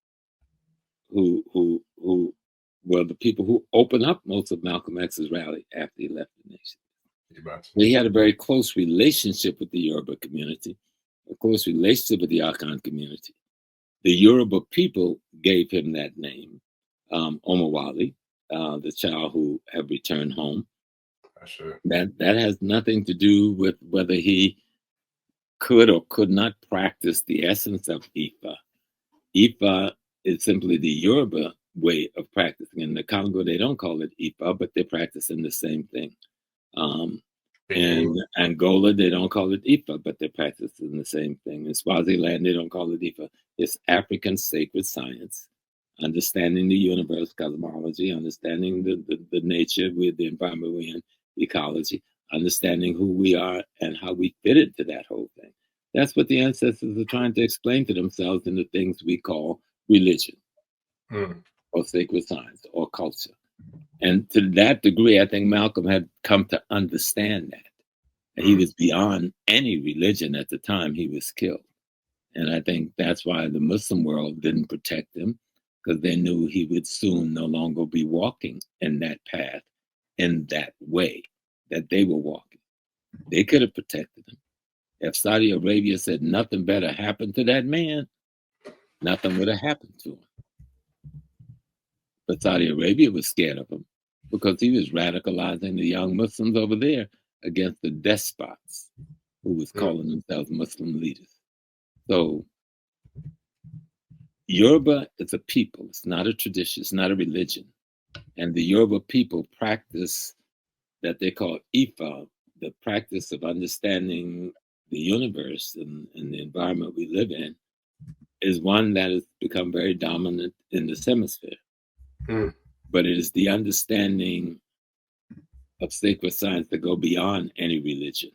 who were the people who opened up most of Malcolm X's rally after he left the nation. He had a very close relationship with the Yoruba community, a close relationship with the Akan community. The Yoruba people gave him that name, Omawali, the child who have returned home. Sure. That has nothing to do with whether he could or could not practice the essence of Ifa. Ifa is simply the Yoruba way of practicing. In the Congo, they don't call it Ifa, but they're practicing the same thing. In Angola, they don't call it Ifa, but they're practicing the same thing. In Swaziland, they don't call it Ifa. It's African sacred science, understanding the universe, cosmology, understanding the nature with the environment we're in, ecology, understanding who we are and how we fit into that whole thing. That's what the ancestors are trying to explain to themselves in the things we call religion or sacred science or culture. And to that degree, I think Malcolm had come to understand that. And he was beyond any religion at the time he was killed. And I think that's why the Muslim world didn't protect him, because they knew he would soon no longer be walking in that path, in that way that they were walking. They could have protected him. If Saudi Arabia said nothing better happened to that man, nothing would have happened to him. But Saudi Arabia was scared of him because he was radicalizing the young Muslims over there against the despots who was calling themselves Muslim leaders. So Yoruba is a people. It's not a tradition. It's not a religion. And the Yoruba people practice that they call Ifa, the practice of understanding the universe and the environment we live in, is one that has become very dominant in this hemisphere. But it is the understanding of sacred science that go beyond any religion.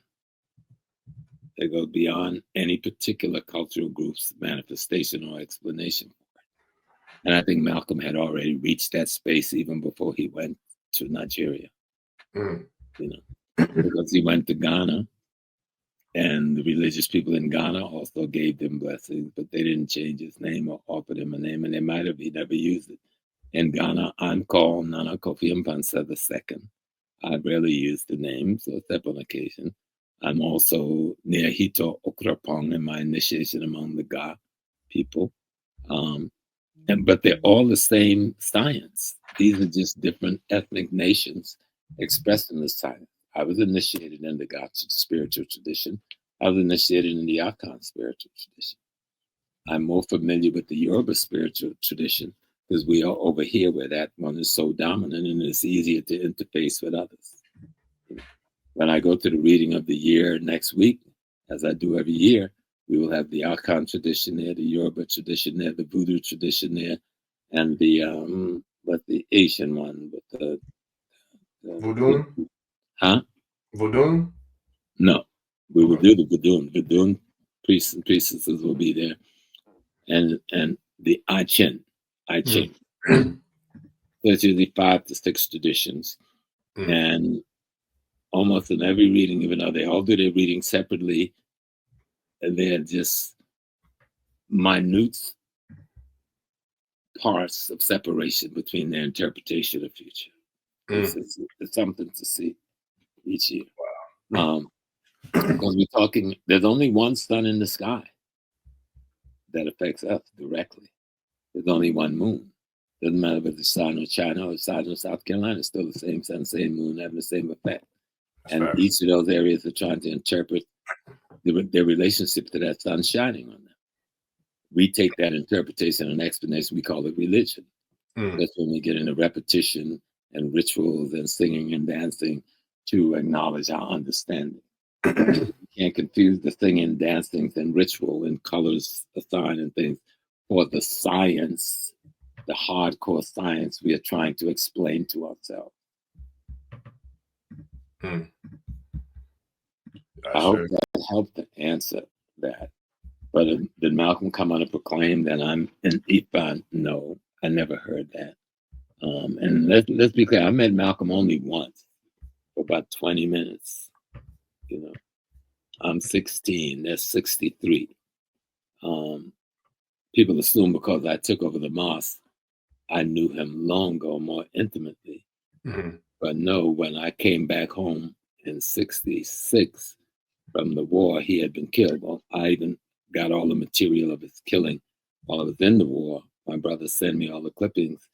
They go beyond any particular cultural group's manifestation or explanation for it. And I think Malcolm had already reached that space even before he went to Nigeria. Because he went to Ghana And the religious people in Ghana also gave them blessings, but they didn't change his name or offer him a name, and they might have, he never used it. In Ghana, I'm called Nana Kofi Mpansa II. I rarely use the name, so except on occasion. I'm also near Hito Okrapong in my initiation among the Ga people. But they're all the same science. These are just different ethnic nations expressing the science. I was initiated in the Ga spiritual tradition. I was initiated in the Akan spiritual tradition. I'm more familiar with the Yoruba spiritual tradition because we are over here where that one is so dominant and it's easier to interface with others. When I go to the reading of the year next week, as I do every year, we will have the Akan tradition there, the Yoruba tradition there, the Voodoo tradition there, and the what's the Asian one with the Vodun? Huh? Vodun? No, we will do the Vodun. Vodun priests and priestesses will be there, and the I Ching. So it's usually 5 to 6 traditions, and almost in every reading, even though they all do their reading separately, and they're just minute parts of separation between their interpretation of future. It's something to see each year. Because we're talking, there's only one sun in the sky that affects us directly. There's only one moon. Doesn't matter whether it's sun or China or sun or South Carolina, it's still the same sun, same moon, having the same effect. And each of those areas are trying to interpret their relationship to that sun shining on them. We take that interpretation and explanation, we call it religion. That's when we get into repetition and rituals and singing and dancing to acknowledge our understanding. You can't confuse the singing, dancing, and ritual and colors, the sign and things, or the science, the hardcore science we are trying to explain to ourselves. I hope that helped to answer that. But did Malcolm come on and proclaim that I'm an Ifa? No, I never heard that. And let's be clear, I met Malcolm only once for about 20 minutes. You know, I'm 16, that's 63. People assume because I took over the mosque, I knew him long ago, more intimately. But no, when I came back home in 66 from the war, he had been killed. Well, I even got all the material of his killing while I was in the war. My brother sent me all the clippings.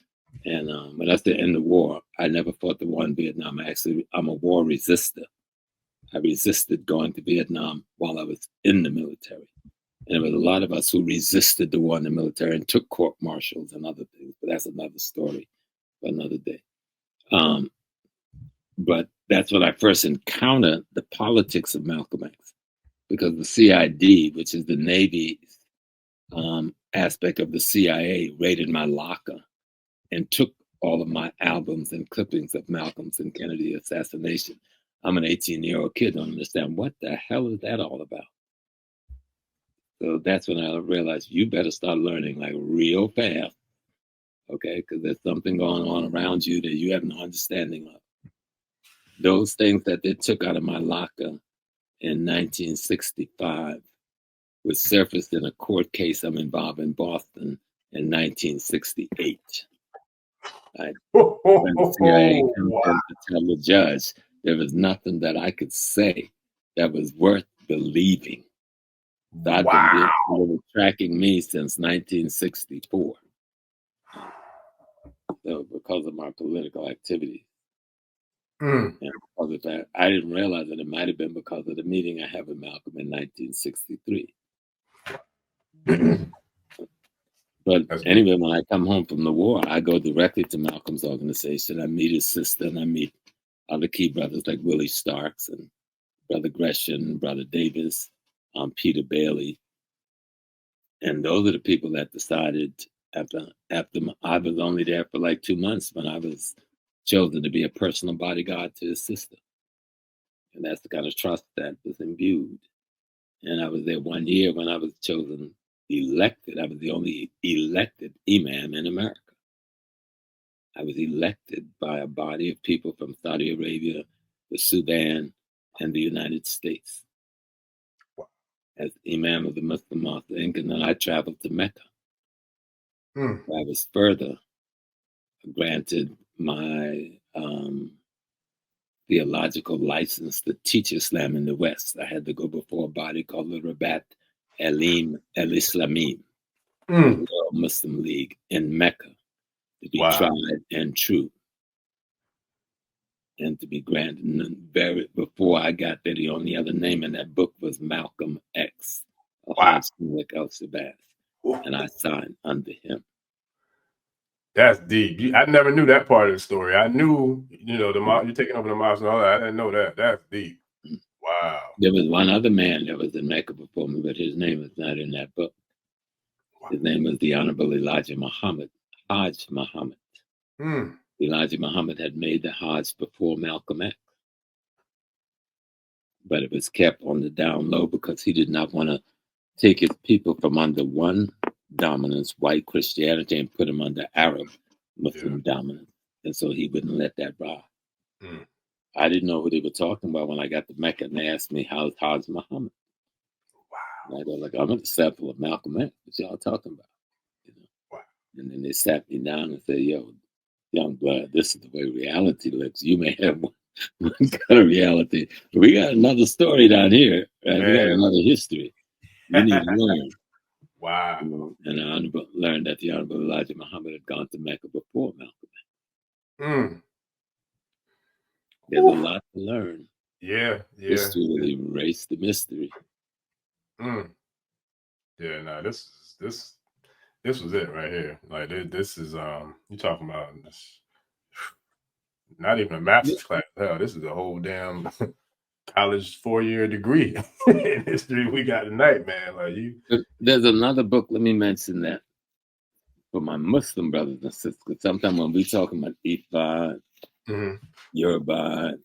And when I said in the war, I never fought the war in Vietnam. I'm a war resistor. I resisted going to Vietnam while I was in the military. And there was a lot of us who resisted the war in the military and took court martials and other things. But that's another story for another day. But that's when I first encountered the politics of Malcolm X. Because the CID, which is the Navy's aspect of the CIA, raided my locker and took all of my albums and clippings of Malcolm's and Kennedy assassination. I'm an 18-year-old kid, don't understand what the hell is that all about. So that's when I realized you better start learning like real fast, okay? Because there's something going on around you that you have no understanding of. Those things that they took out of my locker in 1965 was surfaced in a court case I'm involved in Boston in 1968. When the CIA comes in to tell the judge there was nothing that I could say that was worth believing. So I've been tracking me since 1964. So because of my political activities. And because of that, I didn't realize that it might have been because of the meeting I had with Malcolm in 1963. But anyway, when I come home from the war, I go directly to Malcolm's organization. I meet his sister and I meet other key brothers like Willie Starks and Brother Gresham, Brother Davis, Peter Bailey. And those are the people that decided after I was only there for like 2 months when I was chosen to be a personal bodyguard to his sister. And that's the kind of trust that was imbued. And I was there 1 year when I was chosen elected. I was the only elected imam in America. I was elected by a body of people from Saudi Arabia, the Sudan, and the United States. as Imam of the Muslim Mosque Inc. And then I traveled to Mecca. I was further granted my theological license to teach Islam in the West. I had to go before a body called the Repatriation el-Islami, the World Muslim League in Mecca, to be tried and true. And to be granted. And before I got there, the only other name in that book was Malcolm X. And I signed under him. That's deep. I never knew that part of the story. I knew, you're taking over the mosque and all that. I didn't know that. That's deep. Wow. There was one other man that was in Mecca before me, but his name is not in that book. His name was the Honorable Elijah Muhammad, Hajj Muhammad. Elijah Muhammad had made the Hajj before Malcolm X. But it was kept on the down low because he did not want to take his people from under one dominance, white Christianity, and put them under Arab Muslim dominance. And so he wouldn't let that ride. I didn't know who they were talking about when I got to Mecca, and they asked me, how's Hajj Muhammad? And I go, like, I'm a disciple of Malcolm X. What y'all talking about? And then they sat me down and said, yo, young blood, this is the way reality lives. You may have one kind of reality, but we got another story down here, right? We got another history. You need to learn. Wow. And I learned that the Honorable Elijah Muhammad had gone to Mecca before Malcolm X. There's a lot to learn. Yeah. History will erase the mystery. Yeah, no, this was it right here. Like this is you talking about this, not even a master's class. Hell, this is a whole damn college 4-year degree in history we got tonight, man. Like there's another book. Let me mention that for my Muslim brothers and sisters. Sometimes when we talking about Ifa, Yoruba,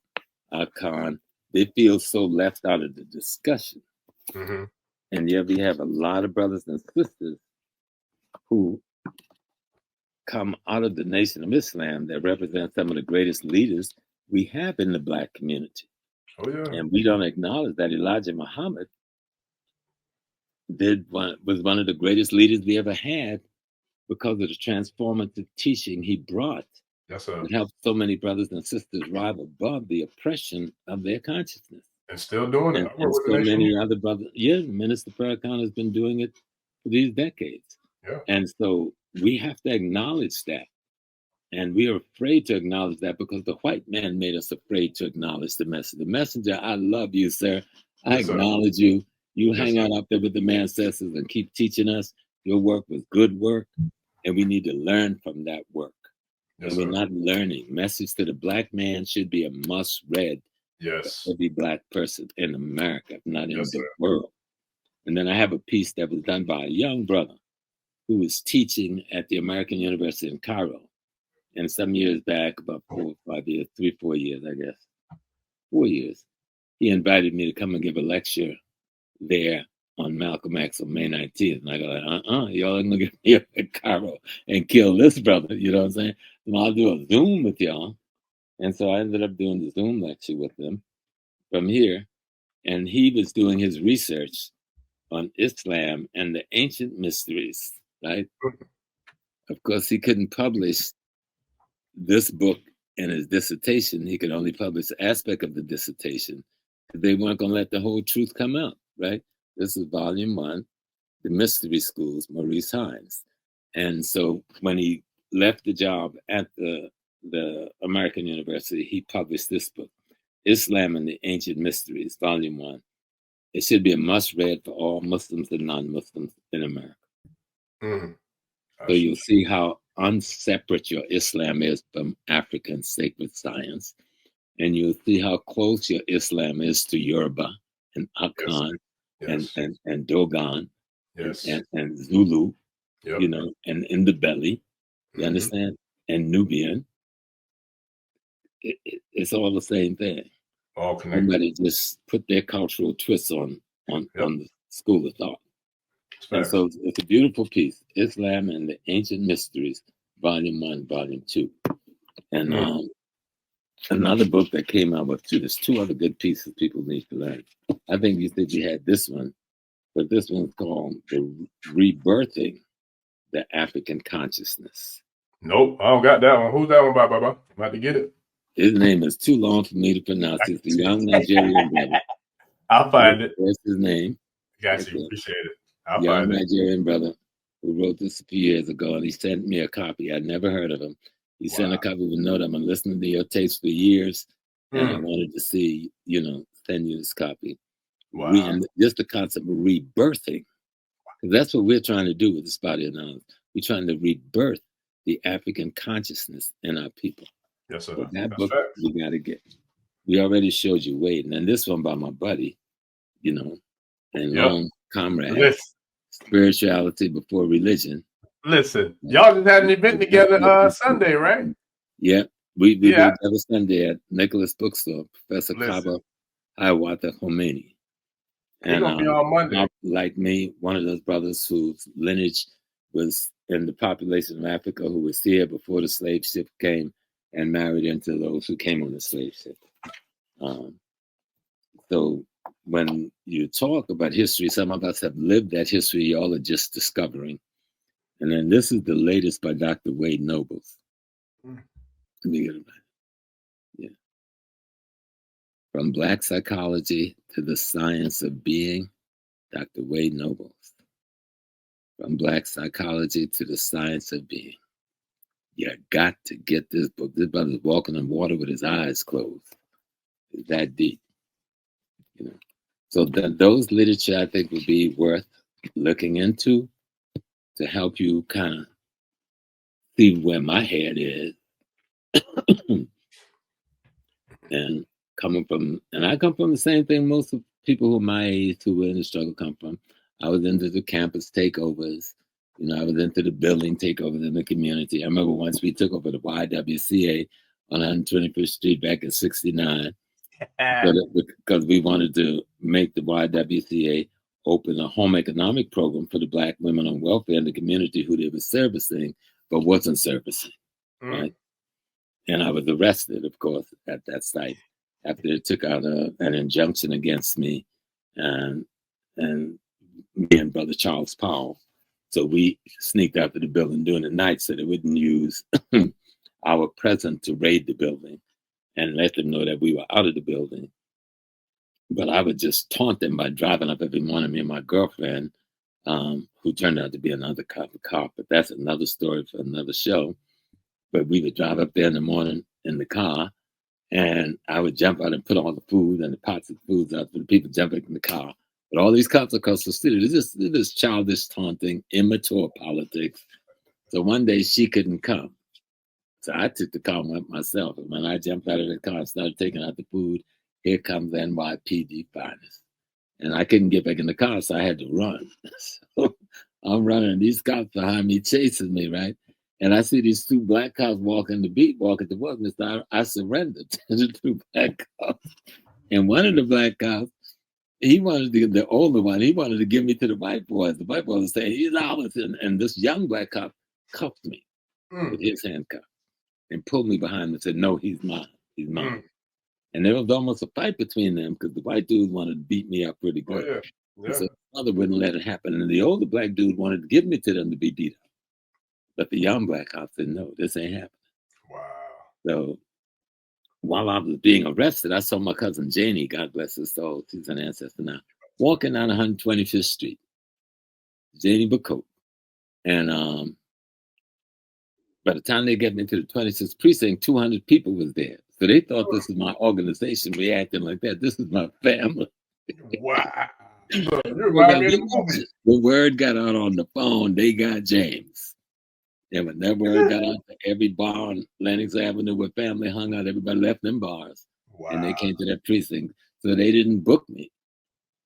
Akan, they feel so left out of the discussion. And yet we have a lot of brothers and sisters who come out of the Nation of Islam that represent some of the greatest leaders we have in the Black community. And we don't acknowledge that Elijah Muhammad was one of the greatest leaders we ever had because of the transformative teaching he brought. It helped so many brothers and sisters rise above the oppression of their consciousness. And still doing it. And so many other brothers. Minister Farrakhan has been doing it for these decades. And so we have to acknowledge that. And we are afraid to acknowledge that because the white man made us afraid to acknowledge the message. The messenger, I love you, sir. I acknowledge you. You hang out up there with the ancestors and keep teaching us. Your work was good work. And we need to learn from that work. And we're not learning. Message to the Black man should be a must-read. For every Black person in America, if not in the world. And then I have a piece that was done by a young brother who was teaching at the American University in Cairo. And some years back, about 4 or 5 years, 3, 4 years, I guess, 4 years, he invited me to come and give a lecture there on Malcolm X on May 19th. And I go, like, y'all ain't gonna get me up at Cairo and kill this brother, you know what I'm saying? And I'll do a Zoom with y'all. And so I ended up doing the Zoom lecture with him from here. And he was doing his research on Islam and the ancient mysteries, right? Of course, he couldn't publish this book in his dissertation. He could only publish an aspect of the dissertation. They weren't going to let the whole truth come out, right? This is volume 1, The Mystery Schools, Maurice Hines. And so when he left the job at the American University, he published this book, Islam and the Ancient Mysteries, Volume 1. It should be a must-read for all Muslims and non-Muslims in America. So you'll see how unseparate your Islam is from African sacred science. And you'll see how close your Islam is to Yoruba and Akan and Dogon and Zulu, you know, and in the belly, you understand? And Nubian. It's all the same thing. All connected. Somebody just put their cultural twists on the school of thought. And so it's a beautiful piece, Islam and the Ancient Mysteries, Volume 1, Volume 2. And another book that came out with there's 2 other good pieces people need to learn. I think you said you had this one. but this one's called The Rebirthing the African Consciousness. Nope, I don't got that one. Who's that one by, Baba? I'm about to get it. His name is too long for me to pronounce. He's a young Nigerian brother. I'll find it. That's his name. Got you. Appreciate it. I'll young find it. Nigerian brother who wrote this a few years ago, and he sent me a copy. I'd never heard of him. He sent a copy with a note. I've been listening to your tapes for years, and I wanted to see, send you this copy. Wow. And just the concept of rebirthing. That's what we're trying to do with this body of knowledge. We're trying to rebirth the African consciousness in our people. Yes, sir. So that book we got to get. We already showed you Wade, and this one by my buddy, and long comrade, Spirituality Before Religion. Listen, y'all just had an event together Sunday, right? Yeah, we did every Sunday at Nicholas Bookstore, Professor Kaba Hiawatha Khomeini. And gonna be on Monday. Like me, one of those brothers whose lineage was in the population of Africa who was here before the slave ship came and married into those who came on the slave ship. So when you talk about history, some of us have lived that history, y'all are just discovering. And then this is the latest by Dr. Wade Nobles. Let me get it back. Yeah. From Black Psychology to the Science of Being, Dr. Wade Nobles. From Black Psychology to the Science of Being. You got to get this book. This brother's walking on water with his eyes closed. It's that deep. So those literature, I think, would be worth looking into to help you kind of see where my head is. And I come from the same thing most of people who are my age who were in the struggle come from. I was into the campus takeovers. I was into the building takeovers in the community. I remember once we took over the YWCA on 125th Street back in '69. Because we wanted to make the YWCA open a home economic program for the Black women on welfare in the community who they were servicing, but wasn't servicing, right? And I was arrested, of course, at that site after they took out an injunction against me and me and Brother Charles Powell. So we sneaked out to the building during the night so they wouldn't use our presence to raid the building and let them know that we were out of the building. But I would just taunt them by driving up every morning, me and my girlfriend, who turned out to be another cop, but that's another story for another show. But we would drive up there in the morning in the car, and I would jump out and put all the food and the pots of food out for the people jumping in the car. But all these cops across the city, this is childish taunting, immature politics. So one day she couldn't come. So I took the car and went myself. And when I jumped out of the car and started taking out the food, here comes NYPD finest. And I couldn't get back in the car, so I had to run. So I'm running, and these cops behind me chasing me, right? And I see these two Black cops walking towards me. So I surrendered to the two Black cops. And one of the Black cops, he wanted to get the older one, he wanted to give me to the white boys. The white boys were saying, he's ours. And this young Black cop cuffed me with his handcuff and pulled me behind and said, no, he's mine. He's mine. And there was almost a fight between them because the white dude wanted to beat me up pretty good. So the mother wouldn't let it happen. And the older Black dude wanted to give me to them to be beat up. But the young Black cop said, no, this ain't happening. Wow. So while I was being arrested, I saw my cousin Janie, God bless her soul, she's an ancestor now, walking down 125th Street. Janie Bacote. And by the time they get me to the 26th precinct, 200 people was there. So they thought this is my organization reacting like that. This is my family. Wow. The word got out on the phone. They got James. And when that word got out to every bar on Lenox Avenue where family hung out, everybody left them bars. Wow. And they came to that precinct. So they didn't book me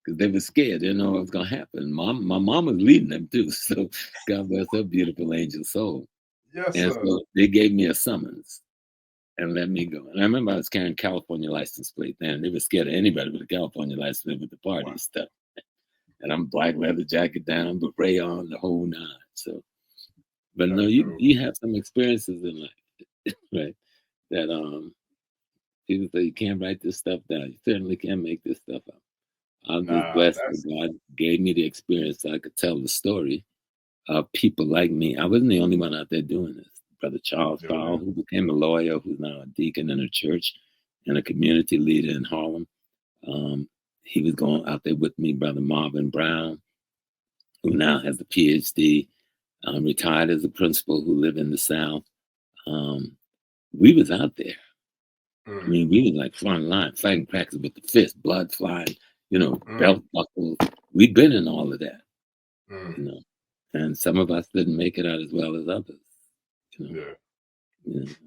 because they were scared. They didn't know what was going to happen. My mom was leading them too. So God bless her beautiful angel soul. Yes, and sir. So they gave me a summons and let me go. And I remember I was carrying California license plate then. They were scared of anybody with a California license plate with the party stuff. And I'm black leather jacket down, beret on, the whole nine. So, but no, you have some experiences in life, right? That people say you can't write this stuff down. You certainly can make this stuff up. I'm just blessed that God gave me the experience so I could tell the story of people like me. I wasn't the only one out there doing this. Brother Charles Powell, who became a lawyer, who's now a deacon in a church and a community leader in Harlem. He was going out there with me. Brother Marvin Brown, who now has a PhD, retired as a principal, who lived in the South. We was out there. I mean, we was like front line, fighting practice with the fist, blood flying, belt buckles. We'd been in all of that, and some of us didn't make it out as well as others. I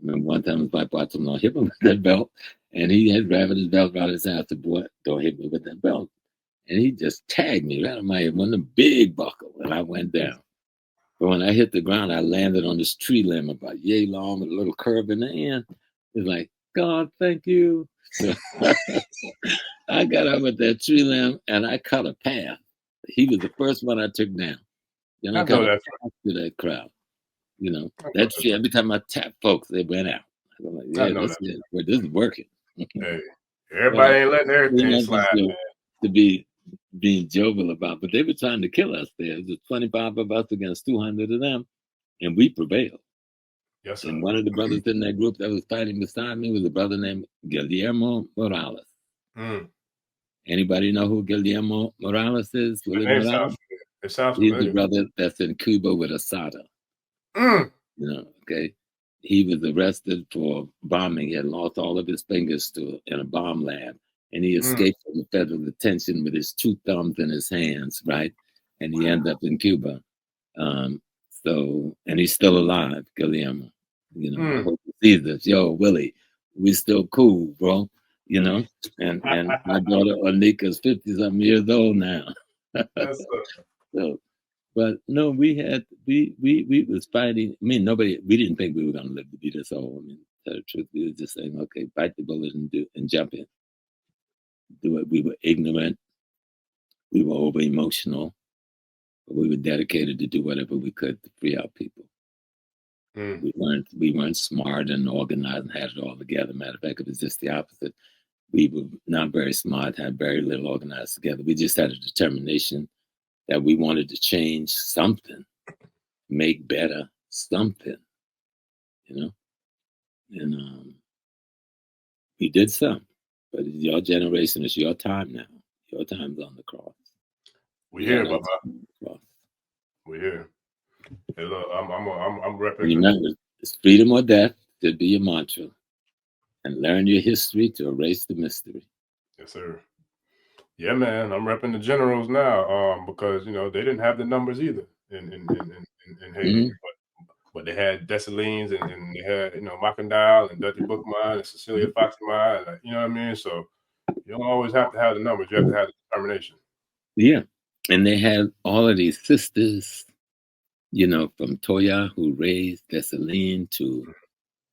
remember one time his wife watched him on hit him with that belt, and he had grabbed his belt around his house to boy, don't hit me with that belt. And he just tagged me right on my head, one of the big buckle, and I went down. But when I hit the ground, I landed on this tree limb about yay long with a little curve in the end. It's like, God, thank you. So I got up with that tree limb and I cut a path. He was the first one I took down. I cut a path to that crowd. That tree, every time I tap folks, they went out. I'm like, yeah, this is working. Hey, everybody ain't letting everything slide, man. To be being jovial about, but they were trying to kill us there. It was 25 of us against 200 of them, and we prevailed. Yes, sir. And one of the brothers in that group that was fighting beside me was a brother named Guillermo Morales. Anybody know who Guillermo Morales is? It sounds familiar. He's the brother that's in Cuba with Asada. Okay. He was arrested for bombing. He had lost all of his fingers in a bomb lab. And he escaped from the federal detention with his 2 thumbs in his hands, right? And he ended up in Cuba. And he's still alive, Guillermo. I hope he sees this. Yo, Willie, we still cool, bro. And my daughter Anika's 50-something years old now. But no, we was fighting. I mean, we didn't think we were gonna live to be this old. I mean, to tell the truth, we were just saying, okay, bite the bullet and jump in. Do it. We were ignorant. We were over emotional, but we were dedicated to do whatever we could to free our people. We weren't smart and organized and had it all together. Matter of fact, it was just the opposite. We were not very smart, had very little organized together. We just had a determination that we wanted to change something, make better something, and we did some. But it's your generation, it's your time now. Your time's on the cross. We here, Baba. We here. Hey, look, I'm repping. Remember, it's freedom or death to be your mantra, and learn your history to erase the mystery. Yes, sir. Yeah, man, I'm repping the generals now, because they didn't have the numbers either in Haiti, but they had Dessalines and they had Macandal and Dutty Bookman and Cecilia Foxman, you know what I mean. So you don't always have to have the numbers; you have to have the determination. Yeah, and they had all of these sisters, from Toya, who raised Dessalines, to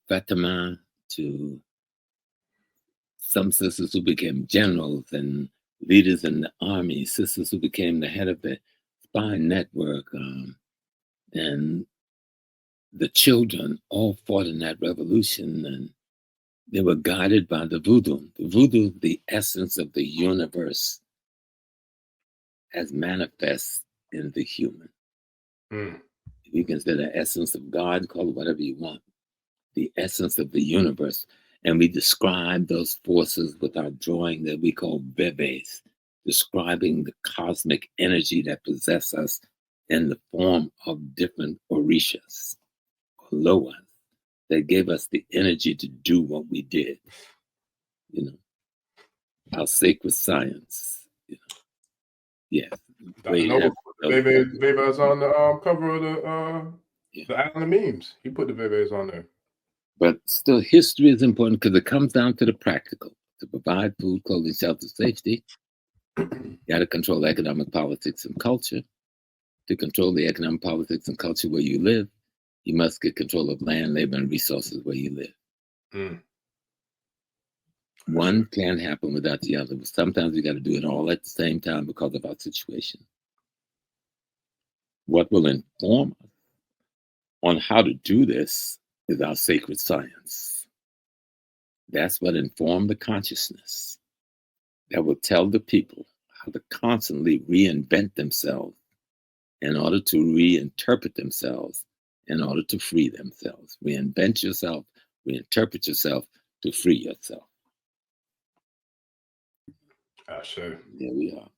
Fatima, to some sisters who became generals and leaders in the army, sisters who became the head of the spy network, and the children all fought in that revolution, and they were guided by the Vodun. The Vodun, the essence of the universe as manifest in the human. You consider the essence of God, call it whatever you want, the essence of the universe. And we describe those forces with our drawing that we call bebes, describing the cosmic energy that possess us in the form of different orishas, or loas, that gave us the energy to do what we did. Our sacred science. Yes. Bebe's on the cover of the Island Memes. He put the Bebe's on there. But still, history is important because it comes down to the practical. To provide food, clothing, shelter, safety, you got to control economic politics and culture. To control the economic politics and culture where you live, you must get control of land, labor, and resources where you live. One can't happen without the other. But sometimes we got to do it all at the same time because of our situation. What will inform us on how to do this is our sacred science. That's what informed the consciousness that will tell the people have to constantly reinvent themselves in order to reinterpret themselves, in order to free themselves. Reinvent yourself, reinterpret yourself to free yourself. Sure. There we are.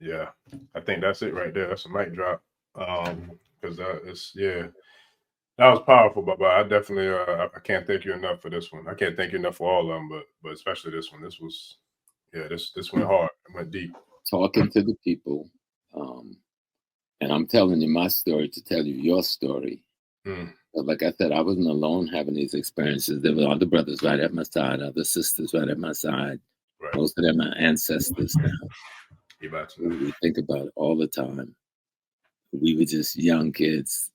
Yeah, I think that's it right there. That's a mic drop. Because that was powerful, Baba. I definitely I can't thank you enough for this one. I can't thank you enough for all of them, but especially this one. This was this went hard. It went deep. Talking to the people, and I'm telling you my story to tell you your story. But like I said, I wasn't alone having these experiences. There were other brothers right at my side, other sisters right at my side. Right. Most of them are ancestors now. We think about it all the time. We were just young kids,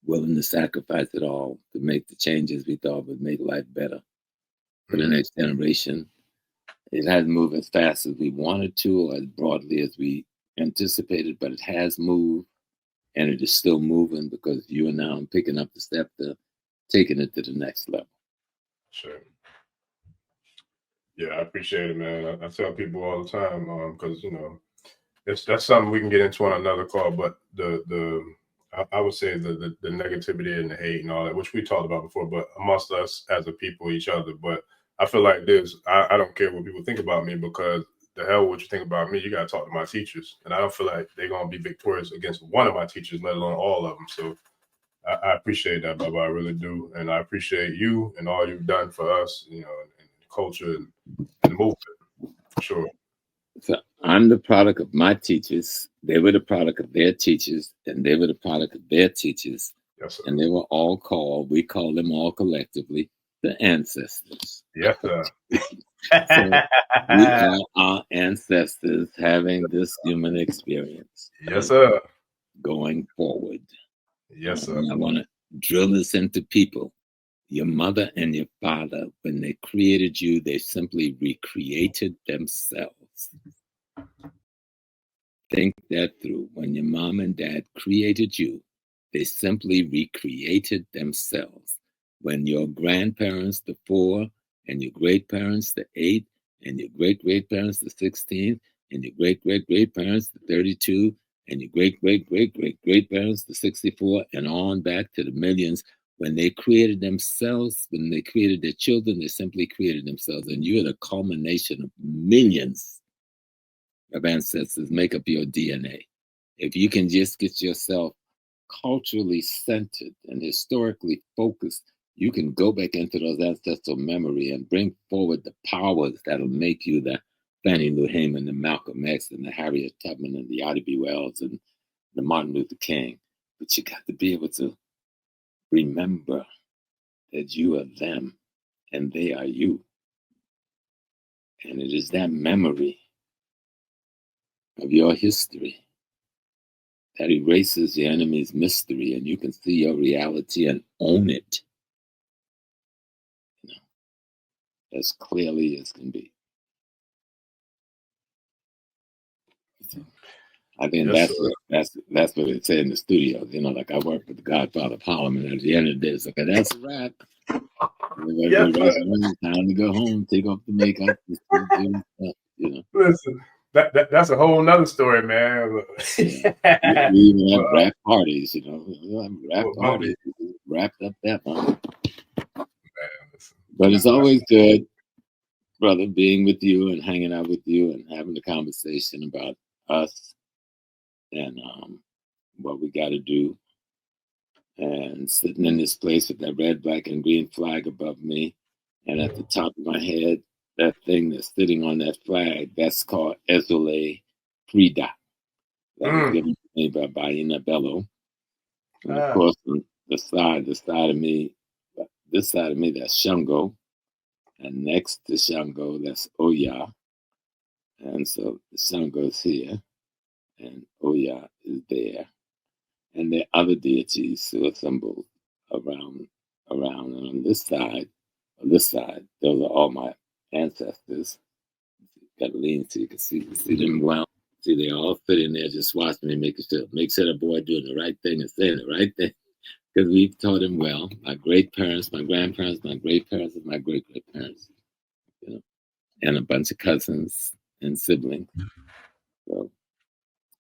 willing to sacrifice it all to make the changes we thought would make life better for the next generation. It hasn't moved as fast as we wanted to or as broadly as we anticipated, but it has moved, and it is still moving because you are now picking up the step to taking it to the next level. Sure. Yeah, I appreciate it, man. I tell people all the time because that's something we can get into on another call. But I would say the negativity and the hate and all that, which we talked about before, but amongst us as a people, each other. But I feel like this. I don't care what people think about me because the hell what you think about me, you got to talk to my teachers, and I don't feel like they're gonna be victorious against one of my teachers, let alone all of them. So I appreciate that, Baba. I really do, and I appreciate you and all you've done for us, and culture and the movement, for sure. So I'm the product of my teachers. They were the product of their teachers, and they were the product of their teachers. Yes, sir. And they were all called, we call them all collectively, the ancestors. Yes, sir. So we are our ancestors having this human experience. Yes, sir. Going forward. Yes, sir. And I want to drill this into people. Your mother and your father, when they created you, they simply recreated themselves. Think that through. When your mom and dad created you, they simply recreated themselves. When your grandparents, the 4, and your great-parents, the 8, and your great-great-parents, the 16, and your great-great-great-parents, the 32, and your great-great-great-great-great-parents, the 64, and on back to the millions, when they created themselves, when they created their children, they simply created themselves. And you're the culmination of millions of ancestors make up your DNA. If you can just get yourself culturally centered and historically focused, you can go back into those ancestral memory and bring forward the powers that'll make you the Fannie Lou Hamer, the Malcolm X, and the Harriet Tubman, and the Ida B. Wells, and the Martin Luther King. But you got to be able to remember that you are them and they are you. And it is that memory of your history that erases the enemy's mystery, and you can see your reality and own it, as clearly as can be. So, I think that's what it said in the studio. Like I work with the Godfather Parliament. At the end of the day, it's like, that's a wrap. Time to go home, take off the makeup, Listen, that's a whole nother story, man. We even have rap parties, parties wrapped up that one. But it's always good, brother, being with you and hanging out with you and having the conversation about us and what we got to do. And sitting in this place with that red, black, and green flag above me, and at the top of my head, that thing that's sitting on that flag, that's called Ezole Frida. That was given to me by Baina Bello. And of course, on this side of me, that's Shango. And next to Shango, that's Oya. And so Shango's here, and Oya is there. And there are other deities who are symbols around. And on this side, those are all my ancestors. Got to lean so you can see them well. See, they all sitting there just watching me, make sure the boy doing the right thing and saying the right thing. Because we've taught him well. My great-parents, my grandparents, my great-parents, and my great-great-parents. And a bunch of cousins and siblings. So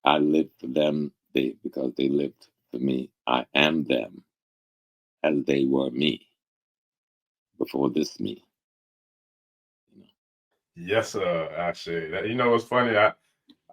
I live for them because they lived for me. I am them as they were me before this me. Yes, sir. Actually, you know what's funny?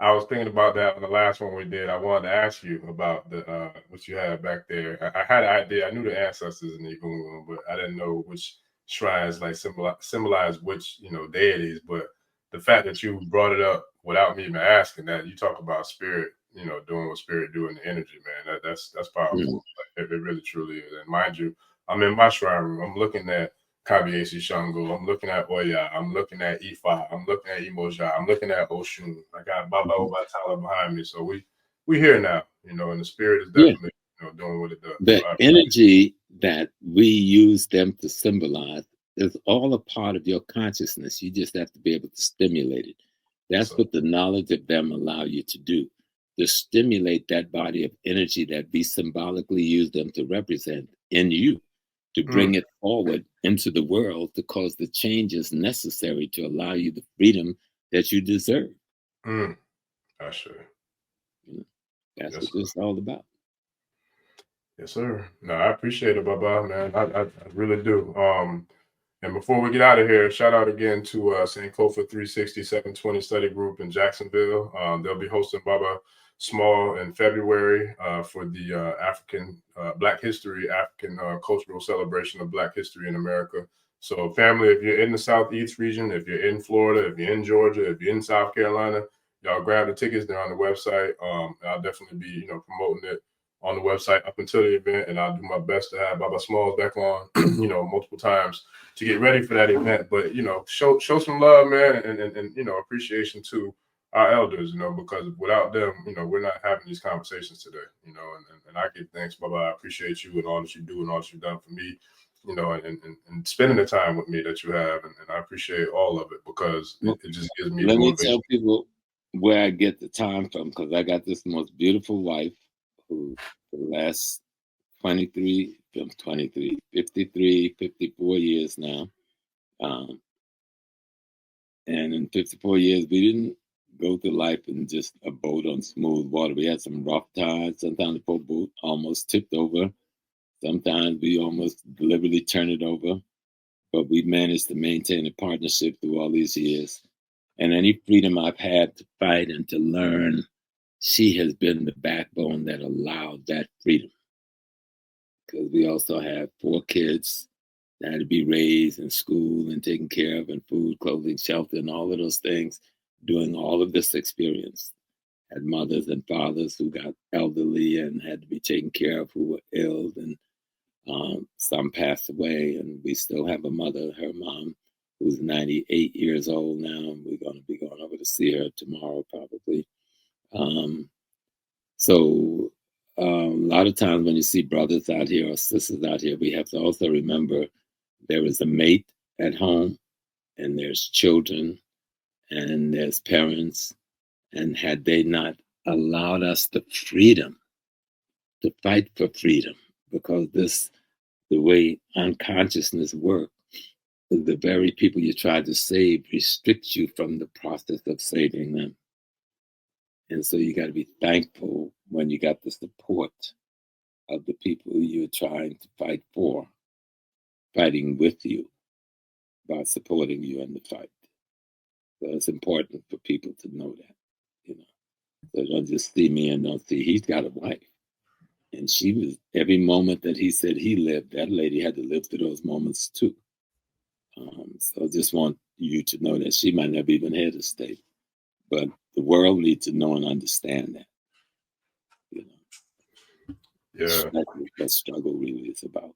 I was thinking about that on the last one we did. I wanted to ask you about the what you had back there. I had an idea. I knew the ancestors in the Congo, but I didn't know which shrines like symbolize which deities. But the fact that you brought it up without me even asking that, you talk about spirit, doing what spirit do in the energy, man. That's powerful. Like, it really truly is. And mind you, I'm in my shrine room. I'm looking at Kabiesi Shango, I'm looking at Oya, I'm looking at Ifa, I'm looking at Imoja, I'm looking at Oshun. I got Baba Obatala behind me. So we here now, and the spirit is definitely doing what it does. The So energy that we use them to symbolize is all a part of your consciousness. You just have to be able to stimulate it. That's what the knowledge of them allow you to do, to stimulate that body of energy that we symbolically use them to represent in you, to bring it forward into the world, to cause the changes necessary to allow you the freedom that you deserve. I sure. That's what it's all about. Yes, sir. No, I appreciate it, Baba, man. I really do. And before we get out of here, shout out again to Sankofa 360 720 Study Group in Jacksonville. They'll be hosting Baba Small in February for the African Black History, African cultural celebration of Black history in America. So family, if you're in the Southeast region, if you're in Florida, if you're in Georgia, if you're in South Carolina, y'all grab the tickets. They're on the website. I'll definitely be, promoting it on the website up until the event, and I'll do my best to have Baba Smalls back on, multiple times to get ready for that event. But show some love, man, and appreciation to our elders, because without them, we're not having these conversations today, and I give thanks, Baba. I appreciate you and all that you do and all that you've done for me, and spending the time with me that you have, and I appreciate all of it because it just gives me Let motivation. me tell people where I get the time from, because I got this most beautiful wife who for the last 53, 54 years now. And in 54 years, we didn't go through life in just a boat on smooth water. We had some rough tides. Sometimes the boat almost tipped over. Sometimes we almost deliberately turned it over. But we managed to maintain a partnership through all these years. And any freedom I've had to fight and to learn, she has been the backbone that allowed that freedom. Because we also have 4 kids that had to be raised in school and taken care of, and food, clothing, shelter, and all of those things, doing all of this experience. Had mothers and fathers who got elderly and had to be taken care of, who were ill, and some passed away. And we still have a mother, her mom, who's 98 years old now, and we're going to be going over to see her tomorrow probably. So a lot of times when you see brothers out here or sisters out here, we have to also remember there is a mate at home, and there's children, and there's parents. And had they not allowed us the freedom to fight for freedom, because the way unconsciousness works, the very people you try to save restrict you from the process of saving them. And so you got to be thankful when you got the support of the people you're trying to fight for, fighting with you, by supporting you in the fight. So it's important for people to know that, So don't just see me and don't see he's got a wife. And she was, every moment that he said he lived, that lady had to live through those moments too. So I just want you to know that she might never even had a state, but the world needs to know and understand that. Yeah, that's what that struggle really is about.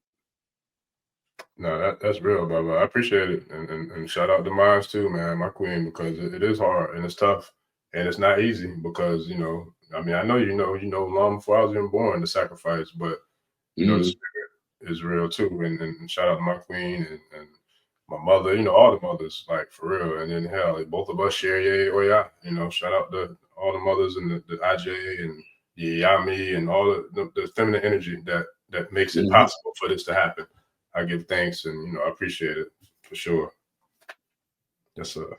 No, that's real, Baba. I appreciate it, and shout out to Mines too, man, my queen, because it is hard and it's tough and it's not easy because I mean, I know long before I was even born the sacrifice, but the spirit is real too, and shout out to my queen and my mother, all the mothers, like for real, and then hell, like, both of us share shout out to all the mothers and the IJ and the Yami and all the feminine energy that makes it possible for this to happen. I give thanks and I appreciate it for sure. Yes, sir.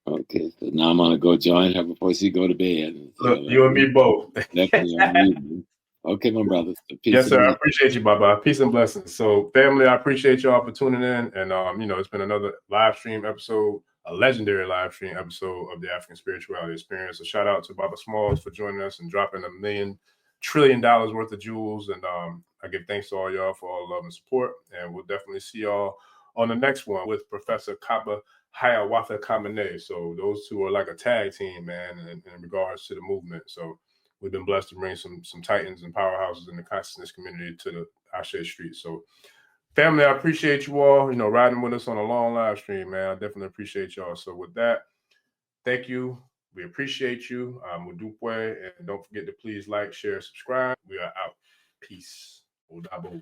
Okay, so now I'm gonna go join her before she go to bed. Look, you and me both. Definitely on me. Okay, my brothers. Yes, sir. I appreciate you, Baba. Peace and blessings. So, family, I appreciate y'all for tuning in. And it's been another live stream episode, a legendary live stream episode of the African Spirituality Experience. A shout out to Baba Smalls for joining us and dropping $1 million trillion worth of jewels. And I give thanks to all y'all for all the love and support. And we'll definitely see y'all on the next one with Professor Kaba Hiawatha Kamene. So those two are like a tag team, man, in regards to the movement. So we've been blessed to bring some titans and powerhouses in the consciousness community to the Ashe Street. So family, I appreciate you all, riding with us on a long live stream, man. I definitely appreciate y'all. So with that, thank you. We appreciate you. Mudupwe, and don't forget to please like, share, subscribe. We are out. Peace. Odabo.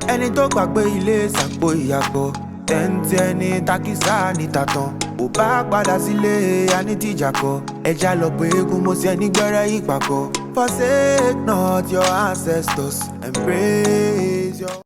Ẹni tó gbàgbé ilé sàpò ìyàgbọ́ tẹ́ǹtì ẹni takísà ní tàtàn ò bá padà sílé anítìjàkọ ẹja lọ pé eégún mo ṣe ní gbẹ́rẹ́ ìpàkọ́. Forsake not your ancestors and pray.